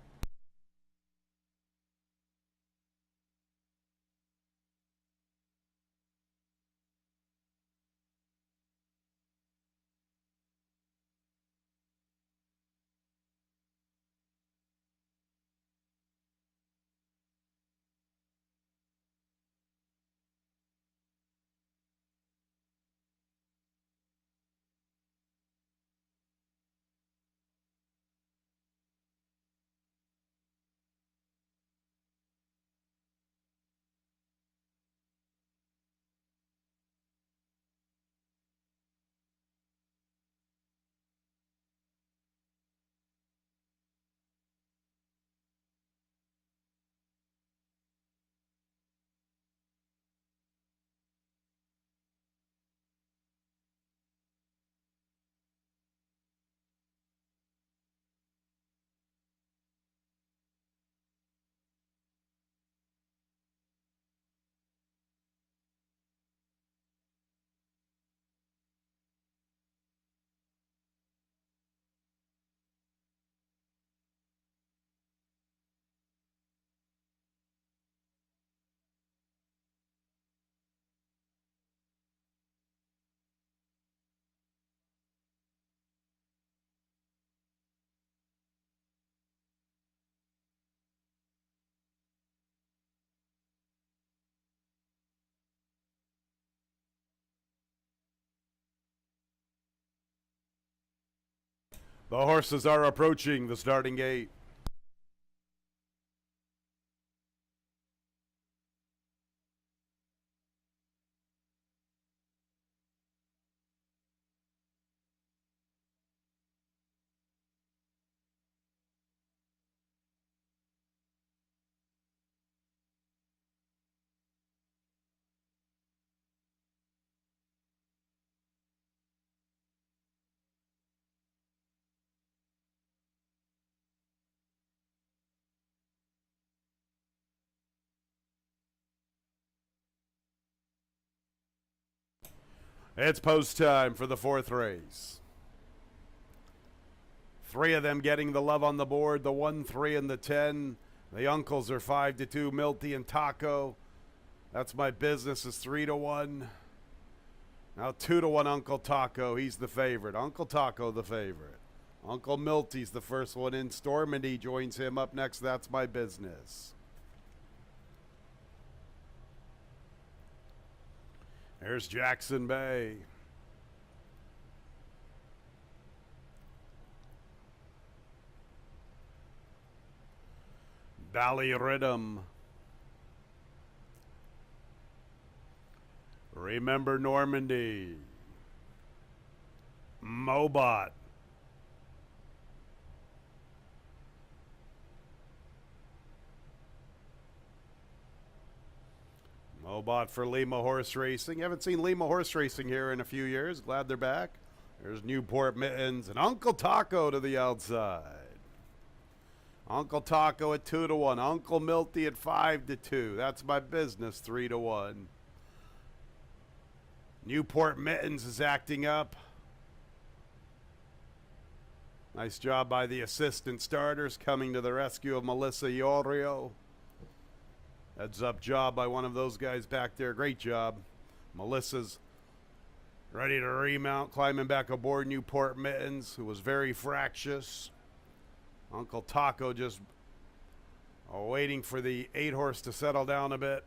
The horses are approaching the starting gate. It's post time for the fourth race. Three of them getting the love on the board, the 1, 3, and the 10. The uncles are 5-2, Milty and Taco. That's my business is 3-1. Now 2-1 Uncle Taco, he's the favorite. Uncle Taco the favorite. Uncle Milty's the first one in. Stormandy joins him up next. That's my business. There's Jackson Bay. Valley Rhythm. Remember Normandy. Mobot. Mobot for Lima Horse Racing. Haven't seen Lima Horse Racing here in a few years. Glad they're back. There's Newport Mittens and Uncle Taco to the outside. Uncle Taco at 2-1. Uncle Milty at 5-2. That's my business, 3-1. Newport Mittens is acting up. Nice job by the assistant starters coming to the rescue of Melissa Iorio. Heads up job by one of those guys back there. Great job. Melissa's ready to remount, climbing back aboard Newport Mittens, who was very fractious. Uncle Taco just waiting for the 8-horse to settle down a bit.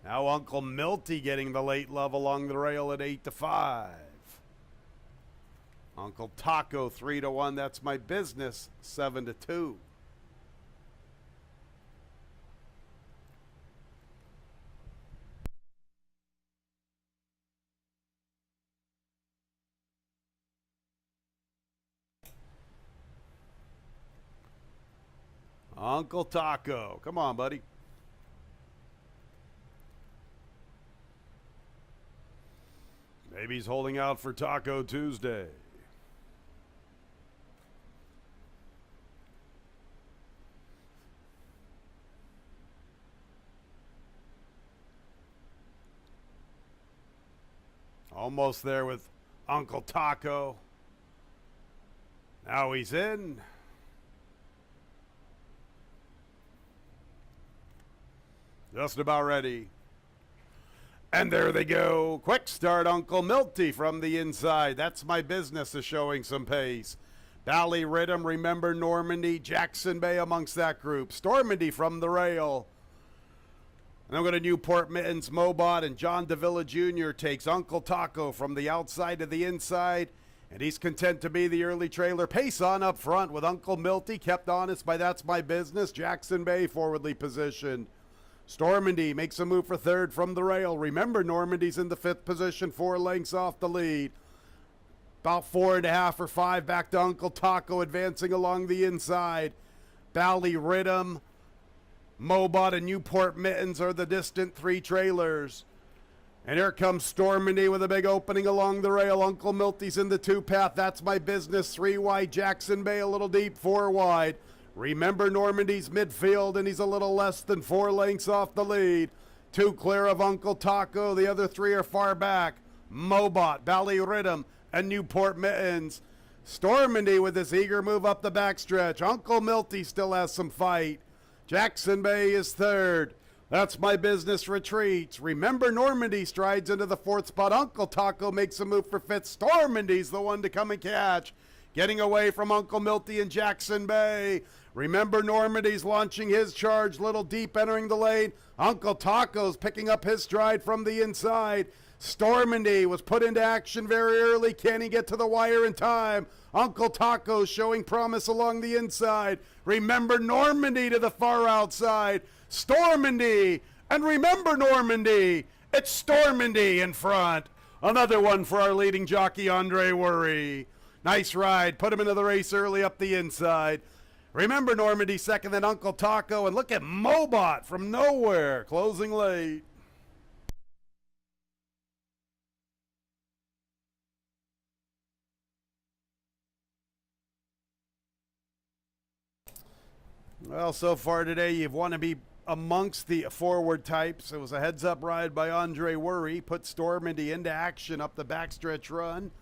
Now Uncle Milty getting the late love along the rail at 8-5. Uncle Taco 3-1. That's my business, 7-2. Uncle Taco. Come on, buddy. Maybe he's holding out for Taco Tuesday. Almost there with Uncle Taco. Now he's in. Just about ready. And there they go. Quick start, Uncle Milty from the inside. That's my business is showing some pace. Valley Rhythm, Remember Normandy, Jackson Bay amongst that group. Stormandy from the rail. And I'm going to Newport Mittens, Mobot, and John Davila Jr. takes Uncle Taco from the outside to the inside. And he's content to be the early trailer. Pace on up front with Uncle Milty, kept honest by That's My Business. Jackson Bay forwardly positioned. Stormandy makes a move for third from the rail. Remember, Normandy's in the 5th position, 4 lengths off the lead. About 4.5 or 5 back to Uncle Taco, advancing along the inside. Valley Rhythm, Mobot, and Newport Mittens are the distant 3 trailers. And here comes Stormandy with a big opening along the rail. Uncle Milty's in the 2 path. That's My Business, 3 wide. Jackson Bay a little deep, 4 wide. Remember Normandy's midfield, and he's a little less than 4 lengths off the lead. 2 clear of Uncle Taco. The other 3 are far back. Mobot, Valley Rhythm, and Newport Mittens. Stormandy with his eager move up the backstretch. Uncle Milty still has some fight. Jackson Bay is third. That's My Business retreats. Remember Normandy strides into the 4th spot. Uncle Taco makes a move for 5th. Stormandy's the one to come and catch. Getting away from Uncle Milty and Jackson Bay. Remember Normandy's launching his charge, little deep entering the lane. Uncle Taco's picking up his stride from the inside. Stormandy was put into action very early. Can he get to the wire in time? Uncle Taco showing promise along the inside. Remember Normandy to the far outside. Stormandy, and remember Normandy. It's Stormandy in front. Another one for our leading jockey, Andre Worry. Nice ride. Put him into the race early up the inside. Remember Normandy second, then Uncle Taco. And look at Mobot from nowhere, closing late. Well, so far today, you've want to be amongst the forward types. It was a heads-up ride by Andre Worry. Put Stormandy into action up the backstretch run.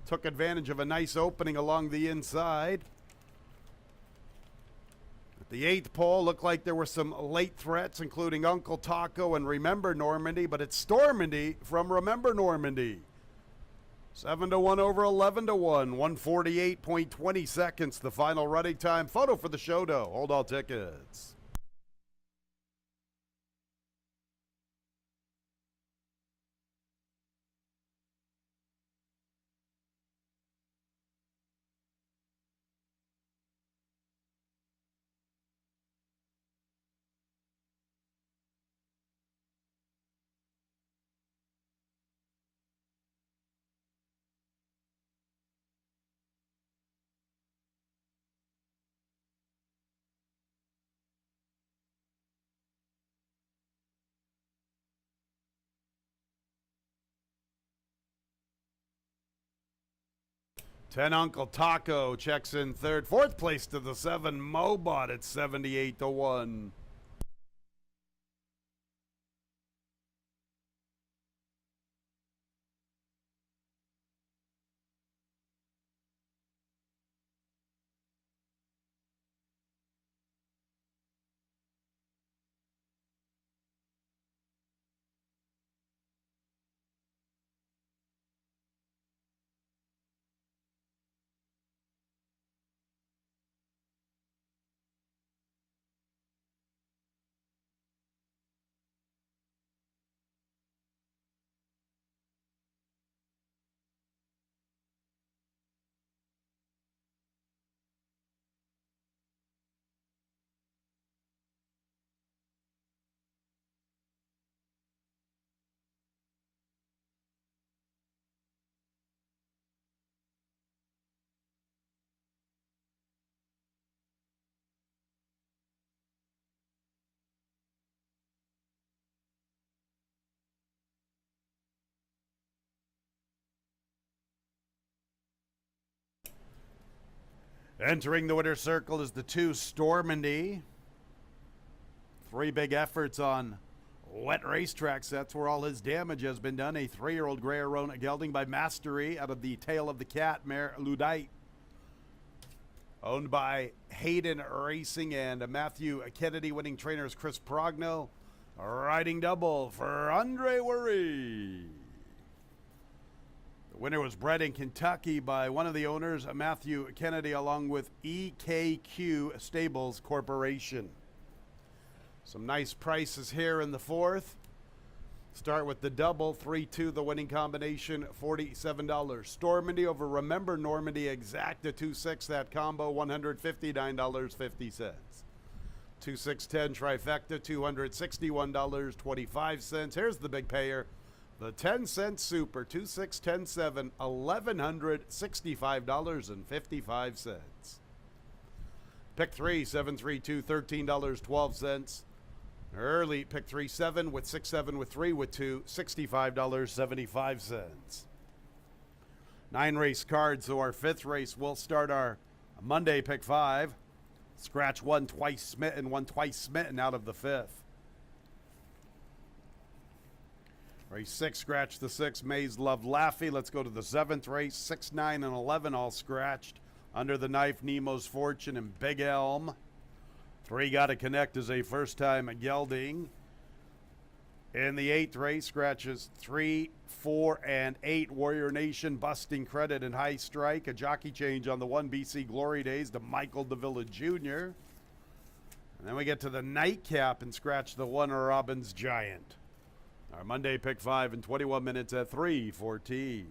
Took advantage of a nice opening along the inside. At the 8th pole, looked like there were some late threats, including Uncle Taco and Remember Normandy, but it's Stormandy from Remember Normandy. 7-1 over 11-1, 148.20 seconds, the final running time. Photo for the show, though. Hold all tickets. Ten Uncle Taco checks in third. Fourth place to the 7 Mobot at 78-1. Entering the winner's circle is the 2 Stormandy. 3 big efforts on wet racetracks. That's where all his damage has been done. A 3-year-old Grey Arona gelding by Mastery out of the Tail of the Cat mare Ludite. Owned by Hayden Racing and Matthew Kennedy. Winning trainers Chris Progno. Riding double for Andre Worry. The winner was bred in Kentucky by one of the owners, Matthew Kennedy, along with EKQ Stables Corporation. Some nice prices here in the fourth. Start with the double, 3-2, the winning combination, $47. Stormandy over Remember Normandy, exacta 2-6, that combo, $159.50. 2-6-10 trifecta, $261.25. Here's the big payer. The 10-cent super, 2-6-10-7, $1,165.55. Pick 3, 7-3-2, $13.12. Early pick 3-7 with 6-7 with 3 with 2, $65.75. 9 race cards, so our 5th race will start our Monday pick 5. Scratch 1 twice smitten, 1 twice smitten out of the 5th. Race 6, scratch the 6, Maze Love Laffy. Let's go to the 7th race, 6, 9, and 11 all scratched. Under the Knife, Nemo's Fortune, and Big Elm. 3 got to connect as a first-time gelding. In the 8th race, scratches 3, 4, and 8. Warrior Nation, Busting Credit, and High Strike. A jockey change on the 1 BC Glory Days to Michael Davila Jr. And then we get to the nightcap and scratch the one Robbins Giant. Our Monday pick 5 in 21 minutes at 3:14.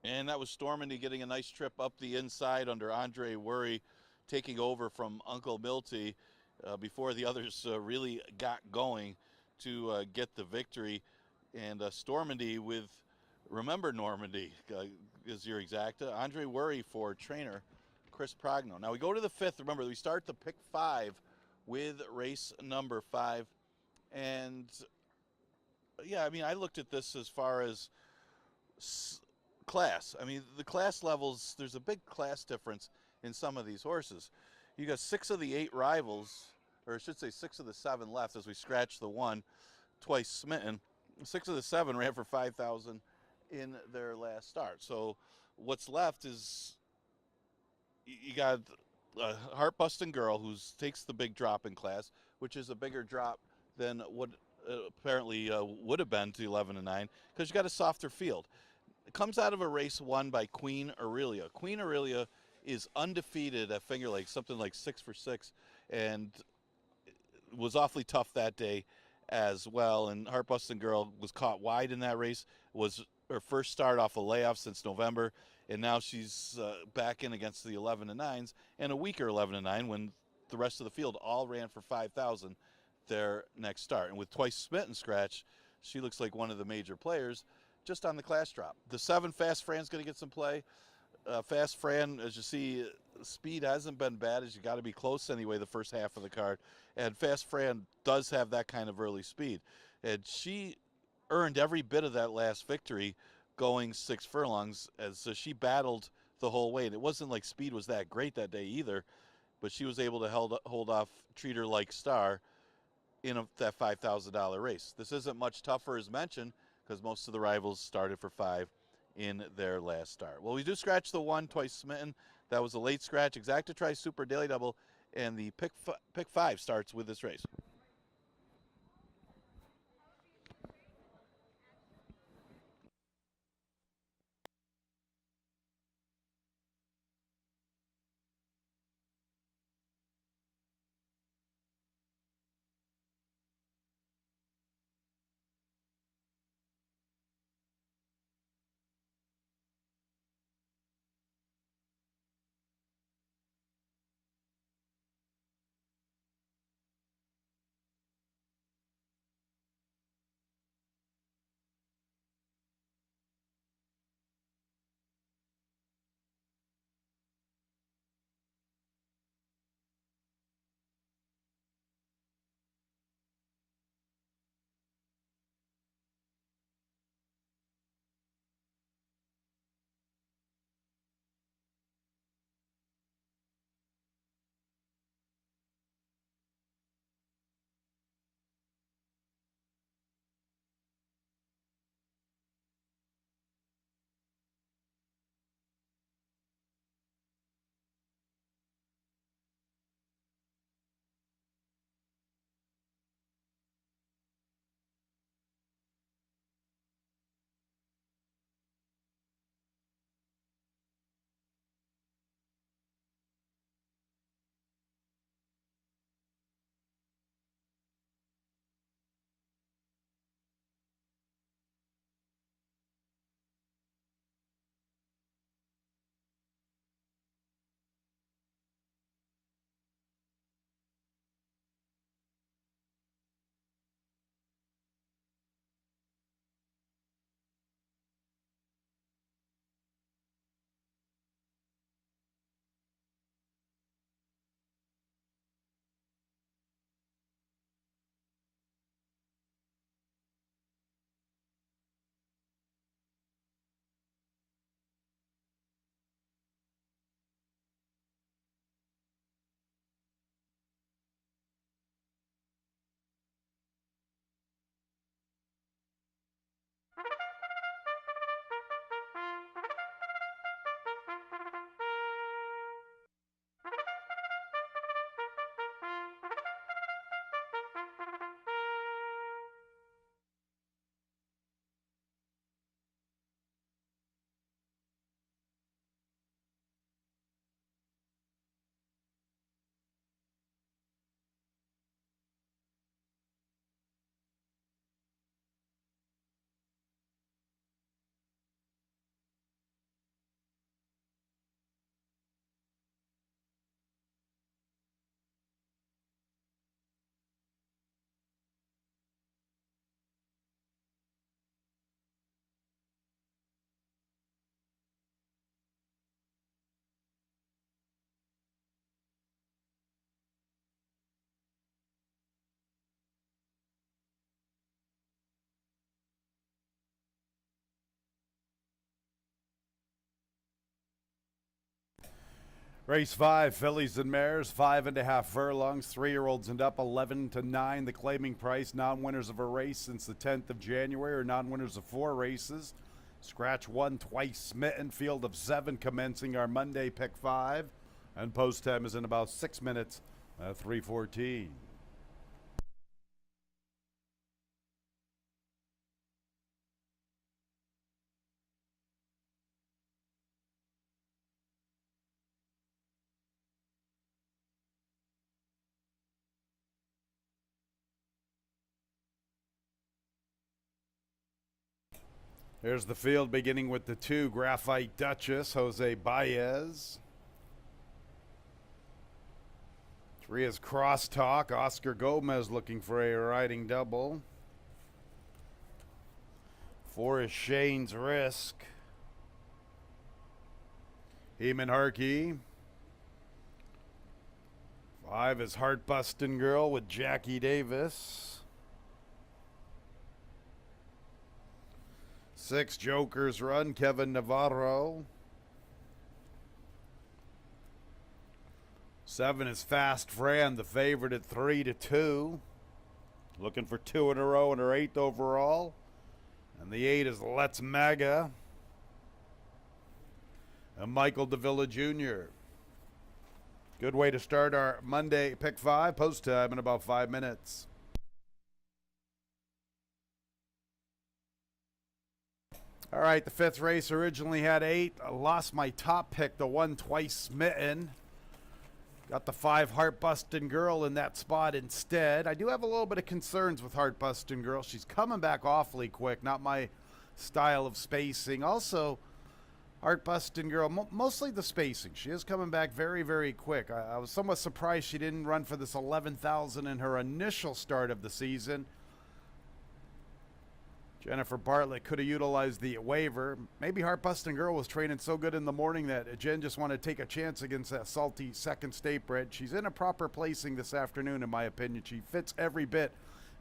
And that was Stormandy getting a nice trip up the inside under Andre Worry, taking over from Uncle Milty before the others really got going to get the victory. And Stormandy with, remember Normandy is your exacta. Andre Worry for trainer Chris Progno. Now we go to the fifth. Remember, we start the pick 5 with race number 5. And yeah, I mean, I looked at this as far as class. I mean, the class levels, there's a big class difference in some of these horses. You got 6 of the 8 rivals, or I should say 6 of the 7 left as we scratch the 1, Twice Smitten. 6 of the 7 ran for 5,000 in their last start. So what's left is you got a heart-busting girl who takes the big drop in class, which is a bigger drop than what apparently would have been to 11 and 9, because you got a softer field. It comes out of a race won by Queen Aurelia. Queen Aurelia is undefeated at Finger Lakes, something like 6 for 6, and was awfully tough that day as well. And Heartbusting Girl was caught wide in that race. Was her first start off a layoff since November, and now she's back in against the 11 and 9s and a weaker 11 and 9 when the rest of the field all ran for 5,000 their next start. And with Twice Smitten scratch, she looks like one of the major players just on the class drop. The 7 Fast Fran's going to get some play. Fast Fran, as you see, speed hasn't been bad, as you got to be close anyway the first half of the card. And Fast Fran does have that kind of early speed. And she earned every bit of that last victory going 6 furlongs as she battled the whole way. And it wasn't like speed was that great that day either, but she was able to hold off Treater Like Star in that $5,000 race. This isn't much tougher as mentioned, because most of the rivals started for 5 in their last start. Well, we do scratch the 1, Twice Smitten. That was a late scratch. Exacta Tri Super Daily Double, and the pick 5 starts with this race. Race 5, fillies and mares, 5.5 furlongs, 3-year-olds and up, 11-9. The claiming price, non-winners of a race since the 10th of January or non-winners of 4 races. Scratch 1 twice smitten, field of 7 commencing our Monday pick 5. And post time is in about 6 minutes at 3:14. Here's the field beginning with the 2, Graphite Duchess, Jose Baez. 3 is Crosstalk, Oscar Gomez looking for a riding double. 4 is Shane's Risk. Heeman Harkey. 5 is Heartbustin' Girl with Jackie Davis. 6, Joker's Run, Kevin Navarro. 7 is Fast Fran, the favorite at 3-2. Looking for 2 in a row and her 8th overall. And the 8 is Let's Maga. And Michael Davila Jr. Good way to start our Monday pick 5, post time in about 5 minutes. All right, the 5th race originally had 8. I lost my top pick, the 1 twice smitten. Got the 5 Heartbustin' Girl in that spot instead. I do have a little bit of concerns with Heartbustin' Girl. She's coming back awfully quick, not my style of spacing. Also, Heartbustin' Girl, mostly the spacing. She is coming back very, very quick. I was somewhat surprised she didn't run for this 11,000 in her initial start of the season. Jennifer Bartlett could have utilized the waiver. Maybe Heartbustin' Girl was training so good in the morning that Jen just wanted to take a chance against that salty second state bred. She's in a proper placing this afternoon, in my opinion. She fits every bit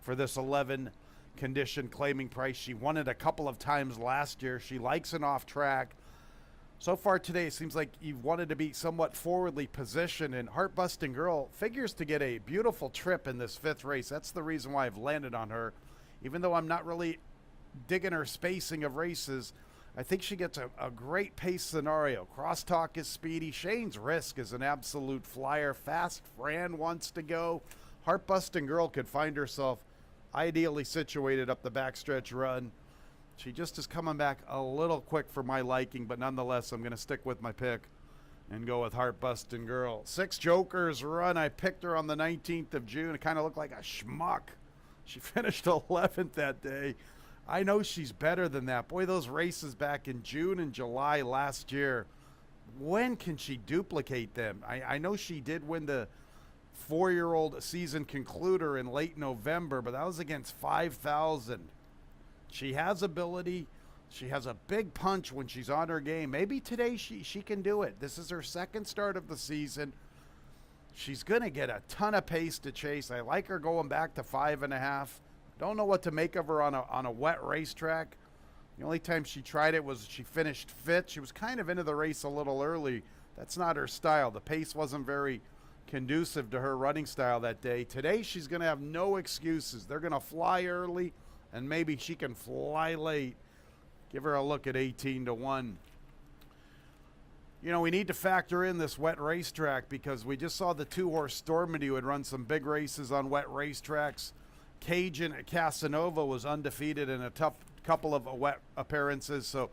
for this 11 condition claiming price. She won it a couple of times last year. She likes an off track. So far today, it seems like you've wanted to be somewhat forwardly positioned, and Heartbustin' Girl figures to get a beautiful trip in this 5th race. That's the reason why I've landed on her. Even though I'm not really digging her spacing of races, I think she gets a great pace scenario. Crosstalk is speedy. Shane's Risk is an absolute flyer. Fast Fran wants to go. Heartbustin' Girl could find herself ideally situated up the backstretch run. She just is coming back a little quick for my liking, but nonetheless, I'm going to stick with my pick and go with Heartbustin' Girl. 6, Joker's Run. I picked her on the 19th of June. It kind of looked like a schmuck. She finished 11th that day. I know she's better than that. Boy, those races back in June and July last year, when can she duplicate them? I know she did win the 4-year-old season concluder in late November, but that was against 5,000. She has ability. She has a big punch when she's on her game. Maybe today she can do it. This is her 2nd start of the season. She's going to get a ton of pace to chase. I like her going back to 5.5. Don't know what to make of her on a wet racetrack. The only time she tried it was she finished 5th. She was kind of into the race a little early. That's not her style. The pace wasn't very conducive to her running style that day. Today she's going to have no excuses. They're going to fly early, and maybe she can fly late. Give her a look at 18-1. You know, we need to factor in this wet racetrack because we just saw the 2-horse Stormady who had run some big races on wet racetracks. Cajun Casanova was undefeated in a tough couple of wet appearances. So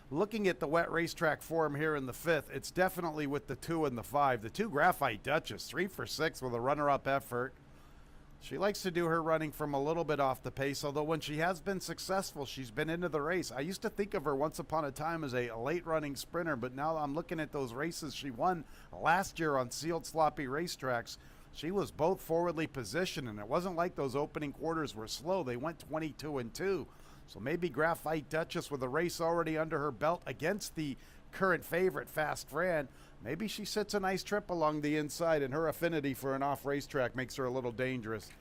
looking at the wet racetrack form here in the 5th, it's definitely with the 2 and the 5. The 2 Graphite Duchess, 3 for 6 with a runner-up effort. She likes to do her running from a little bit off the pace, although when she has been successful, she's been into the race. I used to think of her once upon a time as a late-running sprinter, but now I'm looking at those races she won last year on sealed, sloppy racetracks. She was both forwardly positioned, and it wasn't like those opening quarters were slow. They went 22-2. So maybe Graphite Duchess with a race already under her belt against the current favorite, Fast Fran. Maybe she sits a nice trip along the inside, and her affinity for an off racetrack makes her a little dangerous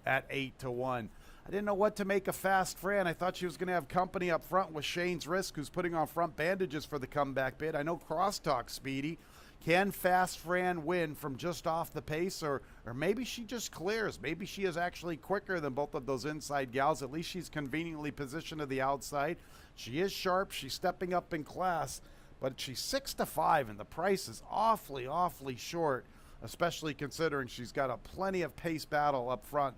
at 8-1. I didn't know what to make of Fast Fran. I thought she was going to have company up front with Shane's Risk, who's putting on front bandages for the comeback bid. I know Crosstalk speedy. Can Fast Fran win from just off the pace, or maybe she just clears? Maybe she is actually quicker than both of those inside gals. At least she's conveniently positioned to the outside. She is sharp. She's stepping up in class, but she's 6-5, and the price is awfully, awfully short, especially considering she's got a plenty of pace battle up front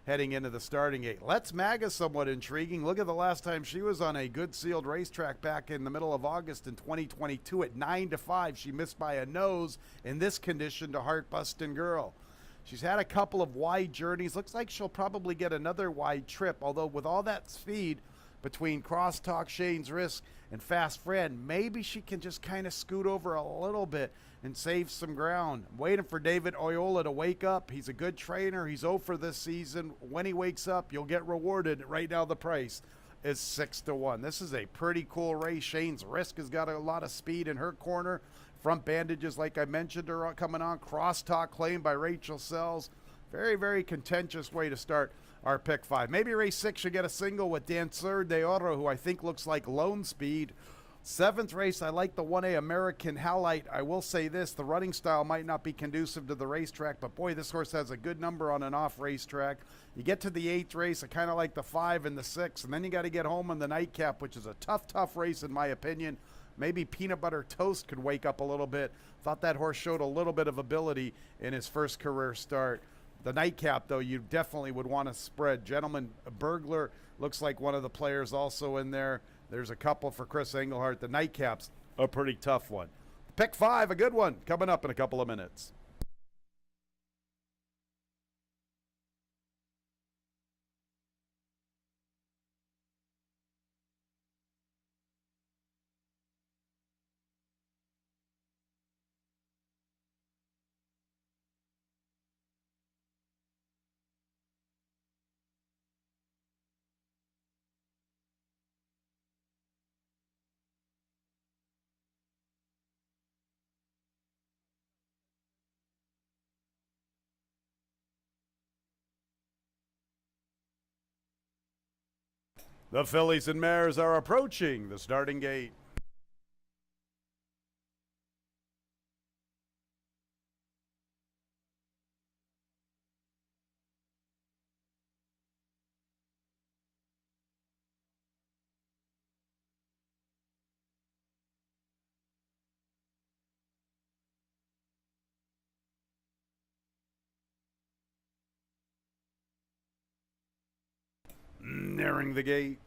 heading into the starting gate. Let's Maga somewhat intriguing. Look at the last time she was on a good sealed racetrack back in the middle of August in 2022 at 9-5. She missed by a nose in this condition to Heart Bustin' Girl. She's had a couple of wide journeys. Looks like she'll probably get another wide trip, although with all that speed between Crosstalk, Shane's Risk, and Fast Fran, maybe she can just kind of scoot over a little bit and save some ground. I'm waiting for David Oyola to wake up. He's a good trainer. He's 0 for this season. When he wakes up, you'll get rewarded. Right now, the price is 6-1. This is a pretty cool race. Shane's Risk has got a lot of speed in her corner. Front bandages, like I mentioned, are coming on. Crosstalk claimed by Rachel Sells. Very, very contentious way to start our pick 5. Maybe race 6 should get a single with Dancer de Oro, who I think looks like lone speed. 7th race, I like the 1A American Halite. I will say this, the running style might not be conducive to the racetrack, but boy, this horse has a good number on an off racetrack. You get to the 8th race, I kind of like the 5 and the 6, and then you got to get home on the nightcap, which is a tough, tough race in my opinion. Maybe Peanut Butter Toast could wake up a little bit. Thought that horse showed a little bit of ability in his first career start. The nightcap, though, you definitely would want to spread. Gentleman Burglar looks like one of the players also in there. There's a couple for Chris Englehart. The nightcap's a pretty tough one. Pick 5, a good one, coming up in a couple of minutes. The fillies and mares are approaching the starting gate. Nearing the gate.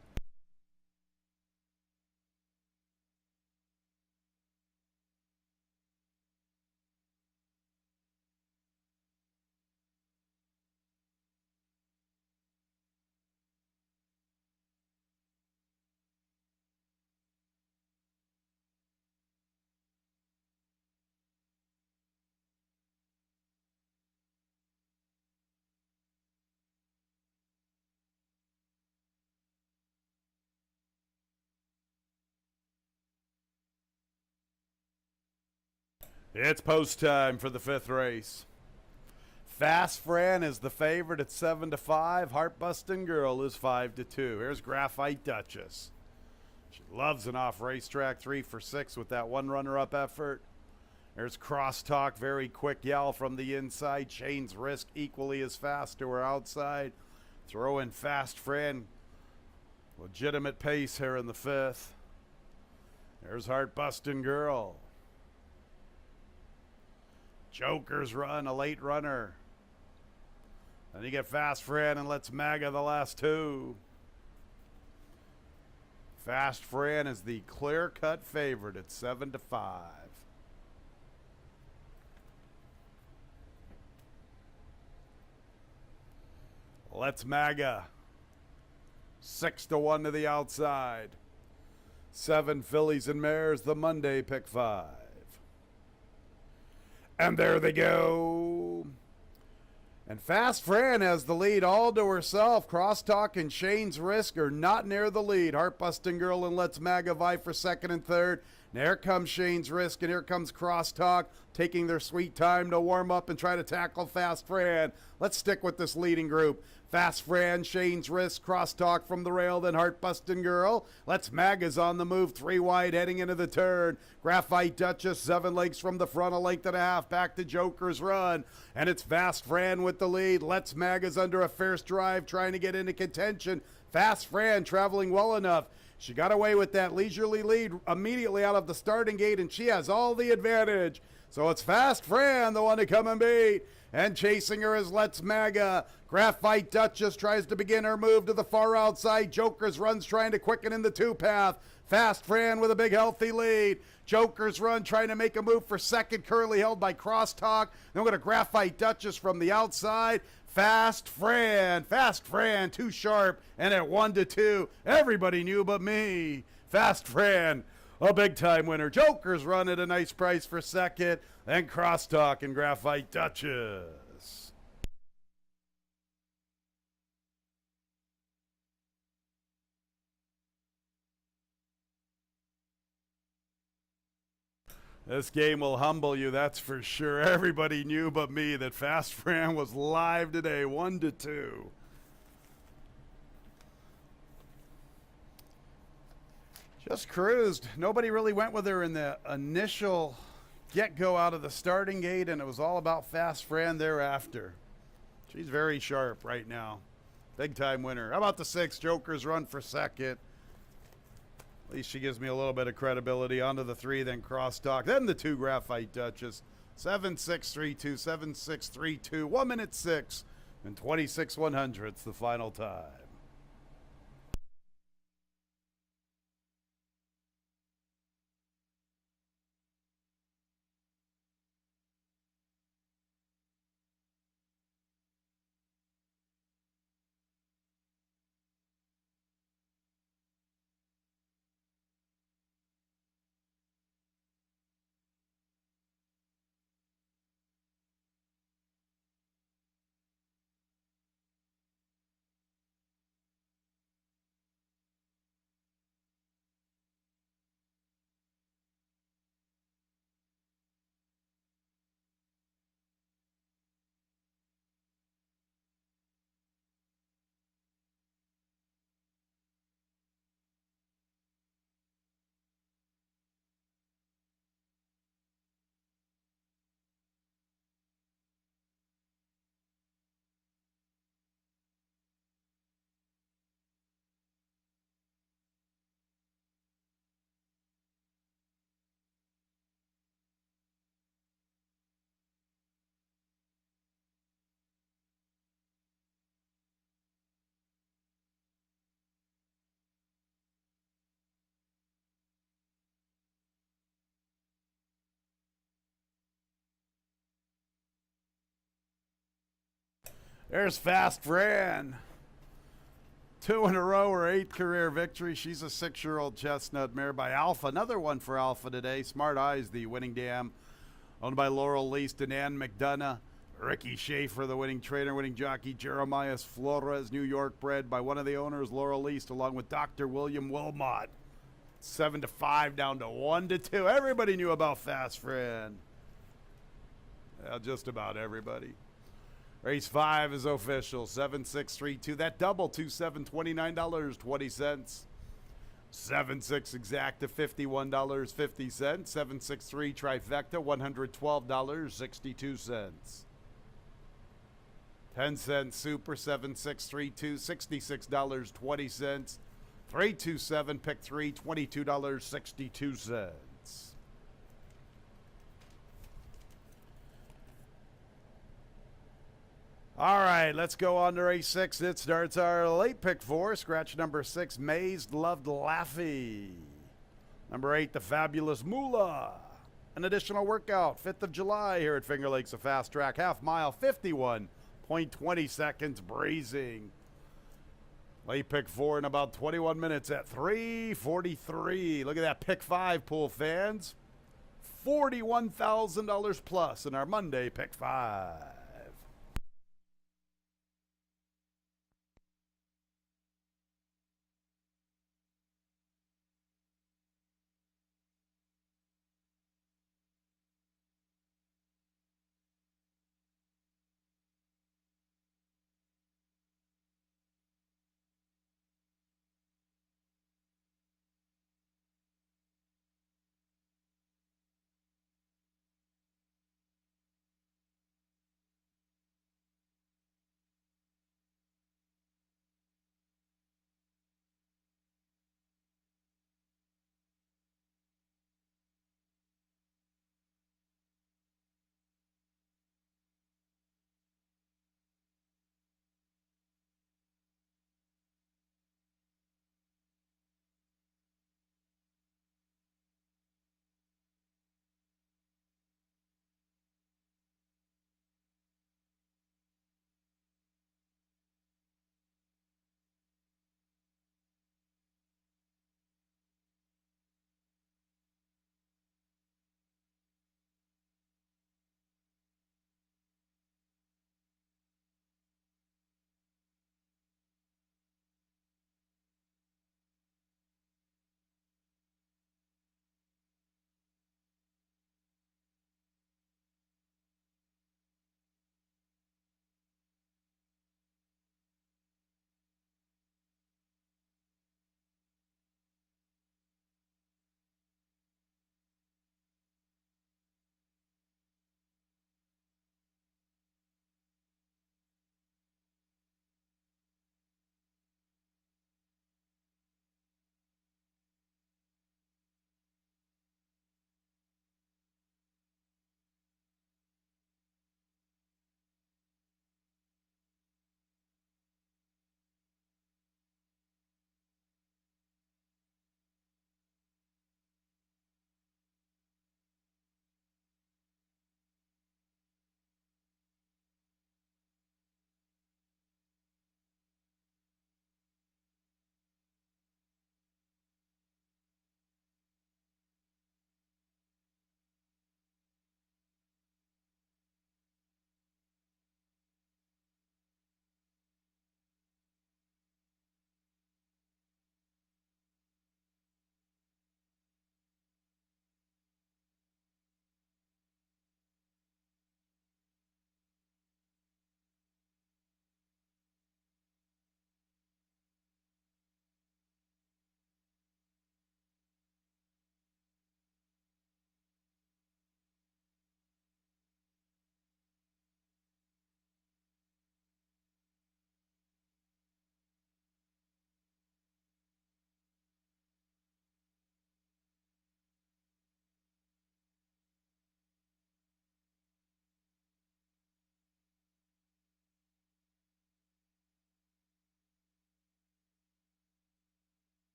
It's post time for the 5th race. Fast Fran is the favorite at 7-5. Heart Bustin' Girl is 5-2. Here's Graphite Duchess. She loves an off racetrack 3 for 6 with that one runner-up effort. There's Crosstalk, very quick yell from the inside. Shane's Risk equally as fast to her outside. Throw in Fast Fran. Legitimate pace here in the 5th. There's Heart Bustin' Girl. Joker's Run, a late runner. Then you get Fast Fran and Let's Maga the last 2. Fast Fran is the clear-cut favorite at 7-5. Let's Maga 6-1 to the outside. 7 fillies and mares, the Monday pick 5. And there they go. And Fast Fran has the lead all to herself. Crosstalk and Shane's Risk are not near the lead. Heart Bustin' Girl and Let's Maga vie for 2nd and 3rd. Now here comes Shane's Risk, and here comes Crosstalk, taking their sweet time to warm up and try to tackle Fast Fran. Let's stick with this leading group. Fast Fran, Shane's Risk, Crosstalk from the rail, then Heart-Bustin' Girl. Let's Maga's on the move, 3 wide heading into the turn. Graphite Duchess, 7 lengths from the front, a length and a half back to Joker's Run. And it's Fast Fran with the lead. Let's Maga's under a fierce drive trying to get into contention. Fast Fran traveling well enough. She got away with that leisurely lead immediately out of the starting gate, and she has all the advantage. So it's Fast Fran, the one to come and beat. And chasing her is Let's Maga. Graphite Duchess tries to begin her move to the far outside. Joker's Run's trying to quicken in the 2-path. Fast Fran with a big healthy lead. Joker's Run trying to make a move for second, currently held by Crosstalk. Then we're going to Graphite Duchess from the outside. Fast Fran, too sharp, and at 1-2. Everybody knew but me. Fast Fran, a big-time winner. Joker's Run at a nice price for second. Then Crosstalk and Graphite Duchess. This game will humble you, that's for sure. Everybody knew but me that Fast Fran was live today, 1-2. Just cruised. Nobody really went with her in the initial get-go out of the starting gate, and it was all about Fast Fran thereafter. She's very sharp right now. Big-time winner. How about the 6, Joker's Run for second? At least she gives me a little bit of credibility. Onto the 3, then Crosstalk. Then the 2, Graphite Duchess. 7-6-3-2, 7-6-3-2. 1 minute 6 and 26/100ths the final time. There's Fast Fran. 2 in a row, her 8th career victory. She's a 6-year-old chestnut mare by Alpha. Another one for Alpha today. Smart Eyes, the winning dam, owned by Laurel Least and Ann McDonough. Ricky Schaefer, the winning trainer, winning jockey. Jeremias Flores, New York bred by one of the owners, Laurel Least, along with Dr. William Wilmot. 7-5 down to 1-2. Everybody knew about Fast Fran. Well, just about everybody. Race 5 is official. 7-6-3-2. That double 2-7, $29.20. 7-6 exact to $51.50. 7-6-3 trifecta, $112.62. 10-cent super 7-6-3-2, $66.20. 3-2-7 pick 3, $22.62. All right, let's go on to race 6. It starts our late pick 4. Scratch number 6, Mazed Loved Laffy. Number 8, the Fabulous Moolah. An additional workout, 5th of July here at Finger Lakes, a fast track, half mile, 51.20 seconds, breezing. Late pick 4 in about 21 minutes at 3:43. Look at that pick 5 pool, fans. $41,000 plus in our Monday pick 5.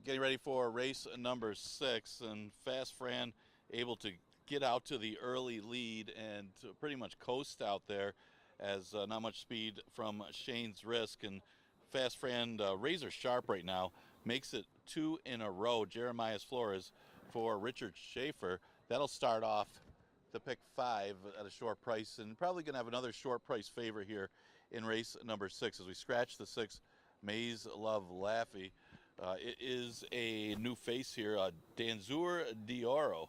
Getting ready for race number 6, and Fast Fran able to get out to the early lead and to pretty much coast out there, as not much speed from Shane's Risk, and Fast Fran razor sharp right now, makes it 2 in a row. Jeremias Flores for Richard Schaefer. That'll start off the pick 5 at a short price, and probably going to have another short price favor here in race number 6 as we scratch the 6. Maze Love Laffy. It is a new face here, Danzur Dioro.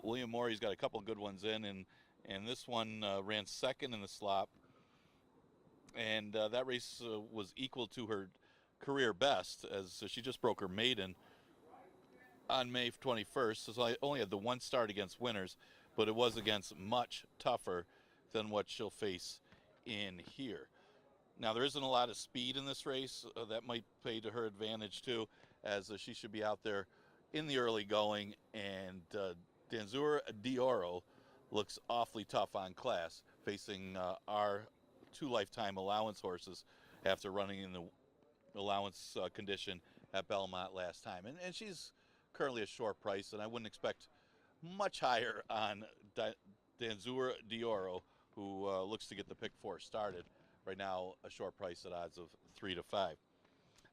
William Morey's got a couple good ones in, and this one ran second in the slop. And that race was equal to her career best, as she just broke her maiden on May 21st. So I only had the one start against winners, but it was against much tougher than what she'll face in here. Now, there isn't a lot of speed in this race. That might play to her advantage, too, as she should be out there in the early going. And Danzura Dioro looks awfully tough on class, facing our 2 lifetime allowance horses after running in the allowance condition at Belmont last time. And she's currently a short price, and I wouldn't expect much higher on Danzura Dioro, who looks to get the pick 4 started. Right now, a short price at odds of 3 to 5.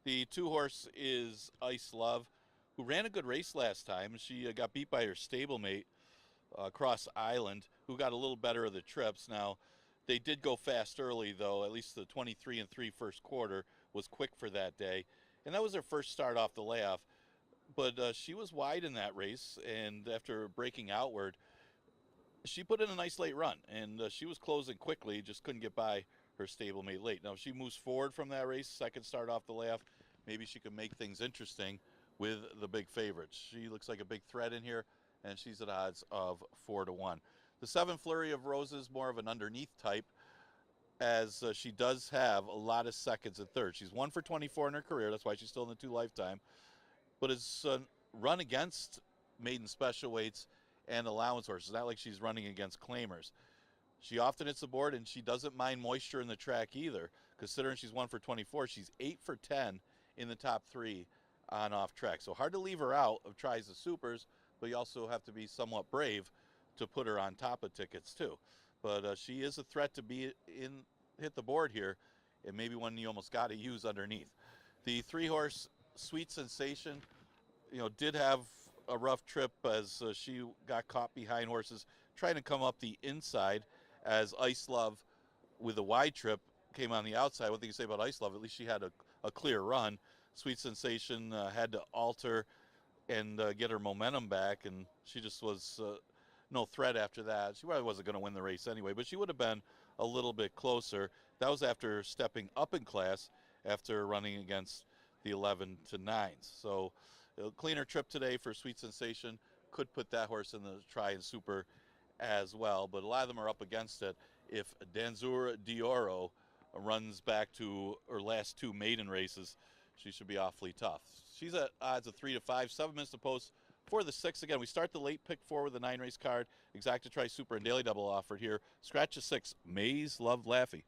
The 2 horse is Ice Love, who ran a good race last time. She got beat by her stablemate, Cross Island, who got a little better of the trips. Now, they did go fast early, though. At least the 23-3 first quarter was quick for that day. And that was her first start off the layoff. But she was wide in that race, and after breaking outward, she put in a nice late run. And she was closing quickly, just couldn't get by her stablemate late. Now, if she moves forward from that race, second start off the layoff, maybe she can make things interesting with the big favorites. She looks like a big threat in here, and she's at odds of 4 to 1. The 7 Flurry of Roses, more of an underneath type, as she does have a lot of seconds and thirds. She's 1 for 24 in her career. That's why she's still in the 2 lifetime. But it's run against maiden special weights and allowance horses. Not like she's running against claimers. She often hits the board, and she doesn't mind moisture in the track either. Considering she's 1 for 24, she's 8 for 10 in the top 3 on off track. So hard to leave her out of tries the supers, but you also have to be somewhat brave to put her on top of tickets too. But she is a threat to be hit the board here, and maybe one you almost got to use underneath. The 3 horse Sweet Sensation, did have a rough trip as she got caught behind horses trying to come up the inside, as Ice Love with a wide trip came on the outside. What thing you say about Ice Love? At least she had a clear run. Sweet Sensation had to alter and get her momentum back, and she just was no threat after that. She probably wasn't going to win the race anyway, but she would have been a little bit closer. That was after stepping up in class after running against the 11 to 9s. So a cleaner trip today for Sweet Sensation. Could put that horse in the try and super as well, but a lot of them are up against it. If Danzura Dioro runs back to her last 2 maiden races, she should be awfully tough. She's at odds of 3 to 5. 7 minutes to post for the 6. Again, we start the late pick 4 with the 9 race card. Exacta Tri Super and Daily Double offered here. Scratch a 6. Maze Love Laffy.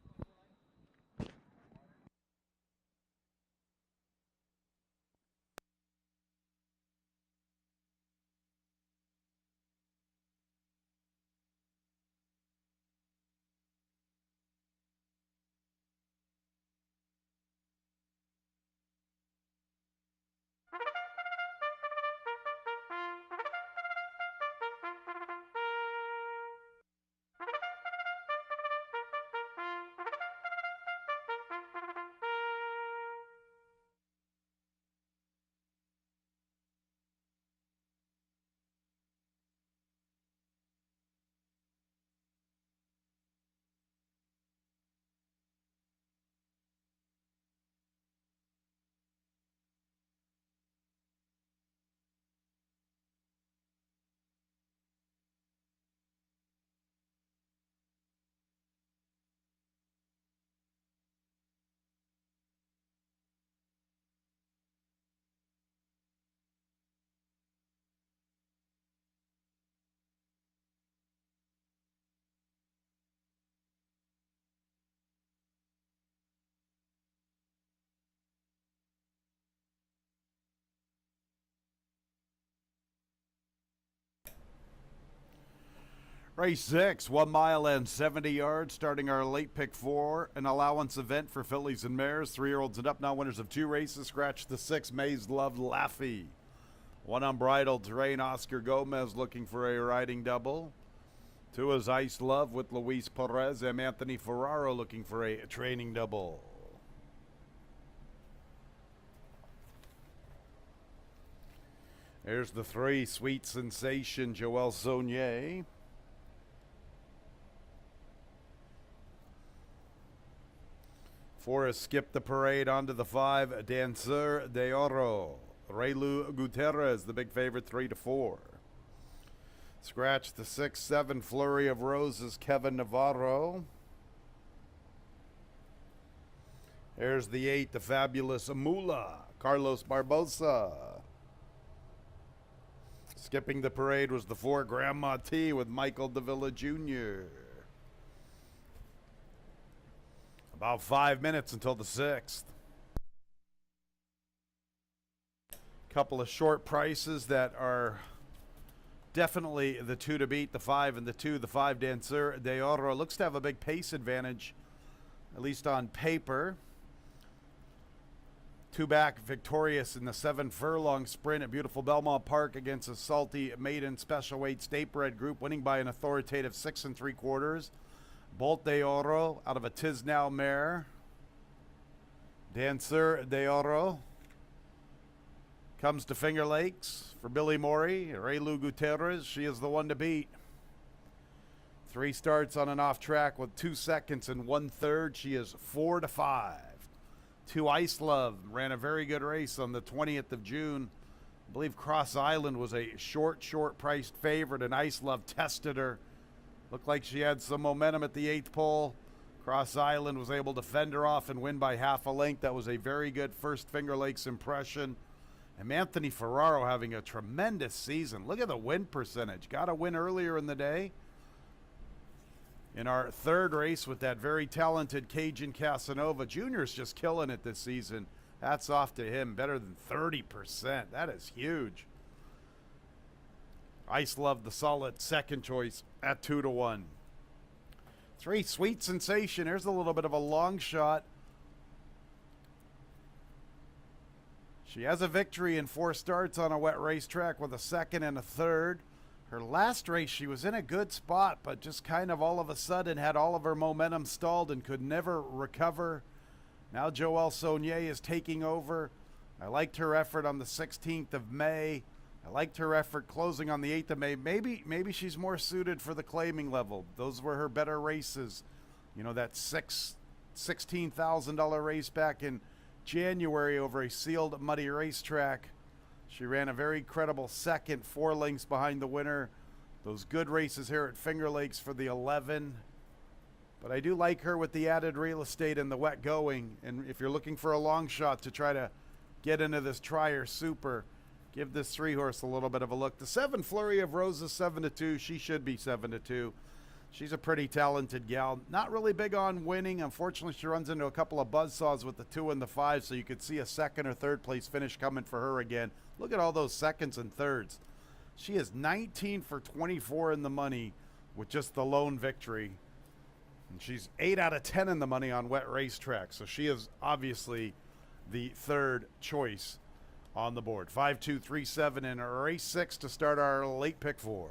Race 6, 1 mile and 70 yards, starting our late pick 4, an allowance event for fillies and mares, 3-year-olds and up. Now winners of 2 races. Scratch the 6, Maze Love Laffy. 1 Unbridled Terrain, Oscar Gomez looking for a riding double. 2 is Ice Love with Luis Perez and Anthony Ferraro looking for a training double. There's the 3, Sweet Sensation, Joel Saunier. 4 is Skip the Parade. Onto the 5, Danceur de Oro. Reylu Gutierrez, the big favorite, 3-4. Scratch the 6, 7, Flurry of Roses, Kevin Navarro. There's the 8, the Fabulous Mula, Carlos Barbosa. Skipping the Parade was the 4, Grandma T with Michael Davila Jr. About 5 minutes until the 6th. Couple of short prices that are definitely the 2 to beat, the 5 and the 2. The 5, Danceur de Oro, looks to have a big pace advantage, at least on paper. 2 back, victorious in the 7 furlong sprint at beautiful Belmont Park against a salty maiden special weight state bred group, winning by an authoritative 6 3/4. Bolt de Oro out of a Tisnow mare. Danceur de Oro comes to Finger Lakes for Billy Morey. Reylu Gutierrez, she is the one to beat. 3 starts on and off track with 2 seconds and 1/3. She is 4-5. 2 Ice Love ran a very good race on the 20th of June. I believe Cross Island was a short priced favorite, and Ice Love tested her. Looked like she had some momentum at the 8th pole. Cross Island was able to fend her off and win by half a length. That was a very good first Finger Lakes impression. And Anthony Ferraro having a tremendous season. Look at the win percentage. Got a win earlier in the day in our 3rd race with that very talented Cajun Casanova. Junior's just killing it this season. Hats off to him. Better than 30%. That is huge. Ice Love, the solid 2nd choice at 2-1. 3, Sweet Sensation. Here's a little bit of a long shot. She has a victory in 4 starts on a wet racetrack with a 2nd and a 3rd. Her last race, she was in a good spot, but just kind of all of a sudden had all of her momentum stalled and could never recover. Now Joel Saunier is taking over. I liked her effort on the 16th of May. I liked her effort closing on the 8th of May. Maybe she's more suited for the claiming level. Those were her better races. You know, that $16,000 race back in January over a sealed muddy racetrack. She ran a very credible 2nd, 4 lengths behind the winner. Those good races here at Finger Lakes for the 11. But I do like her with the added real estate and the wet going. And if you're looking for a long shot to try to get into this Trier Super, give this 3-horse a little bit of a look. The 7, Flurry of Roses, 7-2. She should be 7-2. She's a pretty talented gal. Not really big on winning. Unfortunately, she runs into a couple of buzzsaws with the 2 and the 5, so you could see a 2nd or 3rd place finish coming for her again. Look at all those 2nds and 3rds. She is 19 for 24 in the money with just the lone victory. And she's 8 out of 10 in the money on wet racetracks, so she is obviously the 3rd choice on the board. 5, 2, 3, 7 in race 6 to start our late pick 4.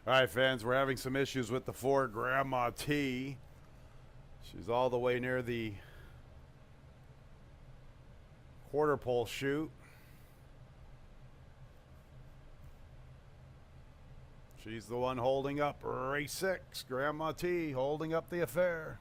All right, fans, we're having some issues with the 4 Grandma T. She's all the way near the quarter pole chute. She's the one holding up race 6. Grandma T holding up the affair.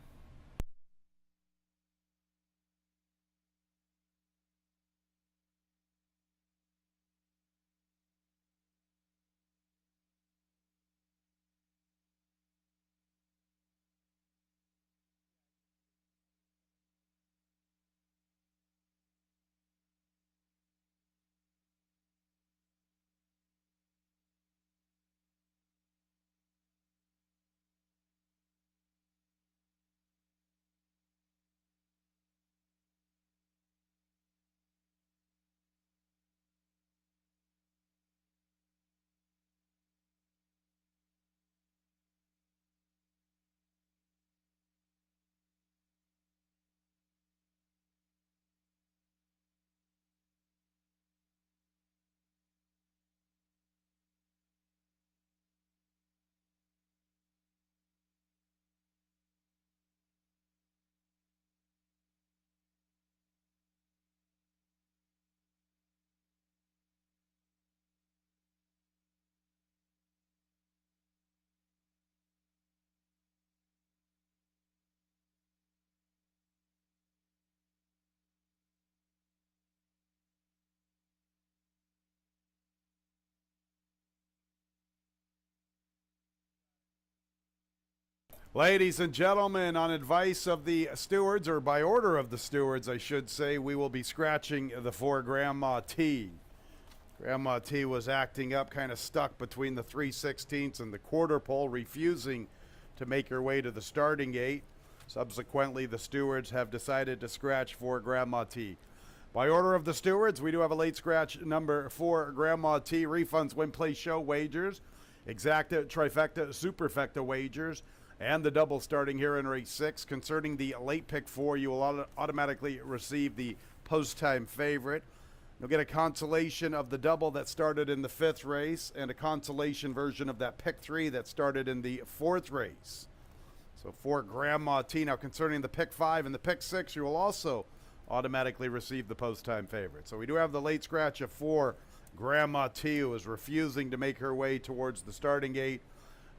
Ladies and gentlemen, on advice of the stewards, or by order of the stewards, I should say, we will be scratching the 4 Grandma T. Grandma T was acting up, kind of stuck between the 3/16 and the quarter pole, refusing to make her way to the starting gate. Subsequently, the stewards have decided to scratch 4 Grandma T. By order of the stewards, we do have a late scratch number 4 Grandma T. Refunds, win, play, show wagers, exacta, trifecta, superfecta wagers, and the double starting here in race 6. Concerning the late pick 4, you will automatically receive the post-time favorite. You'll get a consolation of the double that started in the 5th race and a consolation version of that pick 3 that started in the 4th race. So for Grandma T. Now concerning the pick 5 and the pick 6, you will also automatically receive the post-time favorite. So we do have the late scratch of 4 Grandma T, who is refusing to make her way towards the starting gate.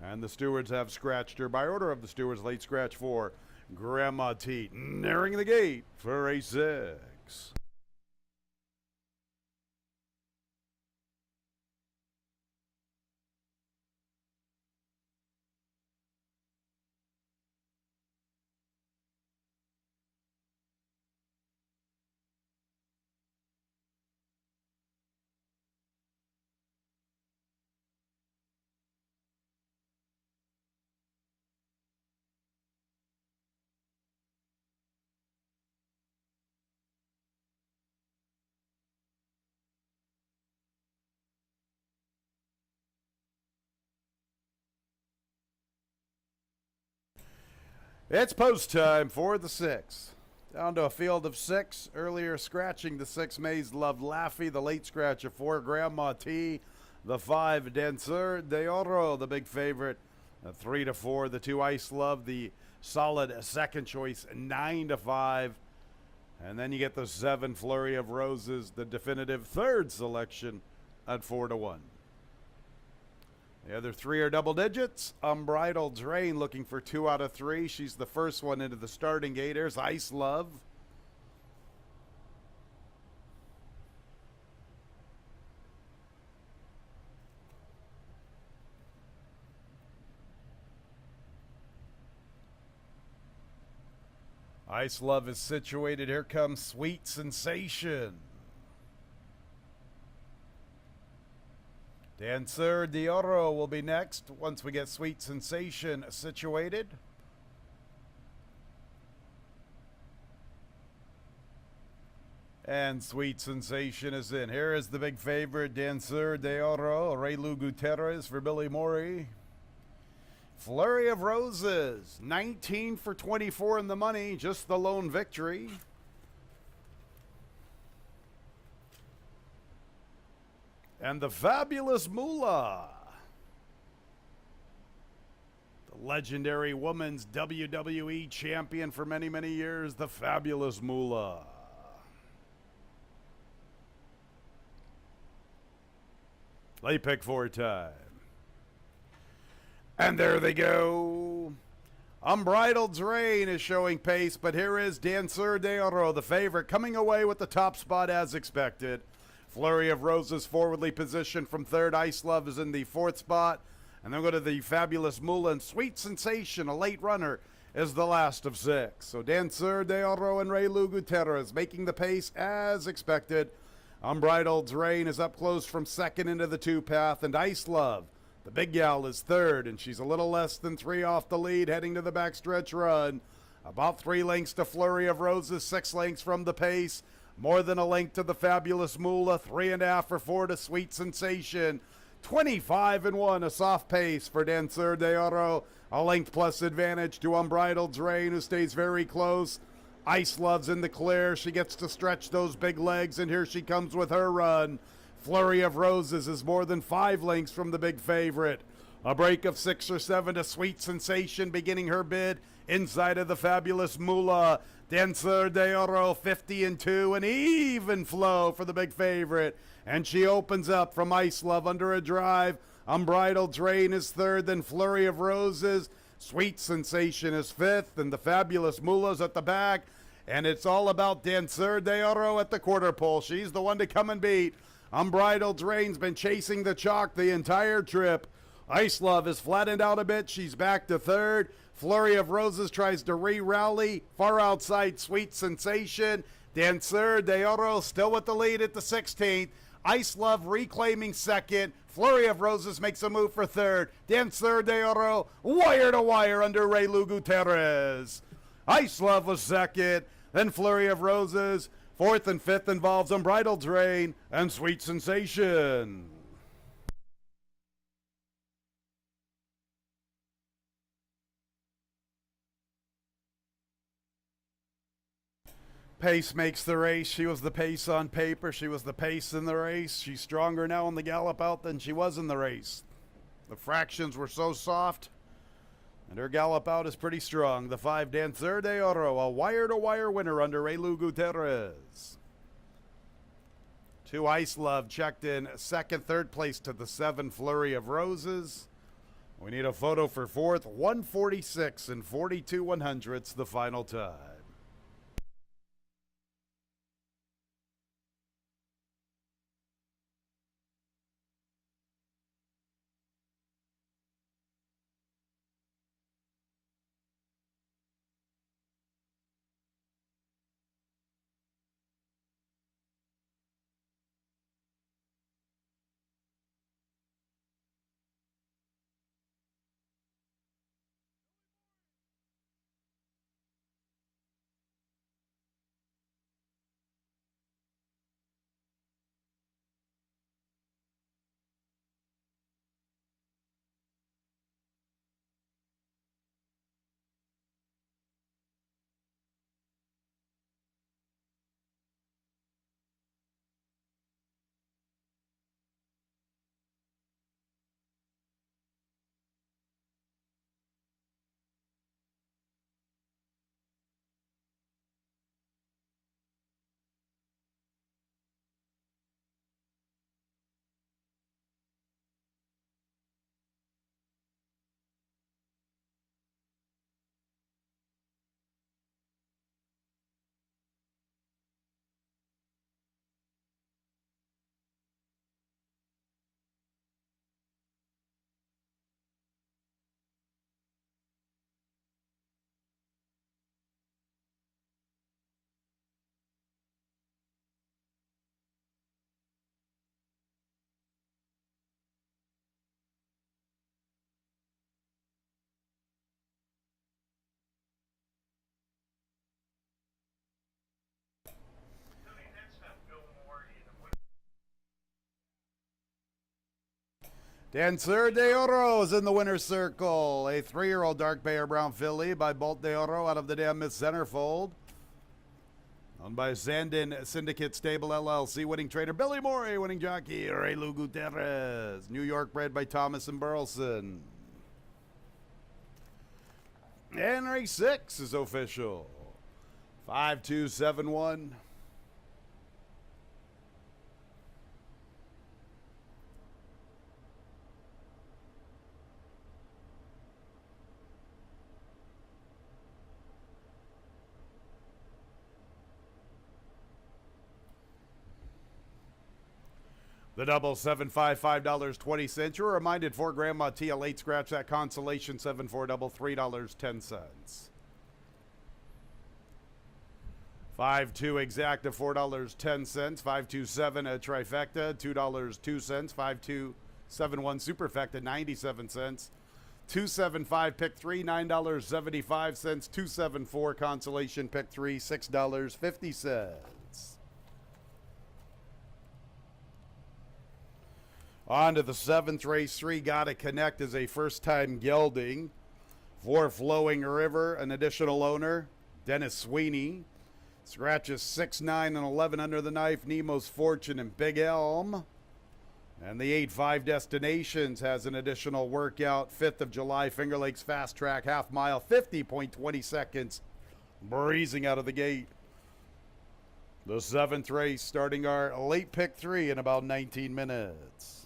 And the stewards have scratched her. By order of the stewards, late scratch 4 Grandma T, nearing the gate for race 6. It's post time for the 6. Down to a field of 6. Earlier scratching the 6 Maze Love Laffy. The late scratch of 4 Grandma T. The 5 Dancer de Oro, the big favorite. 3 to 4. The 2 Ice Love, the solid second choice, 9 to 5. And then you get the 7 Flurry of Roses, the definitive third selection at 4 to 1. The other 3 are double digits. Unbridled Drain looking for 2 out of 3. She's the first one into the starting gate. There's Ice Love. Ice Love is situated. Here comes Sweet Sensation. Dancer de Oro will be next once we get Sweet Sensation situated. And Sweet Sensation is in. Here is the big favorite, Dancer de Oro, Raylu Gutierrez for Billy Morey. Flurry of Roses, 19 for 24 in the money, just the lone victory. And the Fabulous Moolah. legendary women's WWE champion for many, many years, the Fabulous Moolah. Lay pick 4 time. And there they go. Unbridled's Reign is showing pace, but here is Danseur de Oro, the favorite, coming away with the top spot as expected. Flurry of Roses forwardly positioned from third. Ice Love is in the 4th spot. And then go to the Fabulous Moolah, and Sweet Sensation, a late runner, is the last of 6. So Danseur de Oro and Raylu Gutierrez making the pace as expected. Unbridled's Reign is up close from 2nd into the 2 path, and Ice Love, the big gal, is 3rd, and she's a little less than 3 off the lead heading to the backstretch run. About 3 lengths to Flurry of Roses, 6 lengths from the pace. More than a length to the Fabulous Moolah, 3.5 or 4 to Sweet Sensation. 25-1, a soft pace for Danseur de Oro. A length plus advantage to Unbridled's Reign, who stays very close. Ice Love's in the clear. She gets to stretch those big legs, and here she comes with her run. Flurry of Roses is more than 5 lengths from the big favorite. A break of 6 or 7 to Sweet Sensation beginning her bid inside of the Fabulous Moolah. Danseur de Oro 50-2, an even flow for the big favorite. And she opens up from Ice Love under a drive. Unbridled's Reign is 3rd, then Flurry of Roses. Sweet Sensation is 5th, and the Fabulous Moolah's at the back. And it's all about Danseur de Oro at the quarter pole. She's the one to come and beat. Unbridled's Reign's been chasing the chalk the entire trip. Ice Love is flattened out a bit. She's back to 3rd. Flurry of Roses tries to re-rally. Far outside Sweet Sensation. Danseur de Oro still with the lead at the 16th. Ice Love reclaiming 2nd. Flurry of Roses makes a move for 3rd. Danseur de Oro wire to wire under Raylu Gutierrez. Ice Love was 2nd. Then Flurry of Roses. 4th and 5th involves Unbridled's Reign and Sweet Sensation. Pace makes the race. She was the pace on paper. She was the pace in the race. She's stronger now in the gallop out than she was in the race. The fractions were so soft, and her gallop out is pretty strong. The 5, Danseur de Oro, a wire-to-wire winner under Raylu Gutierrez. 2, Ice Love checked in 2nd, 3rd place to the 7, Flurry of Roses. We need a photo for 4th, 146 and 42/100ths, the final time. Danseur de Oro is in the winner's circle. A 3-year-old dark Bear Brown filly by Bolt de Oro out of the Damn Miss Centerfold. Owned by Zandon Syndicate Stable LLC. Winning trainer Billy Morey. Winning jockey Raylu Gutierrez. New York bred by Thomas and Burleson. And race 6 is official. 5271. The double $755.20. You're reminded for Grandma Tia late scratch that consolation 7-4 double $3.10. 5-2 exacta $4.10. 527 a trifecta $2.02. 5271 superfecta 97 cents. 275 pick 3 $9.75. 274 consolation pick 3 $6.50. On to the 7th race 3. Gotta Connect is a first-time gelding. For Flowing River, an additional owner, Dennis Sweeney. Scratches 6, 9, and 11 under the knife. Nemo's Fortune and Big Elm. And the 8-5 Destinations has an additional workout. 5th of July, Finger Lakes Fast Track, half mile, 50.20 seconds. Breezing out of the gate. The 7th race starting our late pick 3 in about 19 minutes.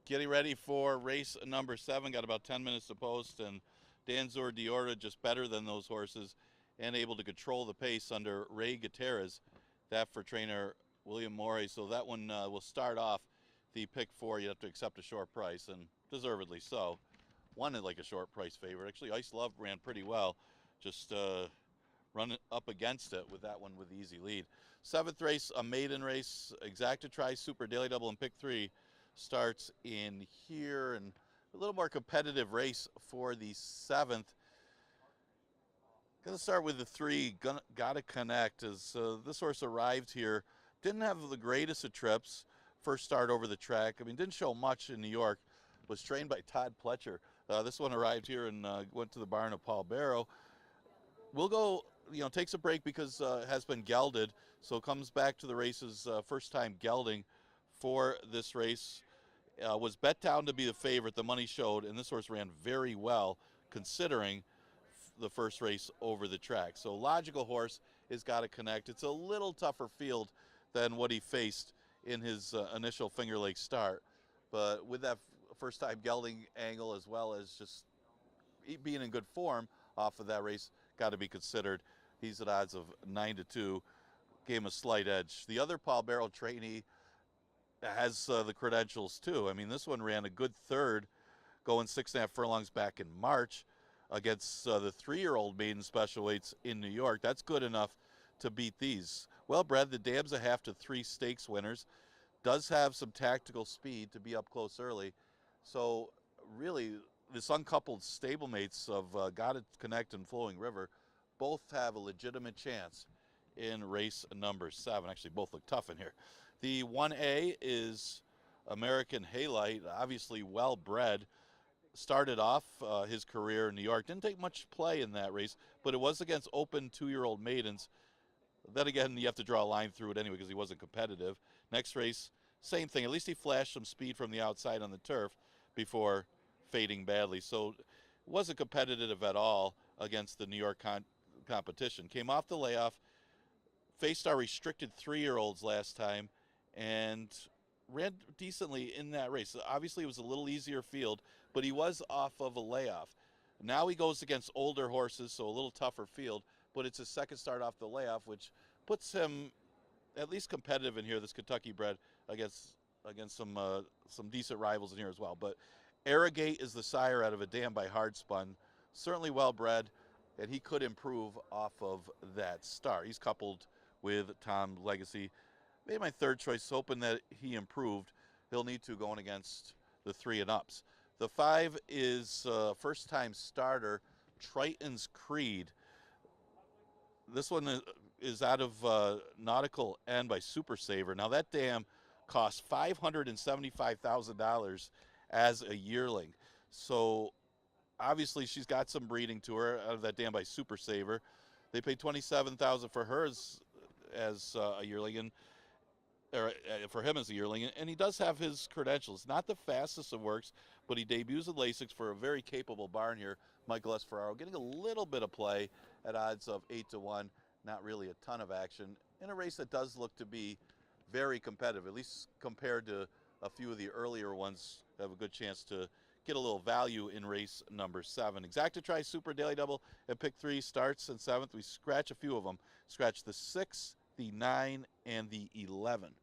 Getting ready for race number 7. Got about 10 minutes to post, and Danzor Diorda just better than those horses and able to control the pace under Ray Gutierrez. That for trainer William Morey. So that one will start off the pick 4. You have to accept a short price, and deservedly so. One like a short price favorite. Actually, Ice Love ran pretty well. Just run up against it with that one with the easy lead. 7th race, a maiden race. Exacta Tri Super Daily Double and pick 3 starts in here, and a little more competitive race for the 7th. Gonna start with the 3, Gotta Connect, as this horse arrived here. Didn't have the greatest of trips. First start over the track. I mean, didn't show much in New York. Was trained by Todd Pletcher. This one arrived here and went to the barn of Paul Barrow. We'll go, takes a break because has been gelded, so comes back to the races, first time gelding for this race. Was bet down to be the favorite, the money showed, and this horse ran very well considering the first race over the track. So logical horse has got to connect. It's a little tougher field than what he faced in his initial Finger Lakes start, but with that first time gelding angle as well as just being in good form off of that race, got to be considered. He's at odds of 9-2, gave him a slight edge. The other Paul Barrow trainee has the credentials too. I mean, this one ran a good third, going 6.5 furlongs back in March against the 3-year-old maiden special weights in New York. That's good enough to beat these. Well bred, the Dab's a 1/2 to 3 stakes winners. Does have some tactical speed to be up close early. So really, this uncoupled stablemates of Gotta Connect and Flowing River both have a legitimate chance in race number 7. Actually, both look tough in here. The 1A is American Halite, obviously well bred. Started off his career in New York. Didn't take much play in that race, but it was against open 2-year-old maidens. Then again, you have to draw a line through it anyway because he wasn't competitive. Next race, same thing. At least he flashed some speed from the outside on the turf before fading badly. So it wasn't competitive at all against the New York competition. Came off the layoff, faced our restricted 3-year-olds last time, and ran decently in that race. Obviously, it was a little easier field, but he was off of a layoff. Now he goes against older horses, so a little tougher field, but it's his second start off the layoff, which puts him at least competitive in here, this Kentucky bred, against some decent rivals in here as well. But Arrogate is the sire out of a dam by Hardspun. Certainly well bred, and he could improve off of that start. He's coupled with Tom Legacy. Made my 3rd choice, hoping that he improved. He'll need to going against the 3 and ups. The 5 is first-time starter, Triton's Creed. This one is out of Nautical End by Super Saver. Now that dam costs $575,000 as a yearling. So obviously she's got some breeding to her out of that dam by Super Saver. They paid $27,000 for her as a yearling, for him as a yearling, and he does have his credentials. Not the fastest of works, but he debuts at Lasix for a very capable barn here. Michael S. Ferraro getting a little bit of play at odds of 8-1. Not really a ton of action in a race that does look to be very competitive, at least compared to a few of the earlier ones. Have a good chance to get a little value in race number 7. Exacta Tri Super Daily Double and pick 3 starts in 7th. We scratch a few of them. Scratch the 6, the 9, and the 11.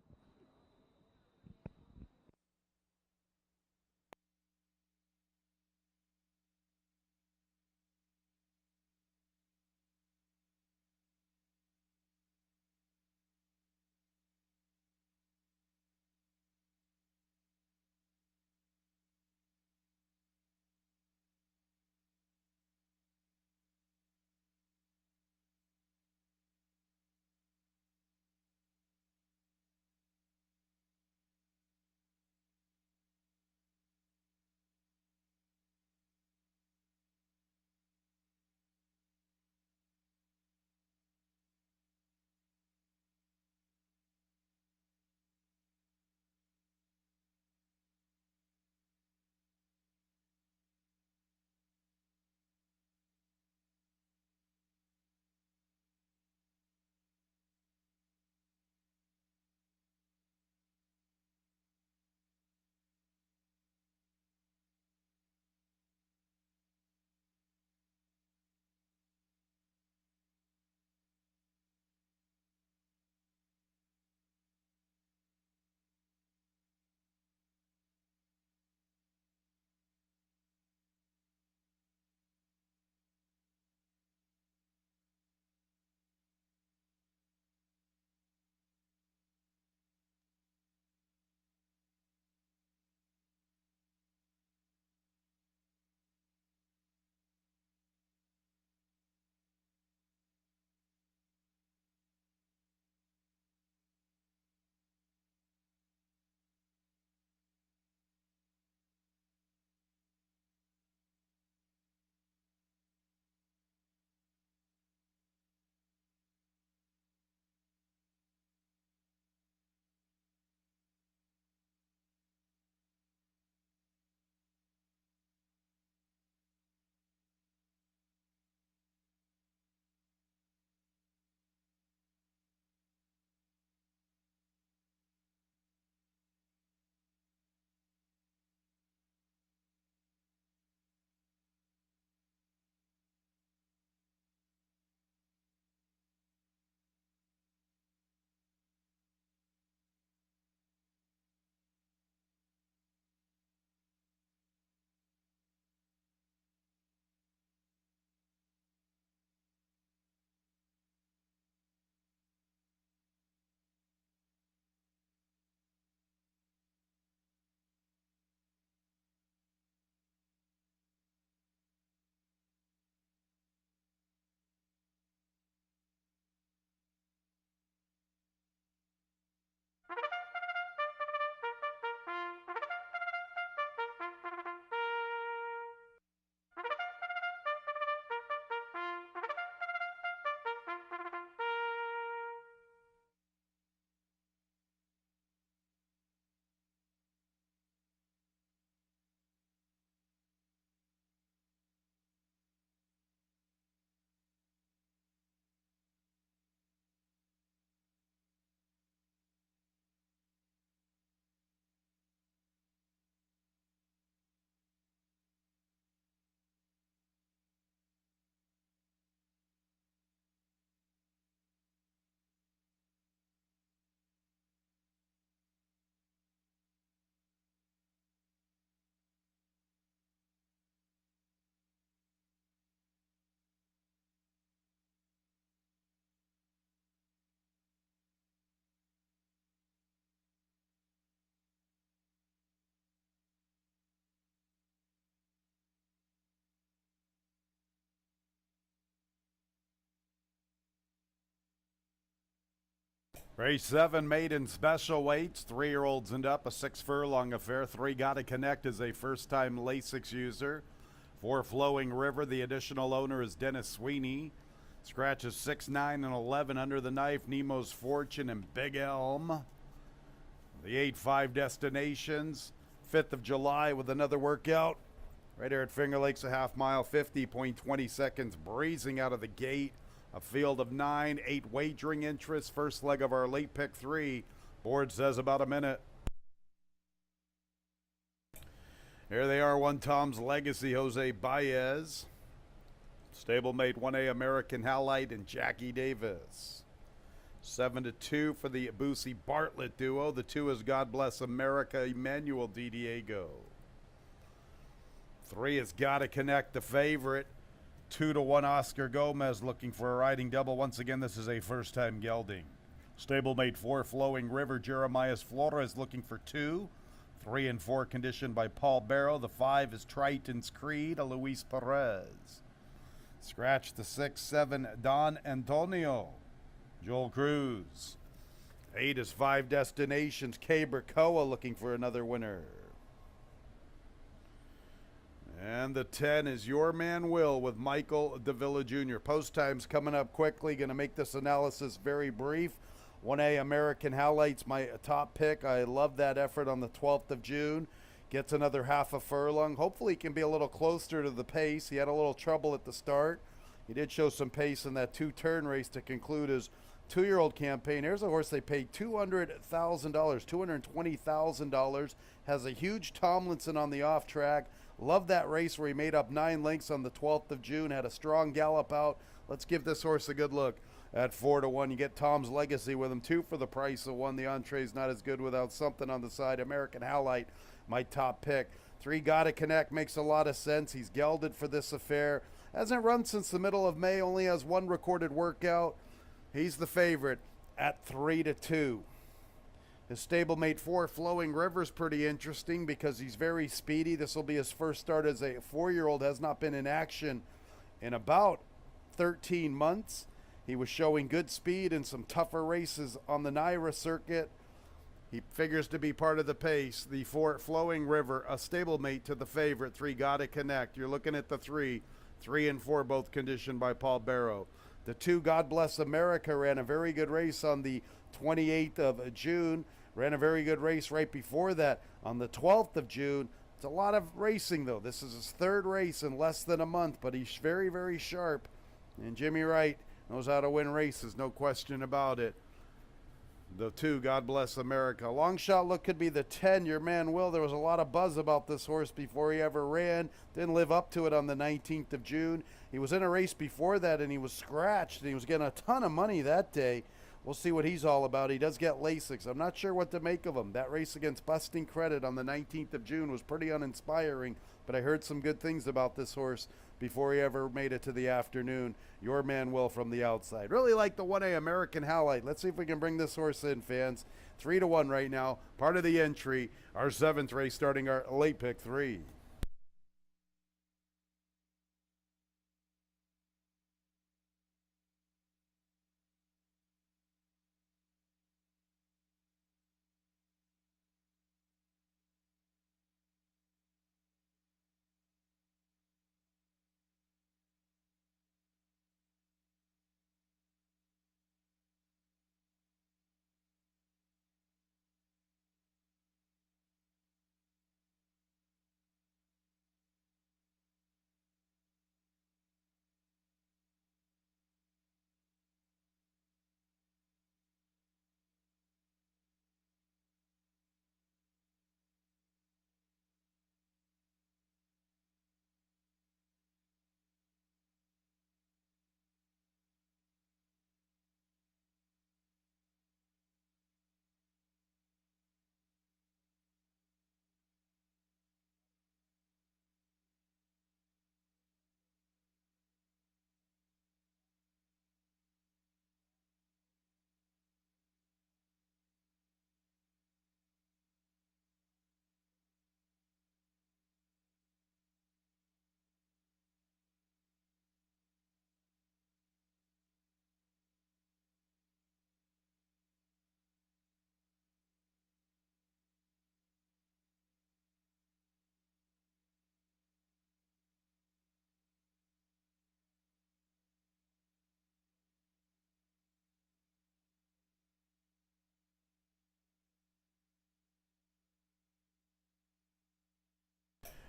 Race 7, maiden special weights, 3-year-olds and up, a 6 furlong affair. 3 Gotta Connect is a first-time Lasix user. 4 Flowing River, the additional owner is Dennis Sweeney. Scratches 6, 9, and 11 under the knife. Nemo's Fortune and Big Elm. The 8-5 destinations. 5th of July with another workout. Right here at Finger Lakes, a half mile, 50.20 seconds, breezing out of the gate. A field of 9, 8 wagering interests. First leg of our late pick 3. Board says about a minute. Here they are, one Tom's Legacy, Jose Baez. Stablemate 1A American Halite and Jackie Davis. 7-2 for the Boosie Bartlett duo. The 2 is God Bless America, Emmanuel Di Diego. 3 is Gotta Connect, the favorite. 2-1 Oscar Gomez looking for a riding double. Once again, this is a first-time gelding. Stablemate 4 Flowing River, Jeremias Flores looking for 2. 3 and 4 conditioned by Paul Barrow. The 5 is Triton's Creed, a Luis Perez. Scratch the 6, 7 Don Antonio, Joel Cruz. 8 is 5 Destinations, Cabracoa looking for another winner. And the 10 is Your Man Will with Michael Davila Jr. Post time's coming up quickly. Going to make this analysis very brief. 1A American Halite's my top pick. I love that effort on the 12th of June. Gets another half a furlong. Hopefully he can be a little closer to the pace. He had a little trouble at the start. He did show some pace in that 2-turn race to conclude his 2-year-old campaign. Here's a horse they paid $200,000, $220,000. Has a huge Tomlinson on the off track. Love that race where he made up 9 lengths on the 12th of June. Had a strong gallop out. Let's give this horse a good look. At 4-1, you get Tom's Legacy with him. 2 for the price of 1. The entree's not as good without something on the side. American Halite, my top pick. 3 Gotta Connect makes a lot of sense. He's gelded for this affair. Hasn't run since the middle of May. Only has 1 recorded workout. He's the favorite at 3-2. His stablemate 4 Flowing River's pretty interesting because he's very speedy. This will be his first start as a 4-year-old. Has not been in action in about 13 months. He was showing good speed in some tougher races on the Naira circuit. He figures to be part of the pace. The 4 Flowing River, a stablemate to the favorite. 3 Gotta Connect. You're looking at the 3 and 4 both conditioned by Paul Barrow. The 2 God Bless America ran a very good race on the 28th of June. Ran a very good race right before that on the 12th of June. It's a lot of racing, though. This is his 3rd race in less than a month, but he's very, very sharp. And Jimmy Wright knows how to win races, no question about it. The 2, God Bless America. Long shot look could be the 10, Your Man Will. There was a lot of buzz about this horse before he ever ran. Didn't live up to it on the 19th of June. He was in a race before that, and he was scratched, and he was getting a ton of money that day. We'll see what he's all about. He does get Lasix. I'm not sure what to make of him. That race against Busting Credit on the 19th of June was pretty uninspiring, but I heard some good things about this horse before he ever made it to the afternoon. Your Man Will from the outside. Really like the 1A American Halite. Let's see if we can bring this horse in, fans. 3-1 right now. Part of the entry. Our 7th race starting our late pick 3.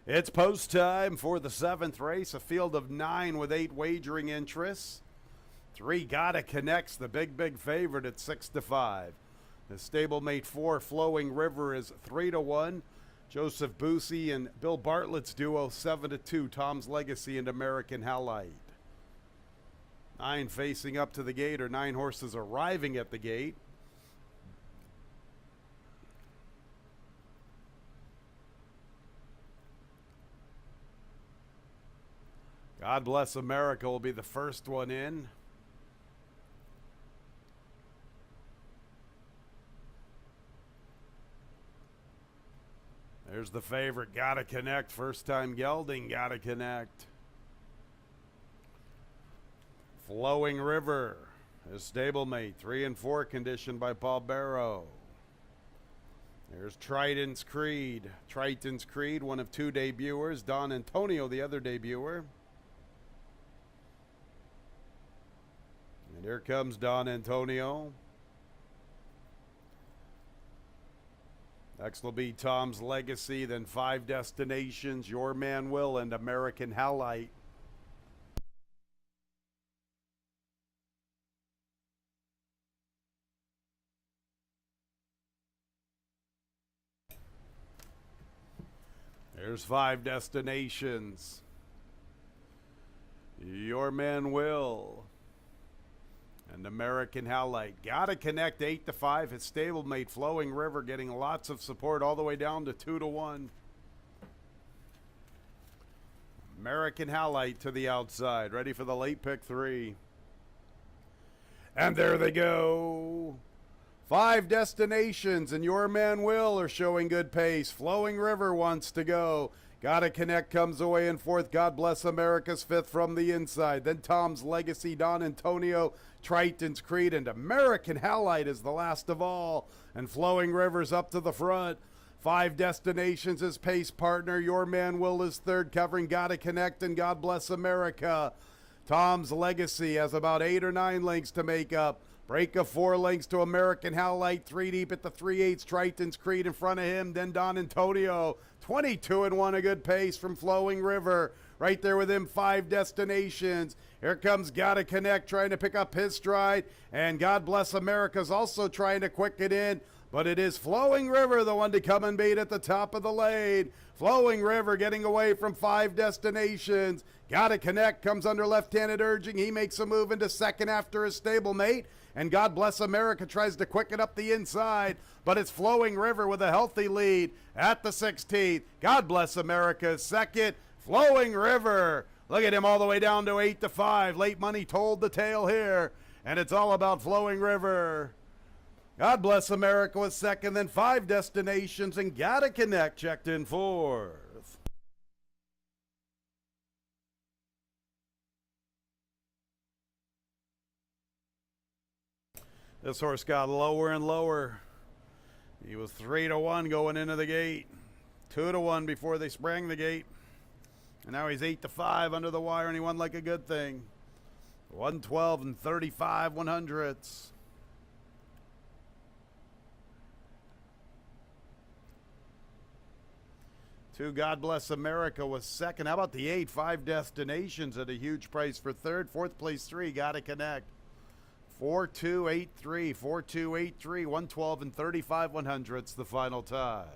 It's post time for the 7th race, a field of 9 with 8 wagering interests. 3 Gotta Connects, the big favorite at 6-5. The stablemate 4 Flowing River is 3-1. Joseph Boosie and Bill Bartlett's duo 7-2. Tom's Legacy and American Halite. 9 facing up to the gate, or 9 horses arriving at the gate. God Bless America will be the first one in. There's the favorite, Gotta Connect. First time gelding, Gotta Connect. Flowing River, his stablemate, 3 and 4, conditioned by Paul Barrow. There's Triton's Creed. Triton's Creed, one of 2 debuters. Don Antonio, the other debuter. And here comes Don Antonio. Next will be Tom's Legacy, then 5 Destinations, Your Man Will, and American Halite. There's 5 Destinations. Your Man Will and American Halite. Gotta Connect 8-5. His stablemate Flowing River getting lots of support all the way down to 2-1. American Halite to the outside, ready for the late pick 3. And there they go. 5 Destinations and Your Man Will are showing good pace. Flowing River wants to go. Gotta Connect comes away in 4th. God Bless America's 5th from the inside. Then Tom's Legacy, Don Antonio, Triton's Creed, and American Halite is the last of all. And Flowing River's up to the front. 5 Destinations his pace partner. Your Man Will is 3rd, covering Gotta Connect and God Bless America. Tom's Legacy has about 8 or 9 lengths to make up. Break of 4 lengths to American Halite, 3 deep at the 3/8. Triton's Creed in front of him. Then Don Antonio, 22-1, a good pace from Flowing River. Right there with him, 5 Destinations. Here comes Gotta Connect trying to pick up his stride. And God Bless America's also trying to quicken in. But it is Flowing River, the one to come and beat at the top of the lane. Flowing River getting away from 5 Destinations. Gotta Connect comes under left-handed urging. He makes a move into 2nd after his stablemate. And God Bless America tries to quicken up the inside. But it's Flowing River with a healthy lead at the 16th. God Bless America is 2nd. Flowing River. Look at him all the way down to 8-5. Late money told the tale here. And it's all about Flowing River. God Bless America was 2nd, then 5 Destinations, and Gotta Connect checked in 4th. This horse got lower and lower. He was 3-1 going into the gate. 2-1 before they sprang the gate. And now he's 8-5 under the wire, and he won like a good thing. 112 and 35 100ths. Two God Bless America was 2nd. How about the 8? 5 Destinations at a huge price for 3rd. 4th place 3, Gotta Connect. 4-2-8-3, 4-2-8-3, 112 and 35 100ths the final time.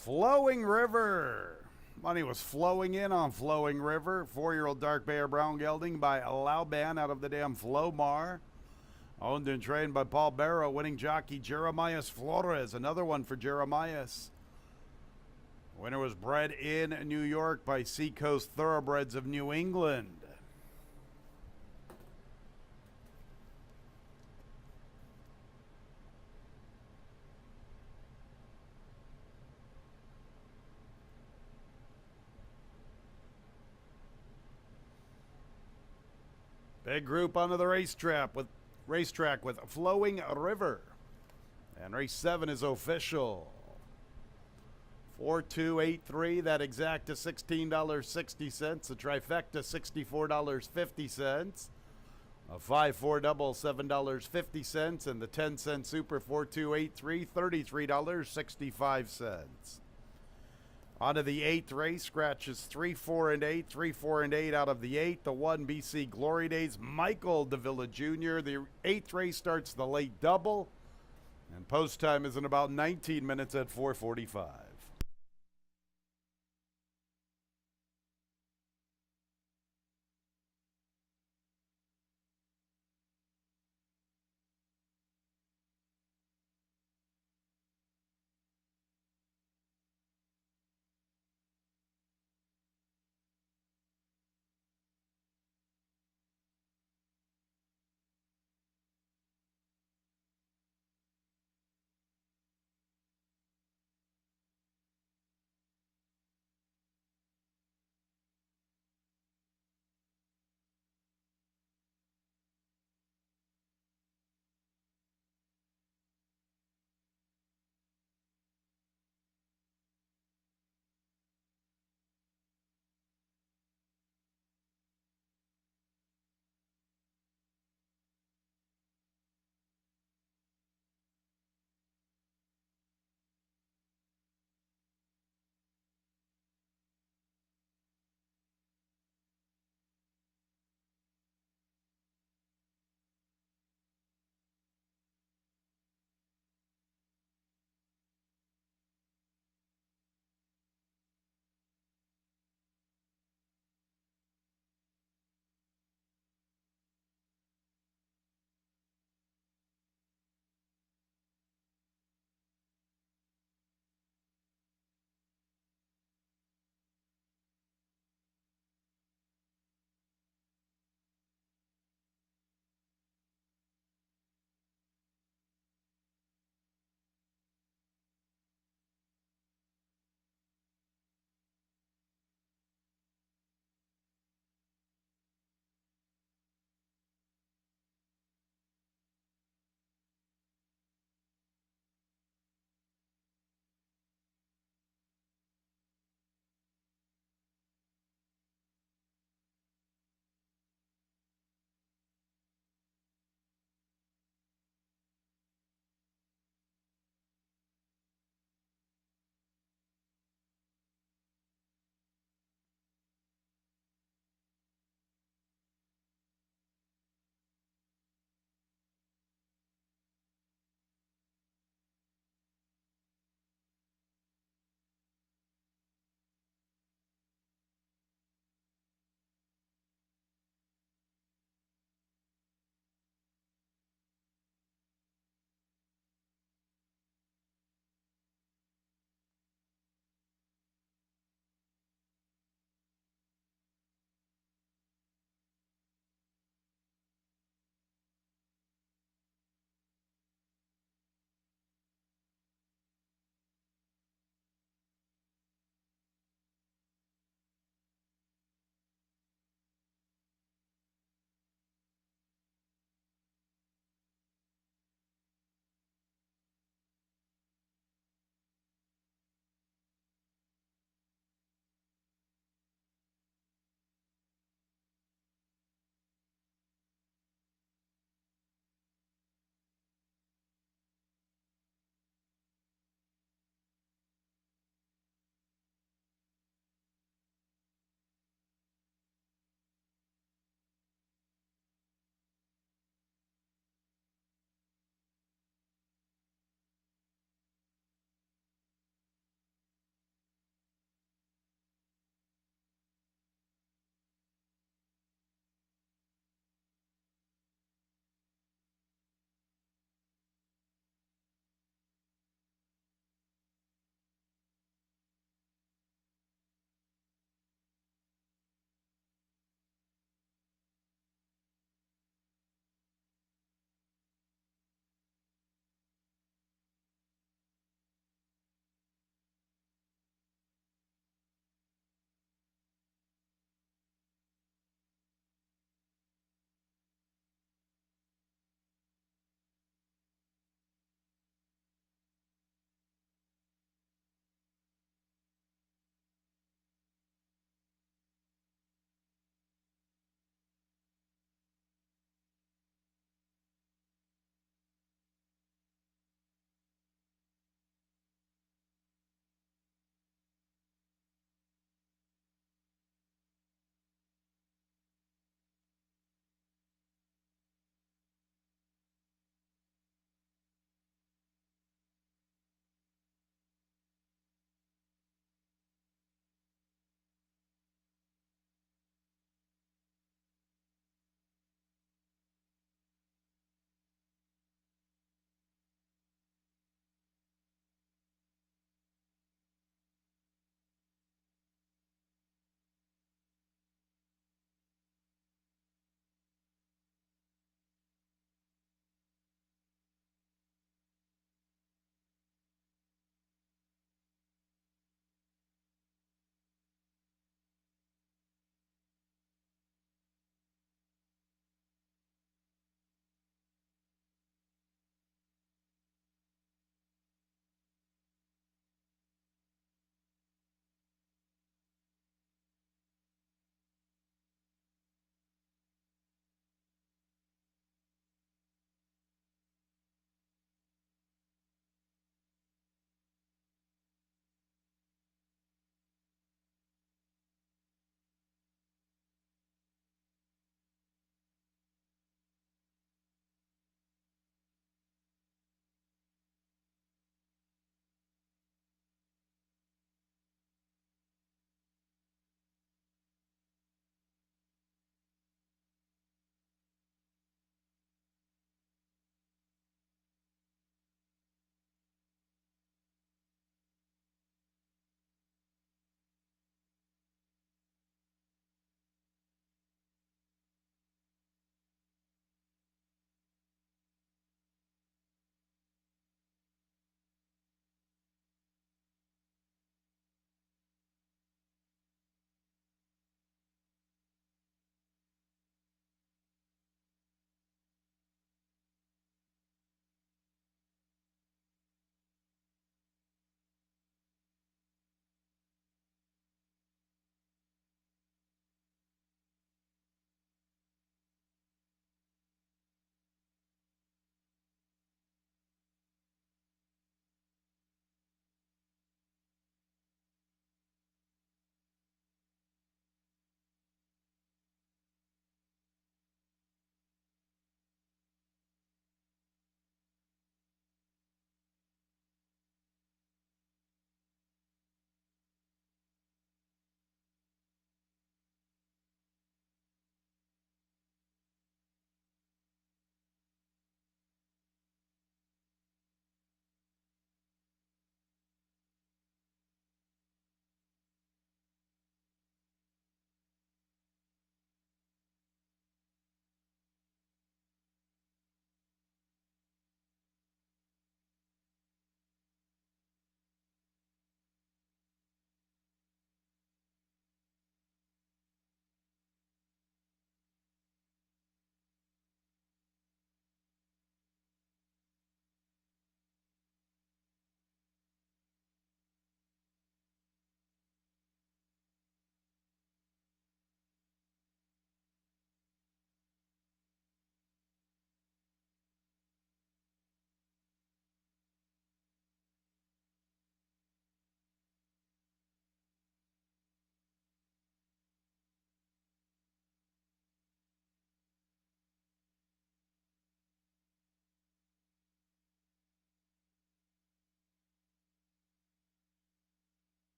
Flowing River. Money was flowing in on Flowing River. 4-year-old Dark Bear Brown gelding by Lauban out of the dam Flomar. Owned and trained by Paul Barrow. Winning jockey Jeremias Flores. Another one for Jeremias. Winner was bred in New York by Seacoast Thoroughbreds of New England. Big group onto the racetrack with Flowing River. And race 7 is official. 4-2-8-3, that exacta $16.60. The trifecta $64.50. A 5-4 double $7.50. And the 10-cent super 4-2-8-3, $33.65. On to the 8th race, scratches 3, 4, and 8. 3, 4, and 8 out of the 8. The 1 BC Glory Days, Michael Davila Jr. The 8th race starts the late double. And post time is in about 19 minutes at 4:45.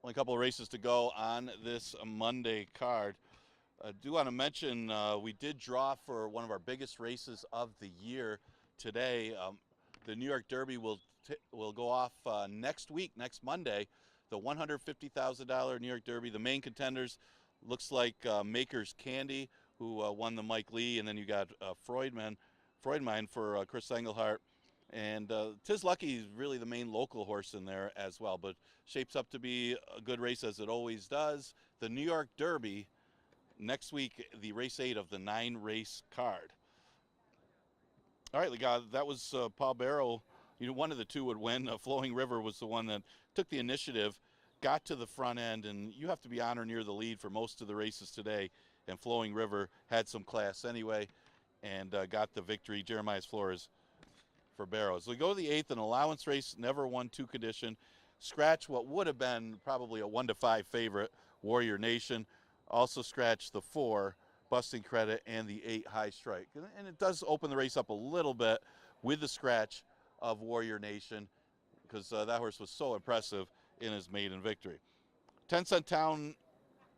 Only a couple of races to go on this Monday card. I do want to mention we did draw for one of our biggest races of the year today. The New York Derby will go off next week, next Monday. The $150,000 New York Derby. The main contenders looks like Maker's Candy, who won the Mike Lee, and then you got Freudmine for Chris Engelhart. And Tis Lucky is really the main local horse in there as well, but shapes up to be a good race as it always does. The New York Derby next week, the race 8 of the 9-race card. All right, that was Paul Barrow. One of the two would win. Flowing River was the one that took the initiative, got to the front end, and you have to be on or near the lead for most of the races today. And Flowing River had some class anyway and got the victory. Jeremiah Flores for Barrow. So we go to the 8th, an allowance race, never won 2 condition. Scratch what would have been probably a 1-5 favorite, Warrior Nation. Also scratch the 4, Busting Credit, and the 8, High Strike. And it does open the race up a little bit with the scratch of Warrior Nation because that horse was so impressive in his maiden victory. 10 Cent Town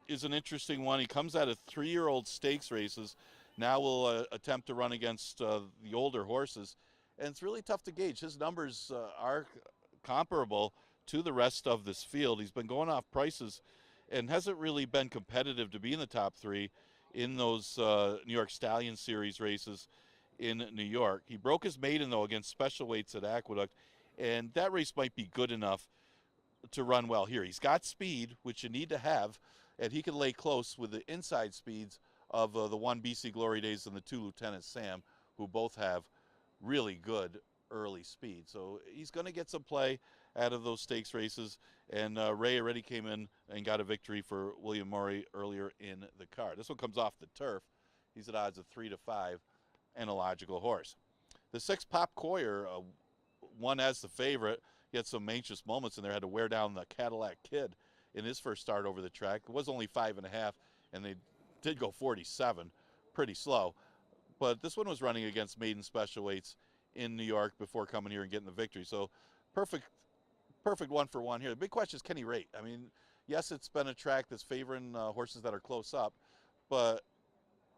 is an interesting one. He comes out of 3-year-old stakes races. Now will attempt to run against the older horses. And it's really tough to gauge. His numbers are comparable to the rest of this field. He's been going off prices and hasn't really been competitive to be in the top 3 in those New York Stallion Series races in New York. He broke his maiden, though, against special weights at Aqueduct, and that race might be good enough to run well here. He's got speed, which you need to have, and he can lay close with the inside speeds of the 1 BC Glory Days and the 2 Lieutenant Sam, who both have really good early speed. So he's going to get some play out of those stakes races, and Ray already came in and got a victory for William Murray earlier in the card. This one comes off the turf. He's at odds of 3-5 and a logical horse. The 6, Pop Coyer, won as the favorite. He had some anxious moments in there, had to wear down the Cadillac Kid in his first start over the track. It was only 5.5, and they did go 47, pretty slow. But this one was running against maiden special weights in New York before coming here and getting the victory. So perfect 1-for-1 here. The big question is, can he rate? I mean, yes, it's been a track that's favoring horses that are close up, but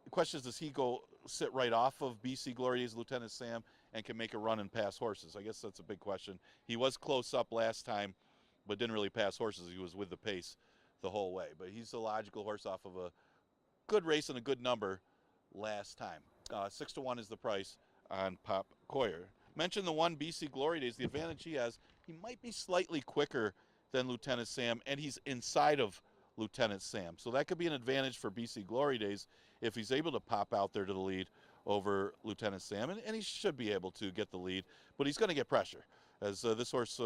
the question is, does he go sit right off of BC Glory Days Lieutenant Sam and can make a run and pass horses? I guess that's a big question. He was close up last time, but didn't really pass horses. He was with the pace the whole way. But he's a logical horse off of a good race and a good number last time. 6-1 is the price on Pop Coyer. Mention the 1 BC Glory Days. The advantage he has, he might be slightly quicker than Lieutenant Sam, and he's inside of Lieutenant Sam. So that could be an advantage for BC Glory Days if he's able to pop out there to the lead over Lieutenant Sam, and he should be able to get the lead, but he's going to get pressure, as this horse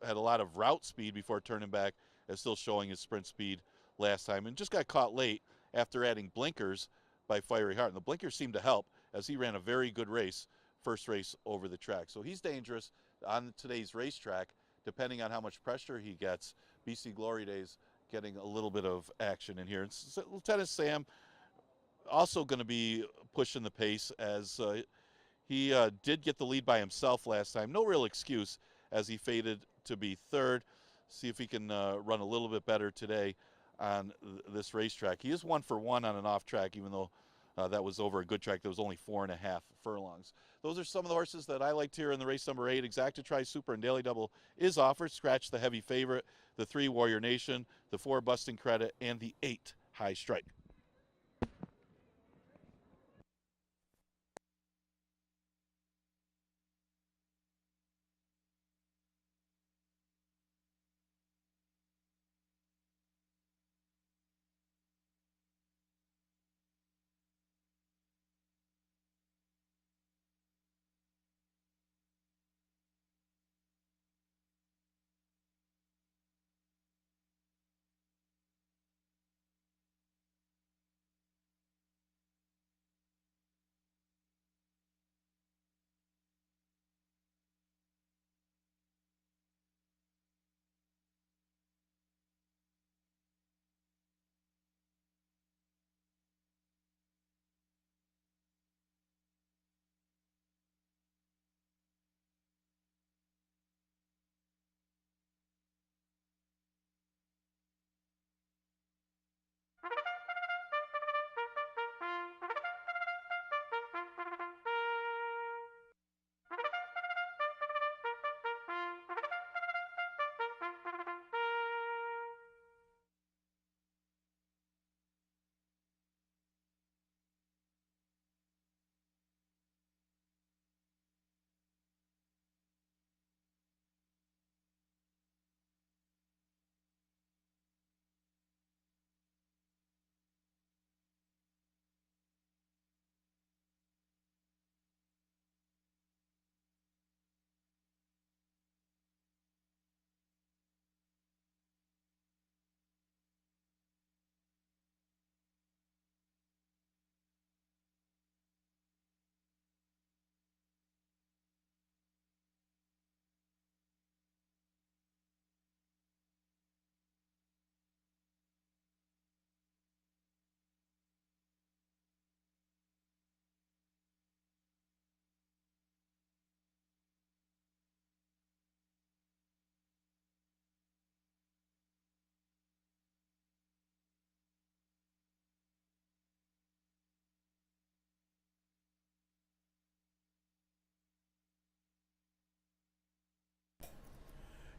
had a lot of route speed before turning back and still showing his sprint speed last time, and just got caught late after adding blinkers by Fiery Heart. And the blinkers seemed to help, as he ran a very good race, first race over the track. So he's dangerous on today's racetrack, depending on how much pressure he gets. BC Glory Days getting a little bit of action in here. And Lieutenant Sam also going to be pushing the pace, as he did get the lead by himself last time. No real excuse, as he faded to be 3rd. See if he can run a little bit better today on this racetrack. He is 1-for-1 on an off track, even though that was over a good track. That was only 4.5 furlongs. Those are some of the horses that I liked here in the race number 8. Exacta Tri Super and Daily Double is offered. Scratch the heavy favorite, the 3 Warrior Nation, the 4 Busting Credit, and the 8 High Strike.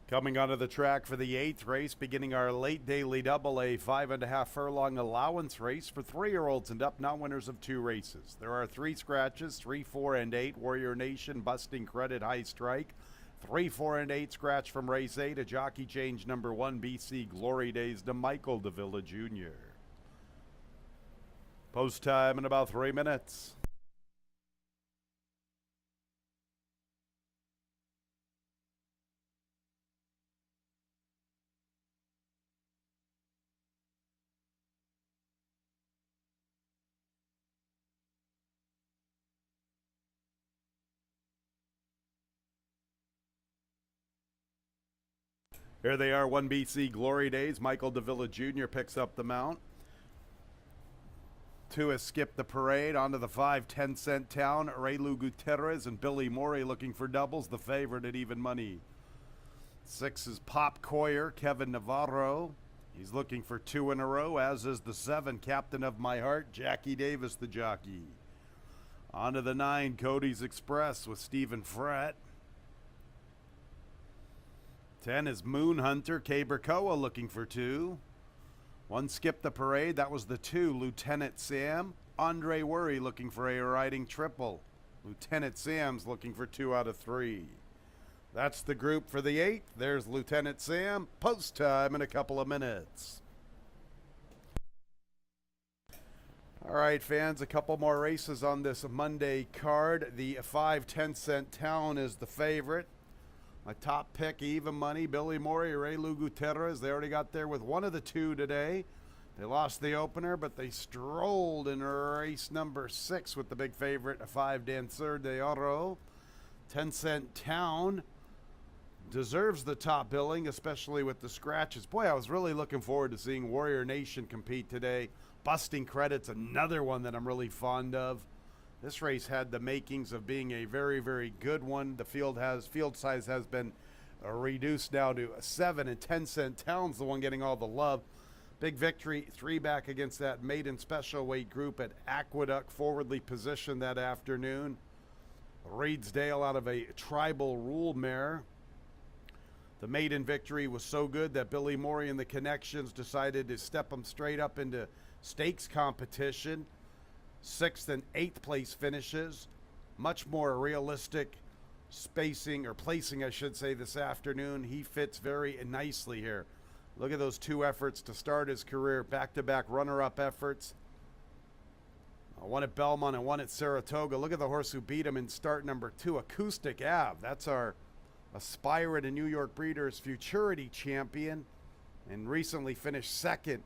Coming onto the track for the 8th race, beginning our late daily double, a 5.5 furlong allowance race for 3-year-olds and up, not winners of 2 races. There are 3 scratches, 3, 4, and 8. Warrior Nation, Busting Credit, High Strike. 3, 4, and 8 scratch from race 8. A jockey change number 1, BC Glory Days to Michael Davila Jr. Post time in about 3 minutes. Here they are, 1 BC Glory Days. Michael Davila Jr. picks up the mount. 2 has skipped the parade. Onto the 5, 10-cent town. Raylu Gutierrez and Billy Morey looking for doubles. The favorite at even money. 6 is Pop Coyer, Kevin Navarro. He's looking for 2 in a row, as is the 7, Captain of My Heart, Jackie Davis, the jockey. Onto the 9, Cody's Express with Stephen Frett. 10 is Moon Hunter, Cabercoa looking for 2. 1 skipped the parade. That was the 2, Lieutenant Sam. Andre Worry looking for a riding triple. Lieutenant Sam's looking for 2 out of 3. That's the group for the 8th. There's Lieutenant Sam. Post time in a couple of minutes. All right, fans, a couple more races on this Monday card. The 5, 10-cent town is the favorite. My top pick, even money, Billy Morey, Raylu Gutierrez. They already got there with 1 of the 2 today. They lost the opener, but they strolled in race number 6 with the big favorite, a 5, Dancer de Oro. 10-cent town deserves the top billing, especially with the scratches. Boy, I was really looking forward to seeing Warrior Nation compete today. Busting Credit's another one that I'm really fond of. This race had the makings of being a very, very good one. The field size has been reduced now to 7, and 10-cent town's the one getting all the love. Big victory, 3 back against that maiden special weight group at Aqueduct, forwardly positioned that afternoon. Reedsdale out of a tribal rule mare. The maiden victory was so good that Billy Morey and the Connections decided to step them straight up into stakes competition. 6th and 8th place finishes. Much more realistic spacing, or placing I should say, this afternoon. He fits very nicely here. Look at those 2 efforts to start his career, back-to-back runner-up efforts. 1 at Belmont and 1 at Saratoga. Look at the horse who beat him in start number 2, Acoustic Ave. That's our Aspirant and New York Breeders Futurity champion, and recently finished 2nd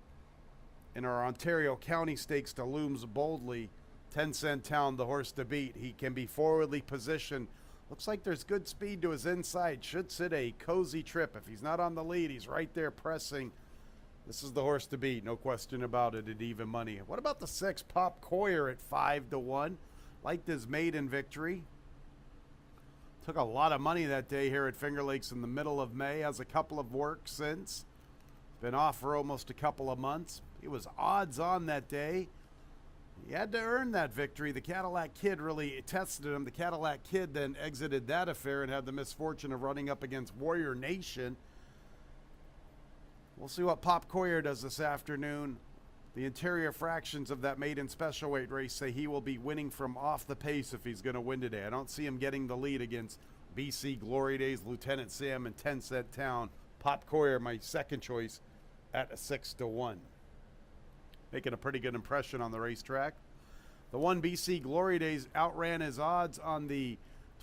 in our Ontario County Stakes to Looms Boldly. 10-cent town, the horse to beat. He can be forwardly positioned. Looks like there's good speed to his inside. Should sit a cozy trip. If he's not on the lead, he's right there pressing. This is the horse to beat, no question about it, at even money. What about the 6, Pop Coyer at 5-1? Liked his maiden victory. Took a lot of money that day here at Finger Lakes in the middle of May. Has a couple of works since. Been off for almost a couple of months. He was odds on that day. He had to earn that victory. The Cadillac Kid really tested him. The Cadillac Kid then exited that affair and had the misfortune of running up against Warrior Nation. We'll see what Pop Coyer does this afternoon. The interior fractions of that maiden special weight race say he will be winning from off the pace if he's going to win today. I don't see him getting the lead against BC Glory Days, Lieutenant Sam, and 10-cent town. Pop Coyer, my second choice, at a 6-1. Making a pretty good impression on the racetrack. The 1 BC Glory Days outran his odds on the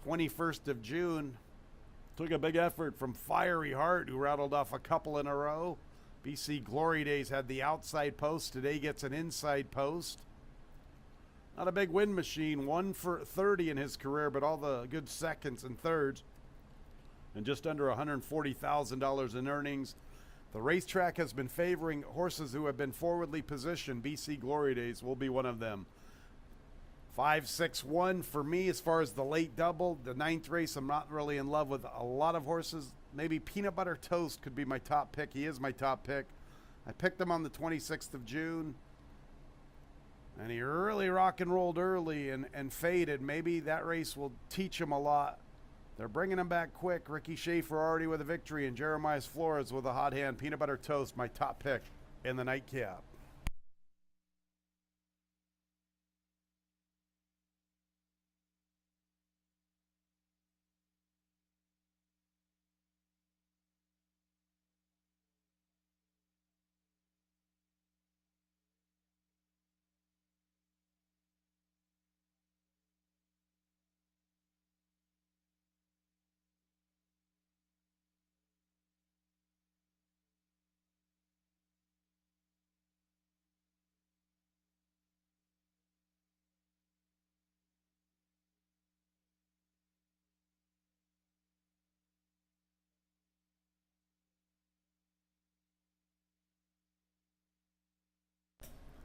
21st of June. Took a big effort from Fiery Heart, who rattled off a couple in a row. BC Glory Days had the outside post. Today gets an inside post. Not a big win machine. 1 for 30 in his career, but all the good seconds and thirds. And just under $140,000 in earnings. The racetrack has been favoring horses who have been forwardly positioned. BC Glory Days will be one of them. 5-6-1 for me as far as the late double. The 9th race, I'm not really in love with a lot of horses. Maybe Peanut Butter Toast could be my top pick. He is my top pick. I picked him on the 26th of June. And he really rock and rolled early and faded. Maybe that race will teach him a lot. They're bringing him back quick. Ricky Schaefer already with a victory, and Jeremiah Flores with a hot hand. Peanut Butter Toast, my top pick in the nightcap.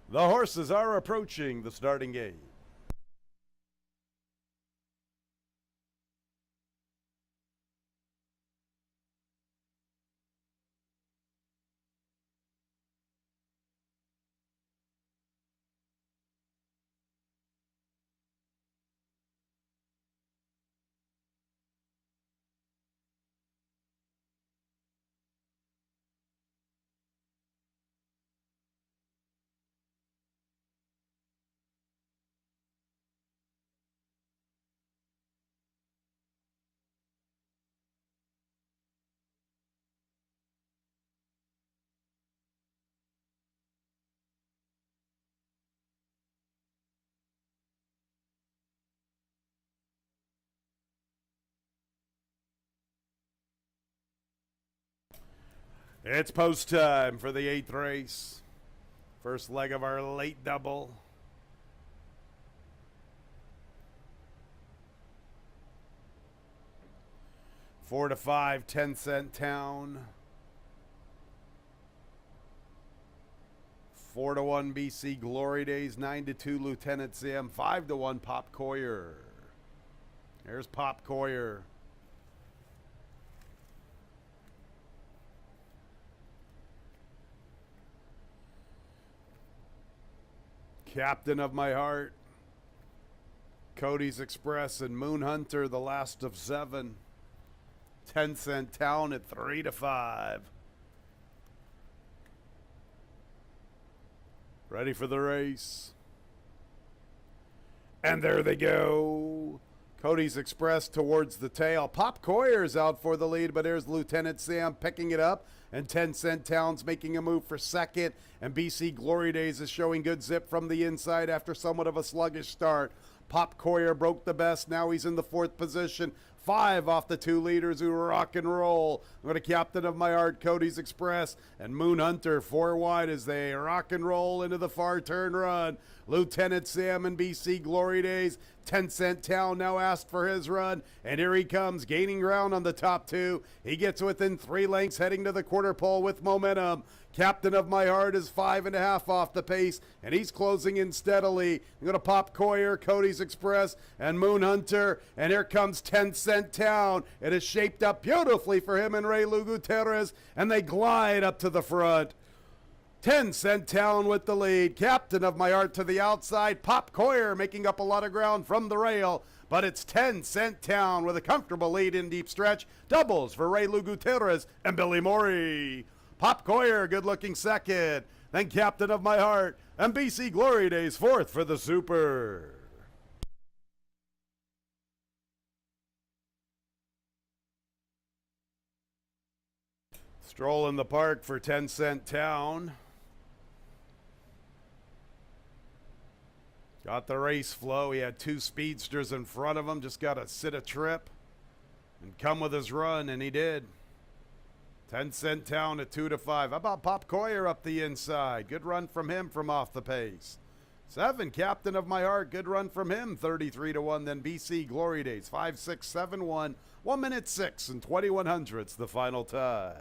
The horses are approaching the starting gate. It's post time for the 8th race. First leg of our late double. Four to 5, 10-cent town. 4 to 1 BC Glory Days. 9 to 2 Lieutenant Sam. 5 to 1 Pop Coyer. There's Pop Coyer. Captain of My Heart, Cody's Express, and Moon Hunter, the last of 7. 10-cent town at 3 to 5. Ready for the race. And there they go. Cody's Express towards the tail. Pop Coyer's out for the lead, but there's Lieutenant Sam picking it up. And 10-cent Town's making a move for second. And BC Glory Days is showing good zip from the inside after somewhat of a sluggish start. Pop Coyer broke the best. Now he's in the 4th position. 5 off the 2 leaders who rock and roll. I'm going to Captain of My Heart, Cody's Express, and Moon Hunter 4 wide as they rock and roll into the far turn run. Lieutenant Sam and BC Glory Days. 10-cent Town now asked for his run, and here he comes, gaining ground on the top 2. He gets within 3 lengths, heading to the quarter pole with momentum. Captain of My Heart is 5.5 off the pace, and he's closing in steadily. I'm going to Pop Coyer, Cody's Express, and Moon Hunter, and here comes 10-cent Town. It is shaped up beautifully for him and Ray Lu Gutierrez, and they glide up to the front. 10-cent Town with the lead. Captain of My Heart to the outside. Pop Coyer making up a lot of ground from the rail. But it's 10-cent Town with a comfortable lead in deep stretch. Doubles for Ray Lu Gutierrez and Billy Morey. Pop Coyer, good-looking second. Then Captain of My Heart and BC Glory Days 4th for the Super. Stroll in the park for 10-cent Town. Got the race flow. He had 2 speedsters in front of him. Just got to sit a trip and come with his run, and he did. 10-cent Town at 2 to 5. How about Pop Coyer up the inside? Good run from him from off the pace. 7, Captain of My Heart. Good run from him, 33 to 1. Then BC Glory Days, 5, 6, 7, 1. 1 minute 6 and 21 hundredths the final time.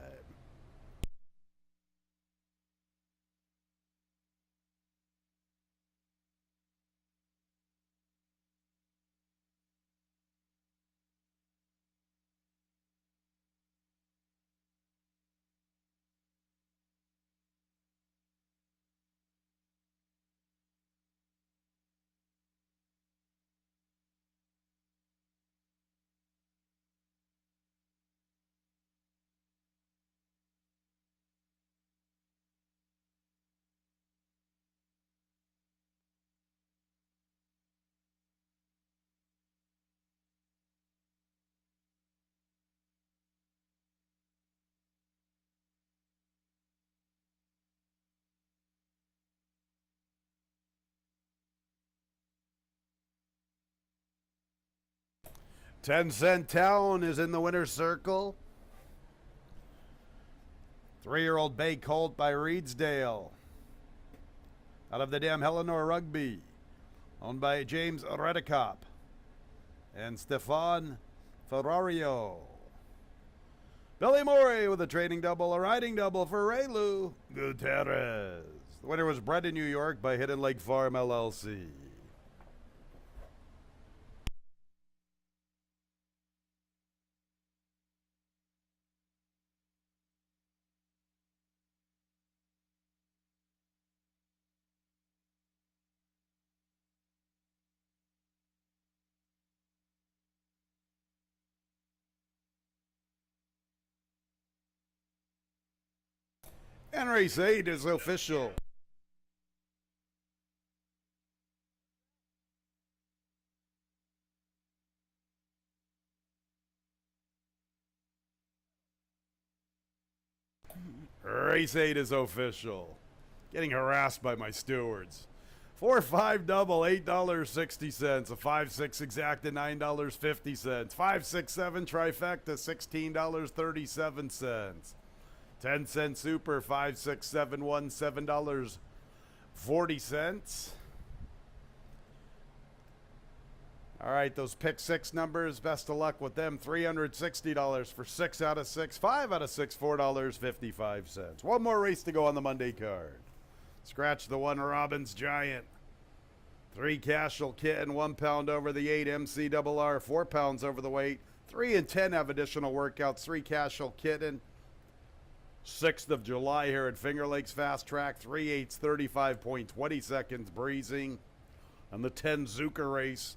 10-Cent Town is in the winner's circle. 3-year-old Bay Colt by Reedsdale. Out of the dam Eleanor Rugby. Owned by James Redicop and Stefan Ferrario. Billy Morey with a trading double, a riding double for Raylu Gutierrez. The winner was bred in New York by Hidden Lake Farm LLC. And race 8 is official. Race 8 is official. Getting harassed by my stewards. 4-5 double, $8.60. A 5-6 exacta, $9.50. 5-6-7 trifecta, $16.37. 10-cent super, 5-6-7-1, $7.40. All right, those pick 6 numbers, best of luck with them. $360 for 6 out of 6, 5 out of 6, $4.55. One more race to go on the Monday card. Scratch the 1 Robbins Giant. 3 Cashel Kitten, 1 pound over the 8 MCRR, 4 pounds over the weight. 3 and 10 have additional workouts. 3 Cashel Kitten. 6th of July here at Finger Lakes Fast Track. 3/8, 35.20 seconds breezing. And the 10 Zucker race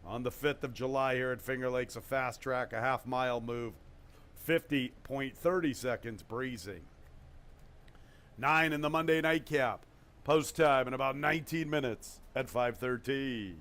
on the 5th of July here at Finger Lakes, a fast track, a half-mile move, 50.30 seconds breezing. 9 in the Monday nightcap, post time in about 19 minutes at 5:13.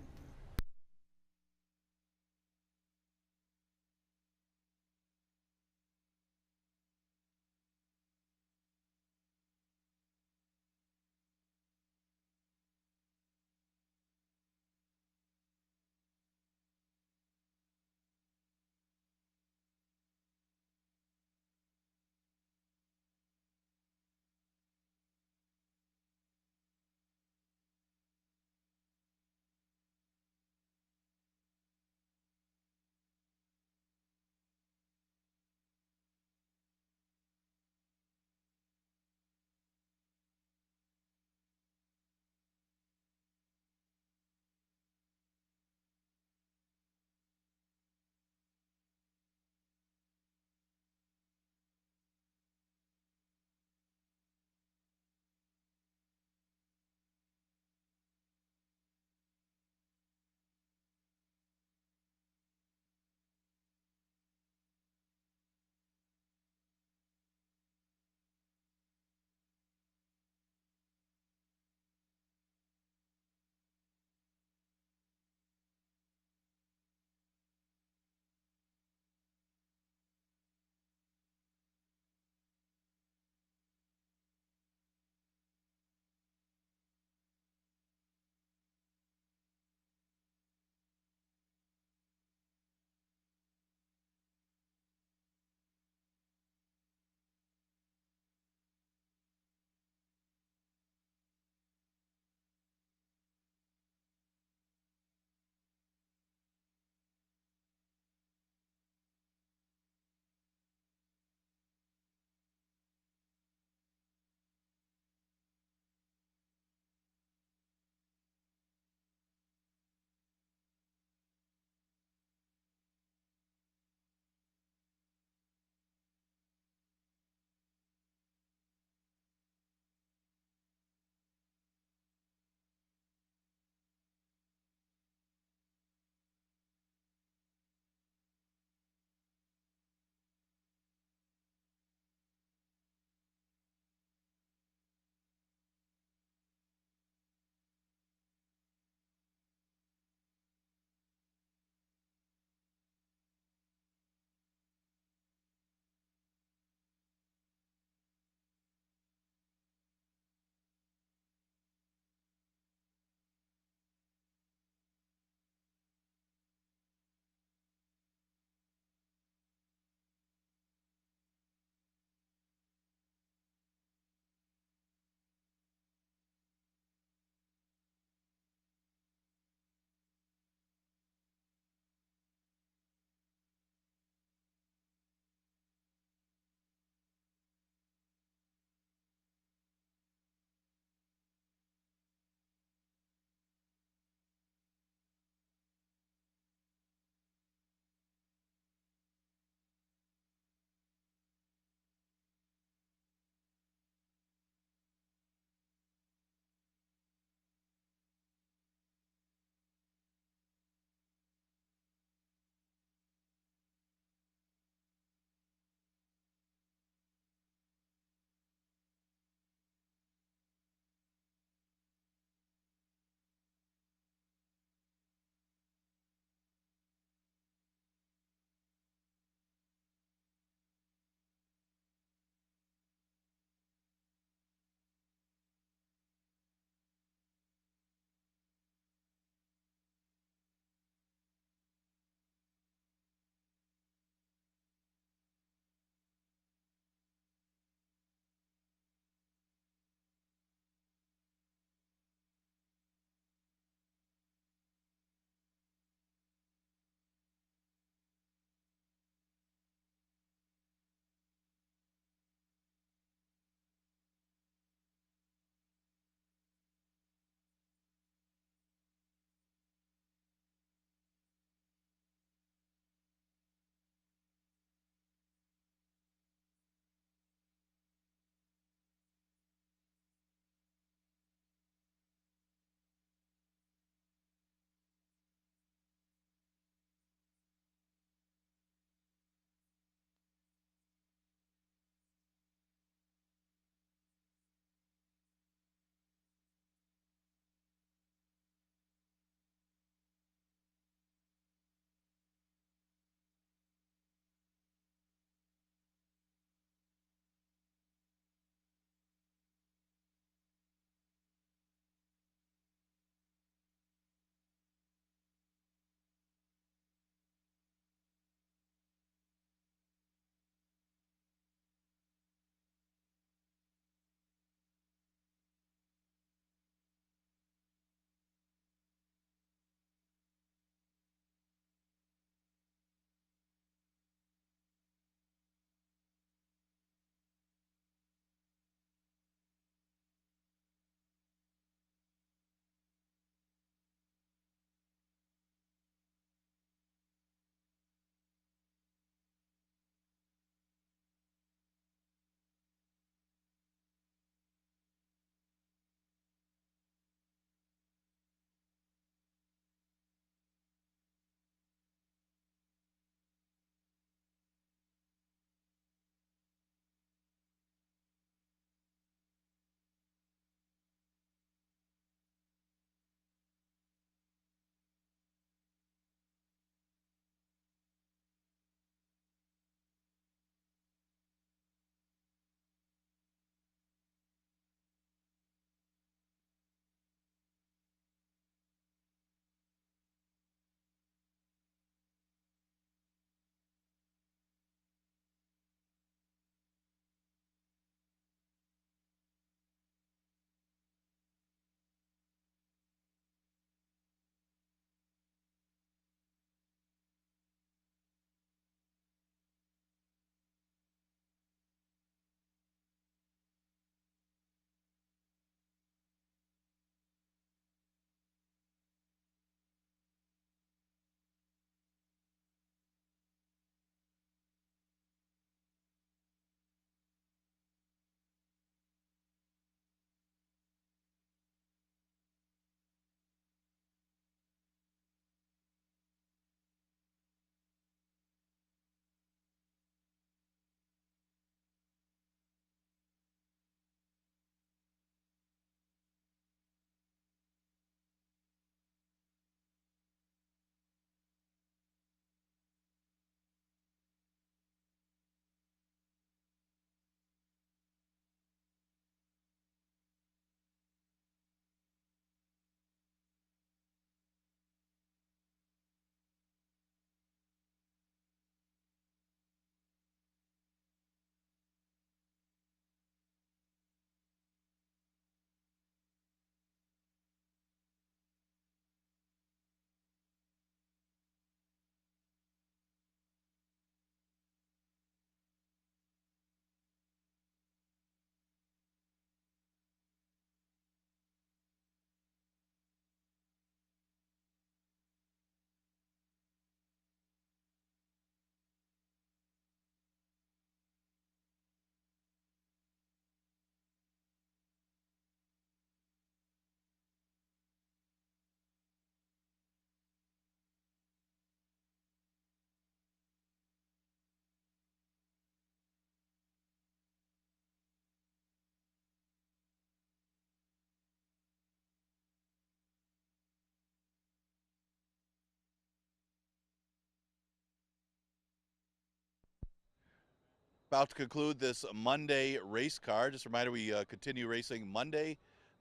About to conclude this Monday race card. Just a reminder, we continue racing Monday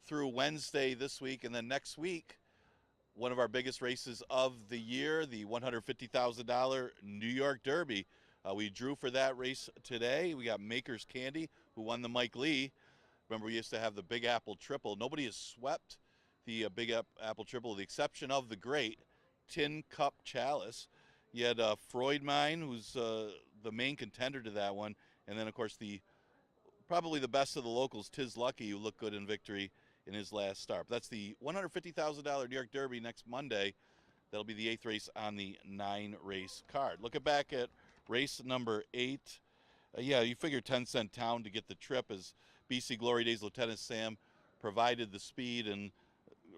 through Wednesday this week, and then next week, one of our biggest races of the year, the $150,000 New York Derby. We drew for that race today. We got Maker's Candy, who won the Mike Lee. Remember, we used to have the Big Apple Triple. Nobody has swept the Big Apple Triple, with the exception of the great Tin Cup Chalice. You had Freudmine, who's the main contender to that one. And then, of course, probably the best of the locals, Tiz Lucky, who looked good in victory in his last start. But that's the $150,000 New York Derby next Monday. That'll be the 8th race on the 9-race card. Looking back at race number 8, yeah, you figure 10-cent town to get the trip, as BC Glory Days Lieutenant Sam provided the speed, and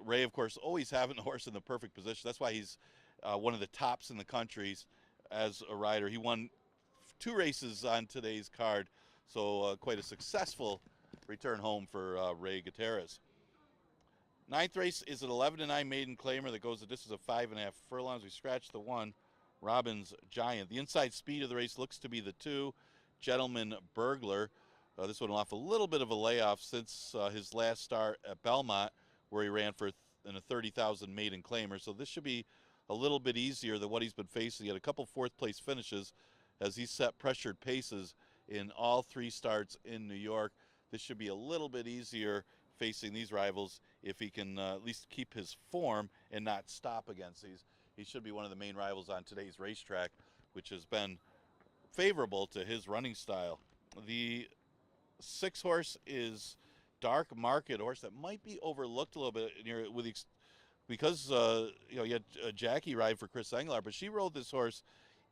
Ray, of course, always having the horse in the perfect position. That's why he's one of the tops in the country as a rider. He won 2 races on today's card, so quite a successful return home for Ray Gutierrez. 9th race is an 11-9 maiden claimer that goes the distance of 5.5 furlongs. We scratched the 1, Robbins Giant. The inside speed of the race looks to be the 2, Gentleman Burglar. This one off a little bit of a layoff since his last start at Belmont, where he ran in a 30,000 maiden claimer. So this should be a little bit easier than what he's been facing. He had a couple 4th-place finishes as he set pressured paces in all 3 starts in New York. This should be a little bit easier facing these rivals if he can at least keep his form and not stop against these. He should be one of the main rivals on today's racetrack, which has been favorable to his running style. The 6 horse is Dark Market, a horse that might be overlooked a little bit here because you had Jackie ride for Chris Engelhardt, but she rode this horse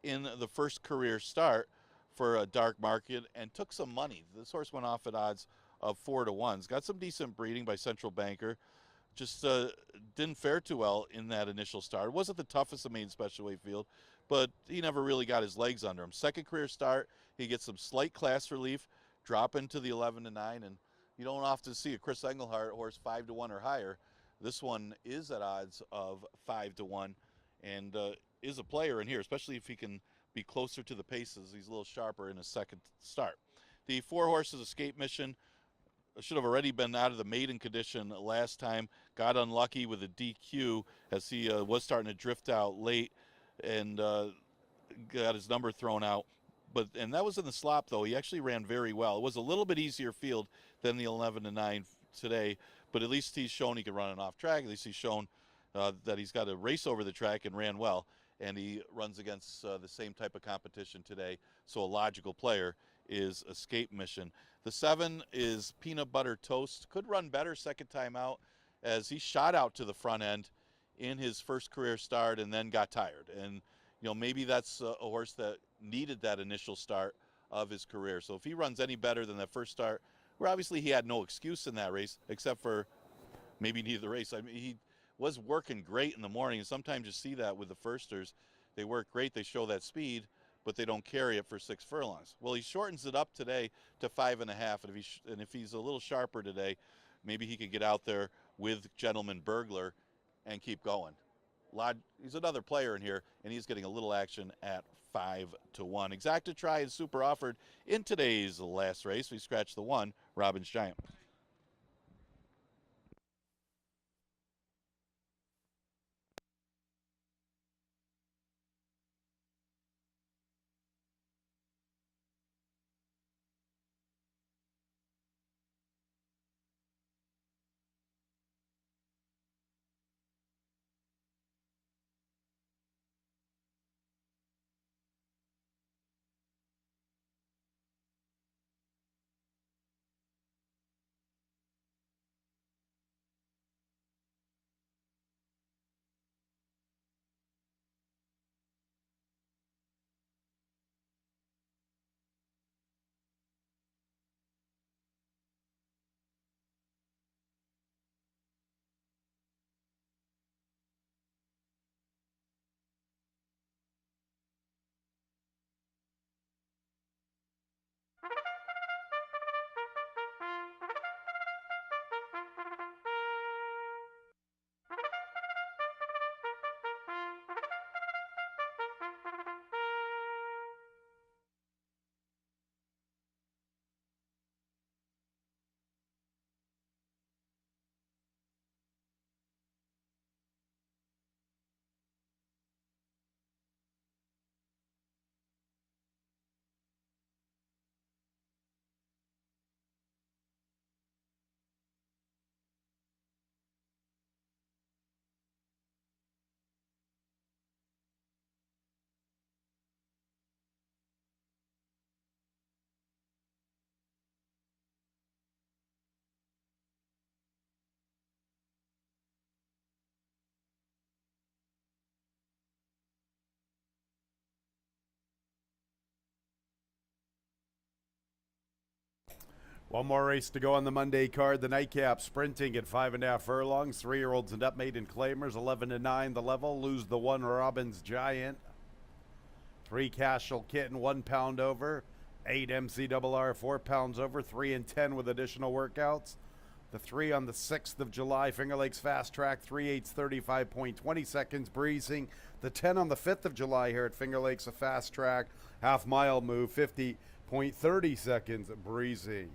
in the first career start for a Dark Market and took some money. This horse went off at odds of 4 to 1. Got some decent breeding by Central Banker. Just didn't fare too well in that initial start. It wasn't the toughest of main special weight field, but he never really got his legs under him. Second career start, he gets some slight class relief, drop into the 11 to 9, and you don't often see a Chris Engelhardt horse 5 to 1 or higher. This one is at odds of 5 to 1, and is a player in here, especially if he can be closer to the paces. He's a little sharper in his second start. The 4 horses Escape Mission should have already been out of the maiden condition last time. Got unlucky with a DQ as he was starting to drift out late and got his number thrown out. And that was in the slop, though. He actually ran very well. It was a little bit easier field than the 11 to 9 today, but at least he's shown he can run an off track. At least he's shown that he's got a race over the track and ran well. And he runs against the same type of competition today. So a logical player is Escape Mission. The 7 is Peanut Butter Toast. Could run better second time out, as he shot out to the front end in his first career start and then got tired. And maybe that's a horse that needed that initial start of his career. So if he runs any better than that first start, where obviously he had no excuse in that race except for maybe neither race. I mean, he was working great in the morning, and sometimes you see that with the firsters. They work great, they show that speed, but they don't carry it for 6 furlongs. Well, he shortens it up today to 5.5, and if he's a little sharper today, maybe he could get out there with Gentleman Burglar and keep going. He's another player in here, and he's getting a little action at 5 to 1. Exacta Try is super offered in today's last race. We scratched the 1, Robbins Giant. One more race to go on the Monday card. The nightcap sprinting at 5.5 furlongs. 3-year-olds and up, maiden claimers. 11-9 the level. Lose the 1 Robbins Giant. 3 Cashel Kitten, 1 pound over. 8 MCRR, 4 pounds over. 3 and 10 with additional workouts. The 3 on the 6th of July, Finger Lakes Fast Track, 3/8, 35.20 seconds, breezing. The 10 on the 5th of July here at Finger Lakes, a fast track, half-mile move, 50.30 seconds, breezing.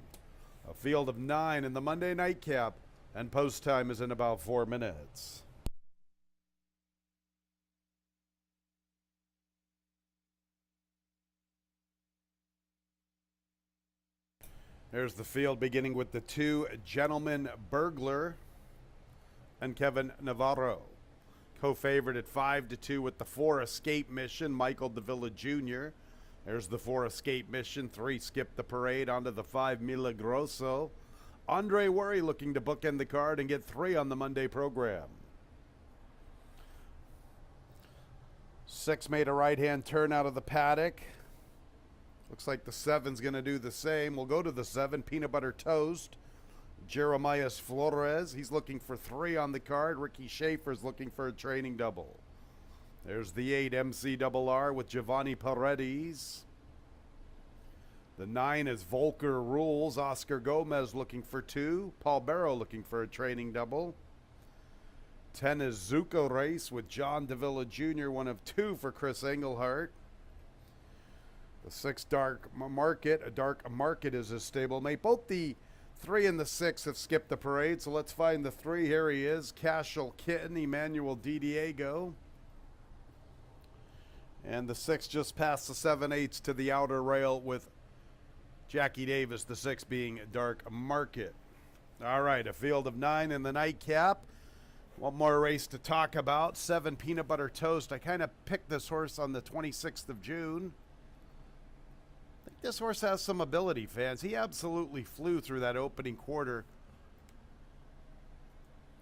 A field of 9 in the Monday nightcap, and post time is in about 4 minutes. There's the field beginning with the 2 Gentleman Burglar and Kevin Navarro. Co-favorite at 5-2 with the 4 Escape Mission, Michael Davila Jr. There's the 4 Escape Mission, 3 Skip the Parade, onto the 5 Milagroso. Andre Worry looking to bookend the card and get 3 on the Monday program. 6 made a right-hand turn out of the paddock. Looks like the 7's going to do the same. We'll go to the 7, Peanut Butter Toast. Jeremias Flores, he's looking for 3 on the card. Ricky Schaefer's looking for a training double. There's the 8 MCRR with Giovanni Paredes. The 9 is Volker Rules. Oscar Gomez looking for 2. Paul Barrow looking for a training double. 10 is Zuko Race with John Davila Jr., 1 of 2 for Chris Engelhart. The 6 Dark Market. A Dark Market is his stablemate. Both the 3 and the 6 have skipped the parade, so let's find the 3. Here he is, Cashel Kitten, Emmanuel Di Diego. And the 6 just past the 7/8 to the outer rail with Jackie Davis, the 6 being Dark Market. All right, a field of 9 in the nightcap. One more race to talk about. 7 Peanut Butter Toast. I kind of picked this horse on the 26th of June. I think this horse has some ability, fans. He absolutely flew through that opening quarter.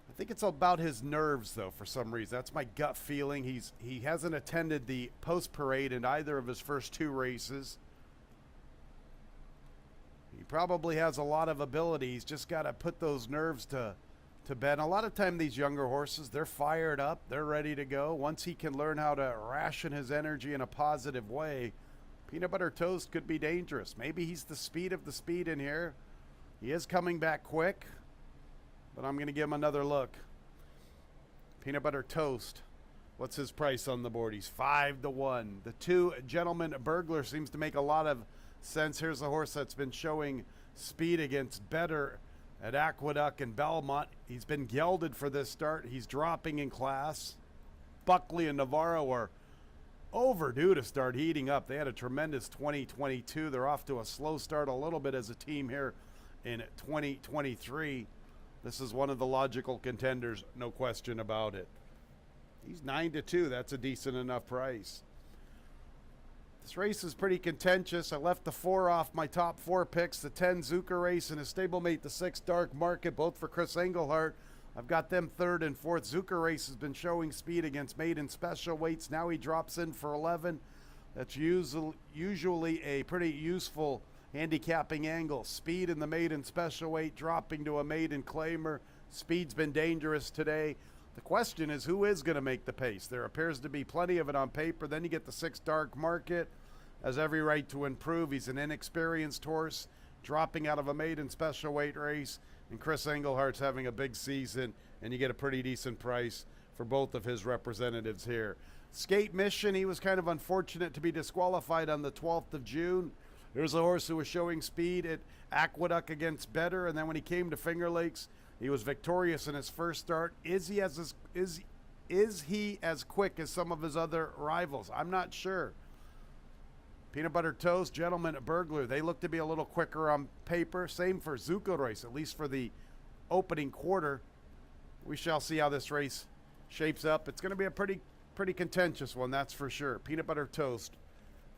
I think it's about his nerves, though, for some reason. That's my gut feeling. He hasn't attended the post-parade in either of his first 2 races. He probably has a lot of ability. He's just got to put those nerves to bed. And a lot of time, these younger horses, they're fired up. They're ready to go. Once he can learn how to ration his energy in a positive way, Peanut Butter Toast could be dangerous. Maybe he's the speed of the speed in here. He is coming back quick, but I'm going to give him another look. Peanut Butter Toast. What's his price on the board? He's 5-1. The 2 Gentleman Burglar seems to make a lot of sense. Here's a horse that's been showing speed against better at Aqueduct and Belmont. He's been gelded for this start. He's dropping in class. Buckley and Navarro are overdue to start heating up. They had a tremendous 2022. They're off to a slow start a little bit as a team here in 2023. This is one of the logical contenders, no question about it. He's 9-2. That's a decent enough price. This race is pretty contentious. I left the 4 off my top 4 picks. The 10 Zucker Race and his stablemate, the 6 Dark Market, both for Chris Engelhart. I've got them 3rd and 4th. Zucker Race has been showing speed against maiden special weights. Now he drops in for 11. That's usually a pretty useful handicapping angle. Speed in the maiden special weight, dropping to a maiden claimer. Speed's been dangerous today. The question is, who is going to make the pace? There appears to be plenty of it on paper. Then you get the 6 Dark Market. Has every right to improve. He's an inexperienced horse, dropping out of a maiden special weight race. And Chris Englehart's having a big season, and you get a pretty decent price for both of his representatives here. Skate Mission, he was kind of unfortunate to be disqualified on the 12th of June. Here's a horse who was showing speed at Aqueduct against better, and then when he came to Finger Lakes, he was victorious in his first start. Is he as quick as some of his other rivals? I'm not sure. Peanut Butter Toast, Gentleman Burglar, they look to be a little quicker on paper. Same for Zuko Race, at least for the opening quarter. We shall see how this race shapes up. It's going to be a pretty contentious one, that's for sure. Peanut Butter Toast,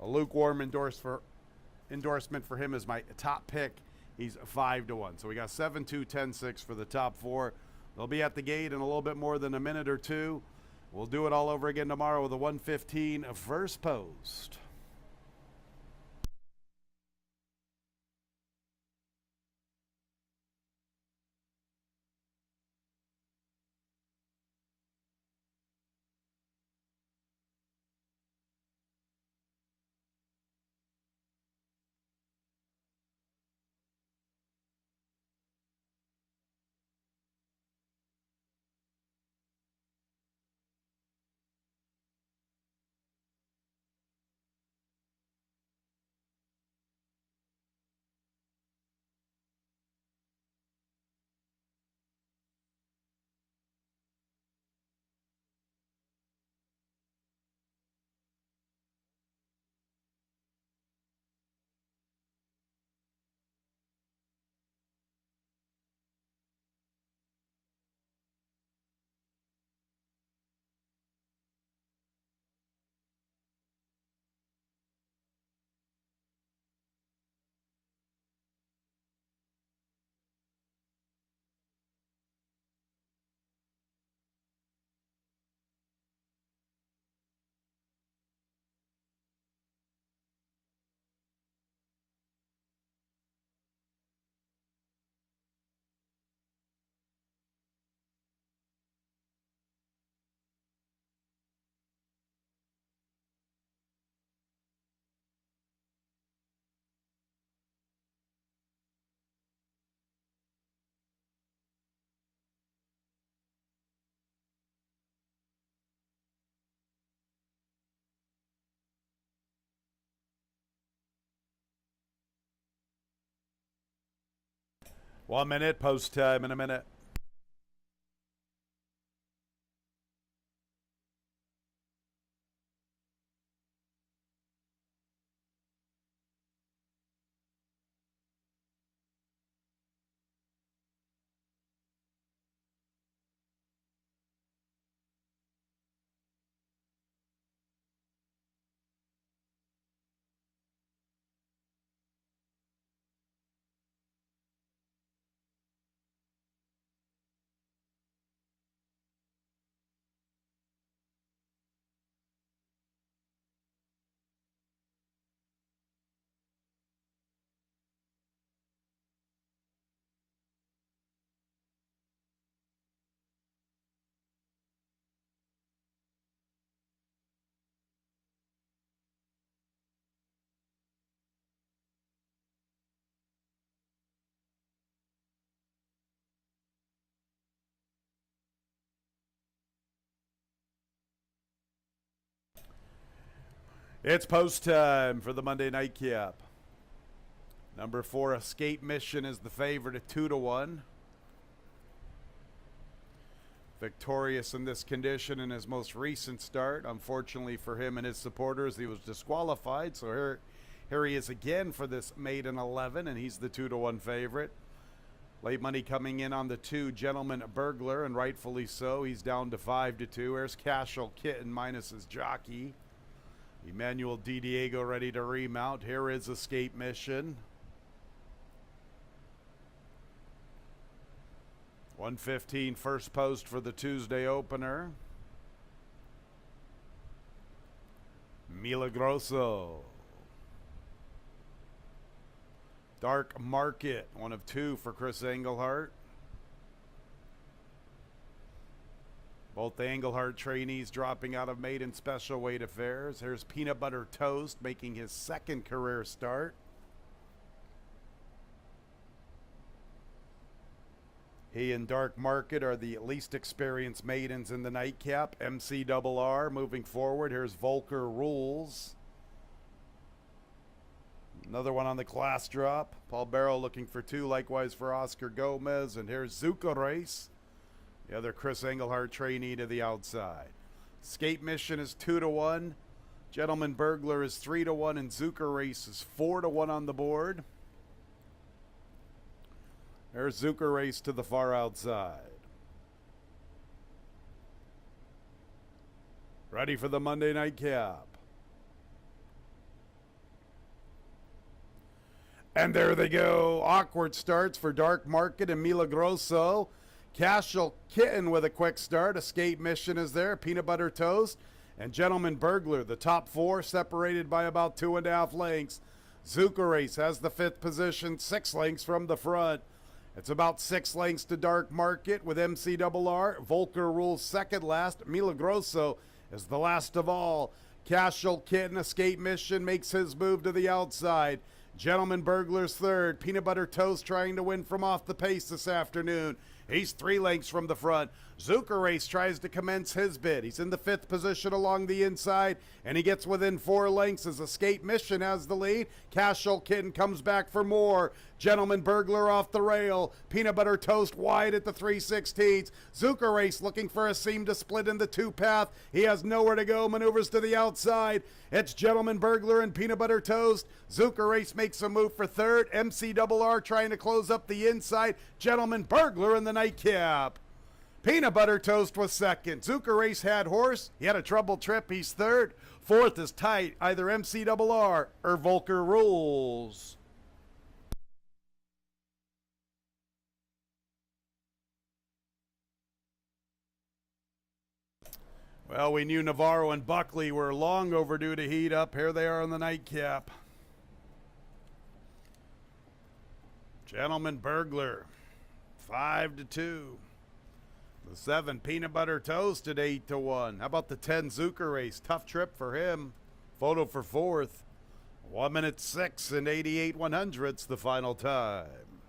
a lukewarm endorsement for him as my top pick. He's 5-1. So we got 7-2, 10-6 for the top 4. They'll be at the gate in a little bit more than a minute or two. We'll do it all over again tomorrow with a 1:15 first post. 1 minute, post time in a minute. It's post time for the Monday night cap. Number 4, Escape Mission, is the favorite at 2-1. Victorious in this condition in his most recent start. Unfortunately for him and his supporters, he was disqualified. So here he is again for this maiden 11, and he's the 2-1 favorite. Late money coming in on the 2, Gentleman Burglar, and rightfully so. He's down to 5-2. There's Cashel Kitten minus his jockey. Emmanuel Di Diego ready to remount. Here is Escape Mission. 1:15 first post for the Tuesday opener. Milagroso. Dark Market, 1 of 2 for Chris Engelhart. Both the Engelhart trainees dropping out of maiden special weight affairs. Here's Peanut Butter Toast making his second career start. He and Dark Market are the least experienced maidens in the nightcap. MCRR moving forward. Here's Volker Rules. Another one on the class drop. Paul Barrow looking for 2, likewise for Oscar Gomez. And here's Zuka Race, the other Chris Engelhart trainee, to the outside. Escape Mission is 2-1. Gentleman Burglar is 3-1, and Zuka Race is 4-1 on the board. There's Zuka Race to the far outside. Ready for the Monday night cap. And there they go. Awkward starts for Dark Market and Milagroso. Cashel Kitten with a quick start. Escape Mission is there. Peanut Butter Toast. And Gentleman Burglar, the top 4, separated by about 2.5 lengths. Zuka Race has the 5th position, 6 lengths from the front. It's about 6 lengths to Dark Market with MCRR. Volker Rules second last. Milagroso is the last of all. Cashel Kitten, Escape Mission makes his move to the outside. Gentleman Burglar's third. Peanut Butter Toast trying to win from off the pace this afternoon. He's 3 lengths from the front. Zuka Race tries to commence his bid. He's in the 5th position along the inside, and he gets within 4 lengths as Escape Mission has the lead. Cashel Kitten comes back for more. Gentleman Burglar off the rail. Peanut Butter Toast wide at the 3/16. Zuka Race looking for a seam to split in the 2 path. He has nowhere to go, maneuvers to the outside. It's Gentleman Burglar and Peanut Butter Toast. Zuka Race makes a move for third. MCRR trying to close up the inside. Gentleman Burglar in the nightcap. Peanut Butter Toast was second. Zuka Race had horse. He had a troubled trip. He's third. Fourth is tight. Either MCRR or Volker Rules. Well, we knew Navarro and Buckley were long overdue to heat up. Here they are on the nightcap. Gentleman Burglar, 5-2. The 7, Peanut Butter Toast at 8-1. How about the 10, Zuka Race? Tough trip for him. Photo for 4th. 1 minute 6 and 88/100ths the final time.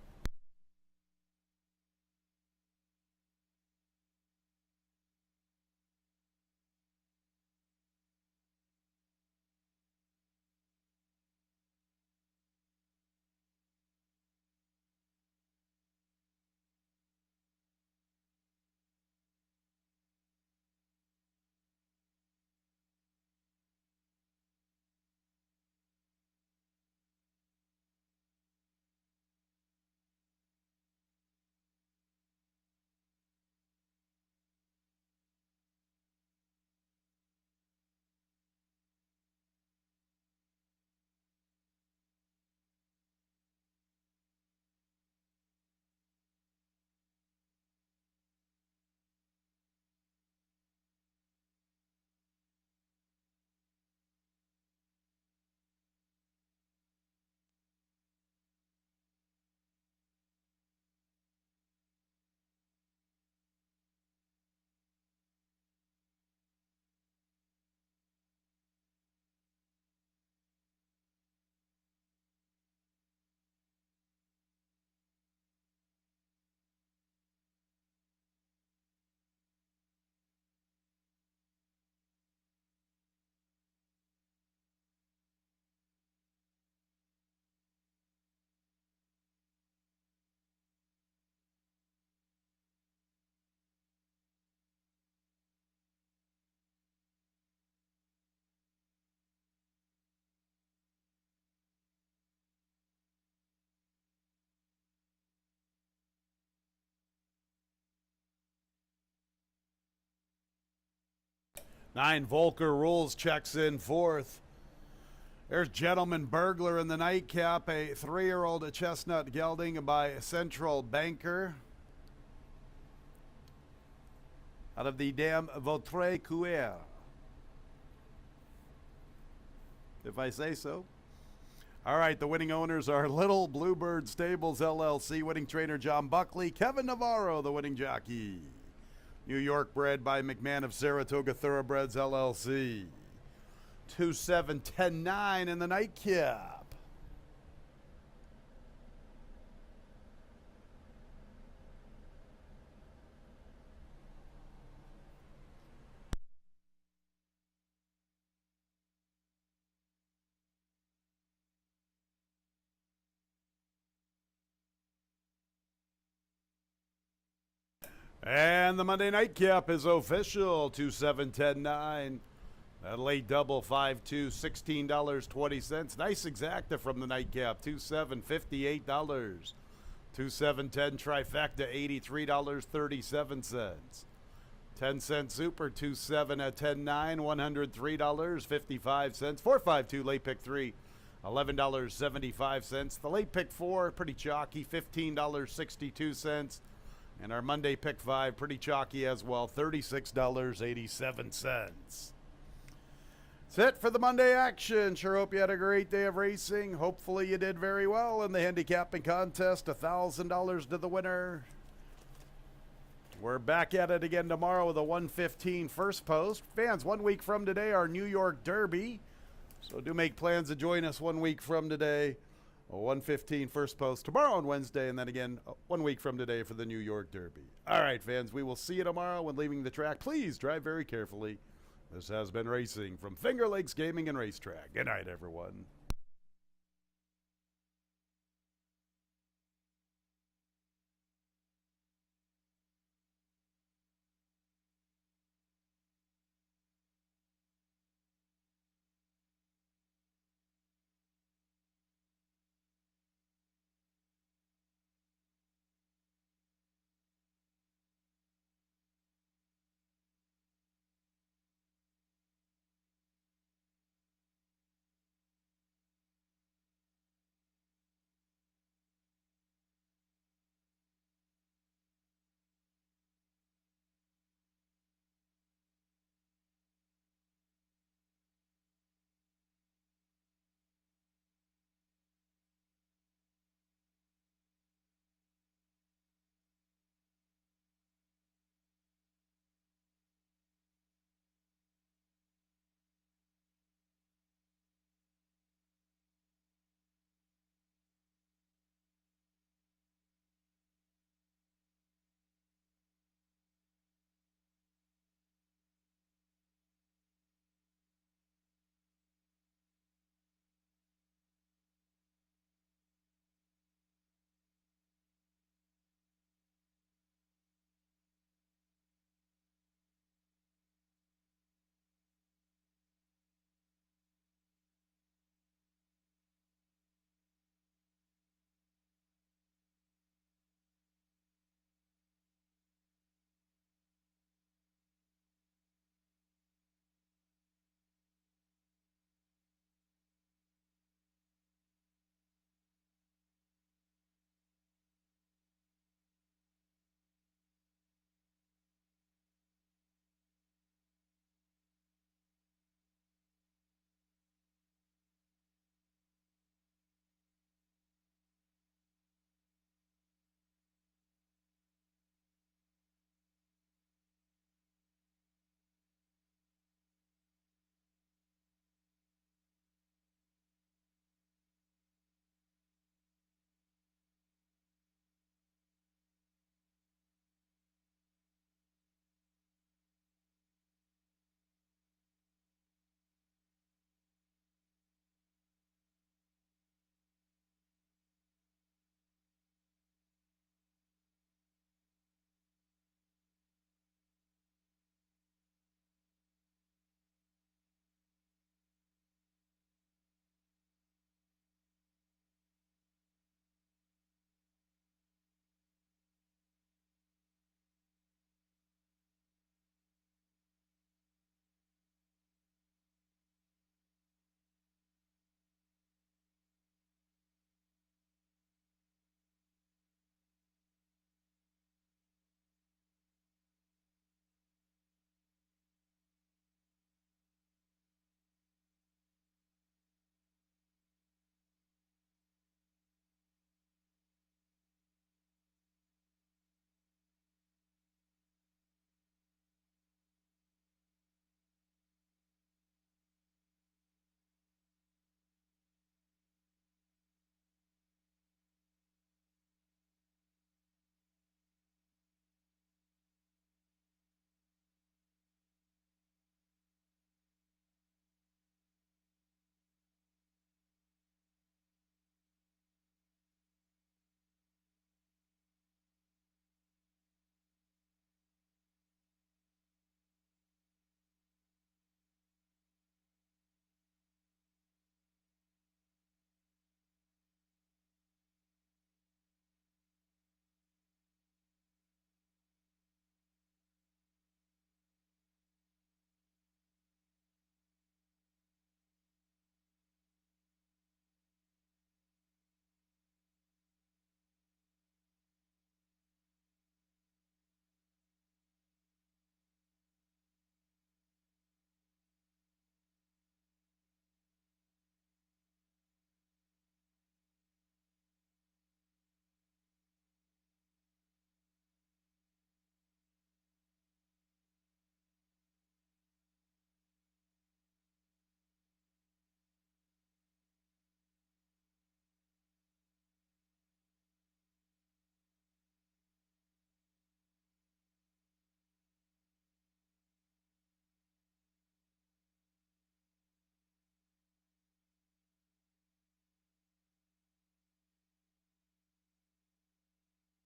9, Volker Rules checks in fourth. There's Gentleman Burglar in the nightcap, a 3-year-old chestnut gelding by Central Banker. Out of the Dame Votre Couer, if I say so. All right, the winning owners are Little Bluebird Stables, LLC, winning trainer John Buckley, Kevin Navarro, the winning jockey. New York bred by McMahon of Saratoga Thoroughbreds, LLC. 2-7-10-9 in the nightcap. And the Monday nightcap is official, 2-7-10-9. That late double, 5-2, $16.20. Nice exacta from the nightcap, 2-7, $58. 2-7-10 trifecta, $83.37. 10-cent super, 2-7 at 10-9, $103.55. 4-5-2 late pick 3, $11.75. The late pick 4, pretty chalky, $15.62. And our Monday pick 5, pretty chalky as well, $36.87. That's it for the Monday action. Sure hope you had a great day of racing. Hopefully you did very well in the handicapping contest. $1,000 to the winner. We're back at it again tomorrow with a 1:15 first post. Fans, 1 week from today, our New York Derby. So do make plans to join us 1 week from today. A 1:15 first post tomorrow on Wednesday, and then again 1 week from today for the New York Derby. All right, fans, we will see you tomorrow. When leaving the track, please drive very carefully. This has been Racing from Finger Lakes Gaming and Racetrack. Good night, everyone.